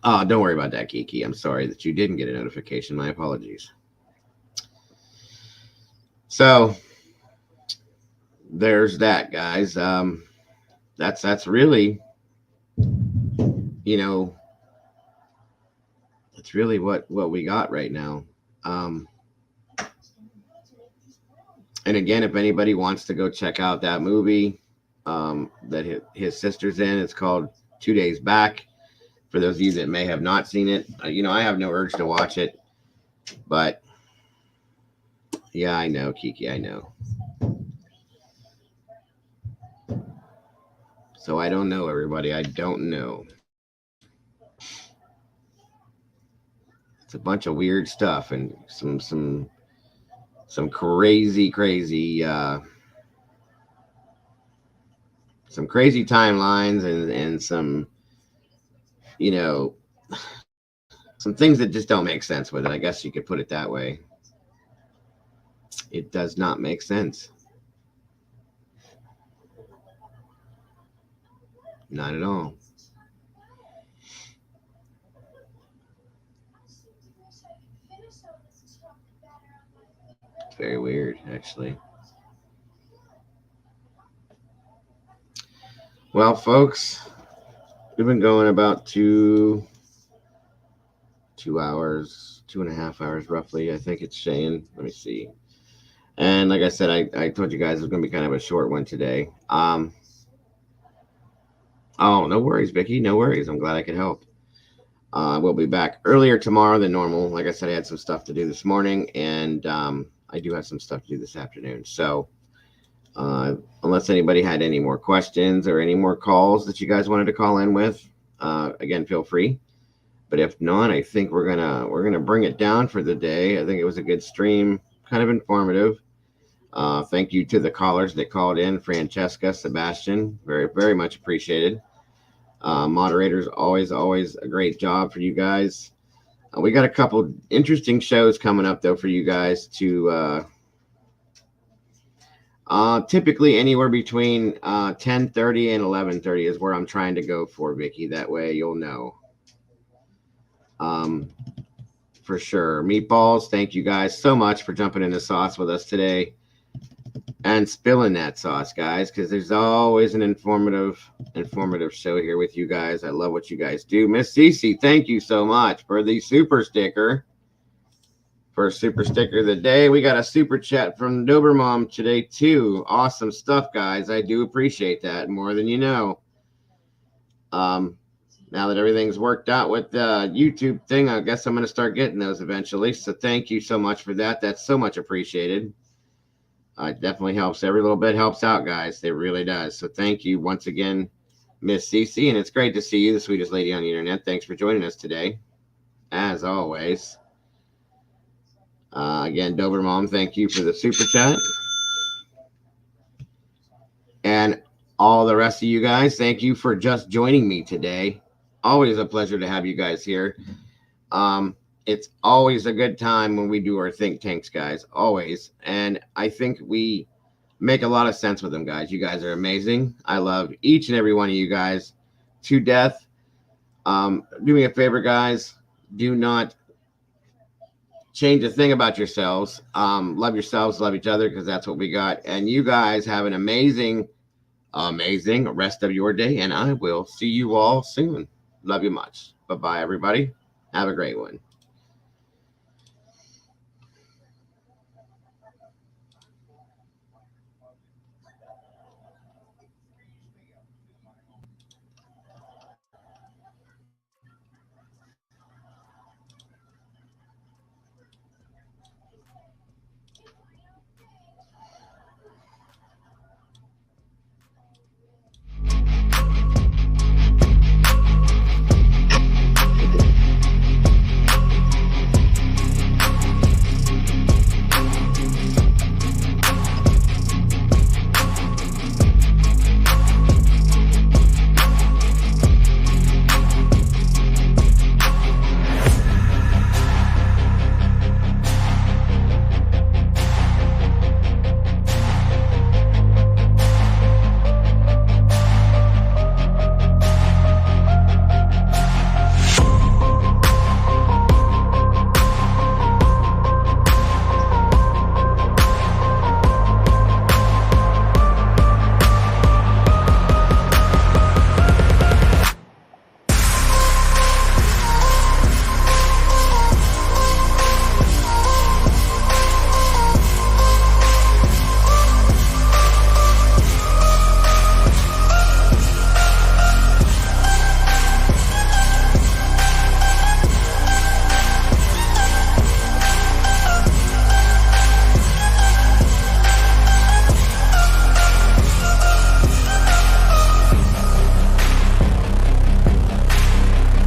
Don't worry about that, Kiki. I'm sorry that you didn't get a notification. My apologies. So there's that, guys. That's really, that's really what we got right now. And again, if anybody wants to go check out that movie that his sister's in, it's called 2 Days Back. For those of you that may have not seen it, I have no urge to watch it, but yeah, I know, Kiki, I know. So I don't know, everybody. I don't know. It's a bunch of weird stuff and some crazy some crazy timelines and some some things that just don't make sense with it. I guess you could put it that way. It does not make sense. Not at all. It's very weird, actually. Well, folks, we've been going about 2 hours, 2.5 hours roughly. I think it's saying. Let me see. And like I said, I told you guys it was going to be kind of a short one today. Oh, no worries, Vicky. No worries. I'm glad I could help. We'll be back earlier tomorrow than normal. Like I said, I had some stuff to do this morning, and I do have some stuff to do this afternoon. So unless anybody had any more questions or any more calls that you guys wanted to call in with, again, feel free. But if not, I think we're gonna bring it down for the day. I think it was a good stream, kind of informative. Thank you to the callers that called in, Francesca, Sebastian, very, very much appreciated. Moderators, always a great job for you guys. We got a couple interesting shows coming up though for you guys to typically anywhere between 10:30 and 11:30 is where I'm trying to go for, Vicky. That way you'll know. For sure. Meatballs, thank you guys so much for jumping in the sauce with us today and spilling that sauce, guys, because there's always an informative show here with you guys. I love what you guys do. Miss Cece, thank you so much for the super sticker. First super sticker of the day. We got a super chat from Dobermom today too. Awesome stuff, guys. I do appreciate that more than you know. Now that everything's worked out with the YouTube thing, I guess I'm going to start getting those eventually. So thank you so much for that. That's so much appreciated. It definitely helps. Every little bit helps out, guys. It really does. So thank you once again, Miss Cece. And it's great to see you, the sweetest lady on the internet. Thanks for joining us today, as always. Again, Dobermom, thank you for the super chat. And all the rest of you guys, thank you for just joining me today. Always a pleasure to have you guys here. It's always a good time when we do our think tanks, guys. Always. And I think we make a lot of sense with them, guys. You guys are amazing. I love each and every one of you guys to death. Do me a favor, guys. Do not change a thing about yourselves. Love yourselves, love each other, because that's what we got. And you guys have an amazing rest of your day. And I will see you all soon. Love you much. Bye-bye, everybody. Have a great one.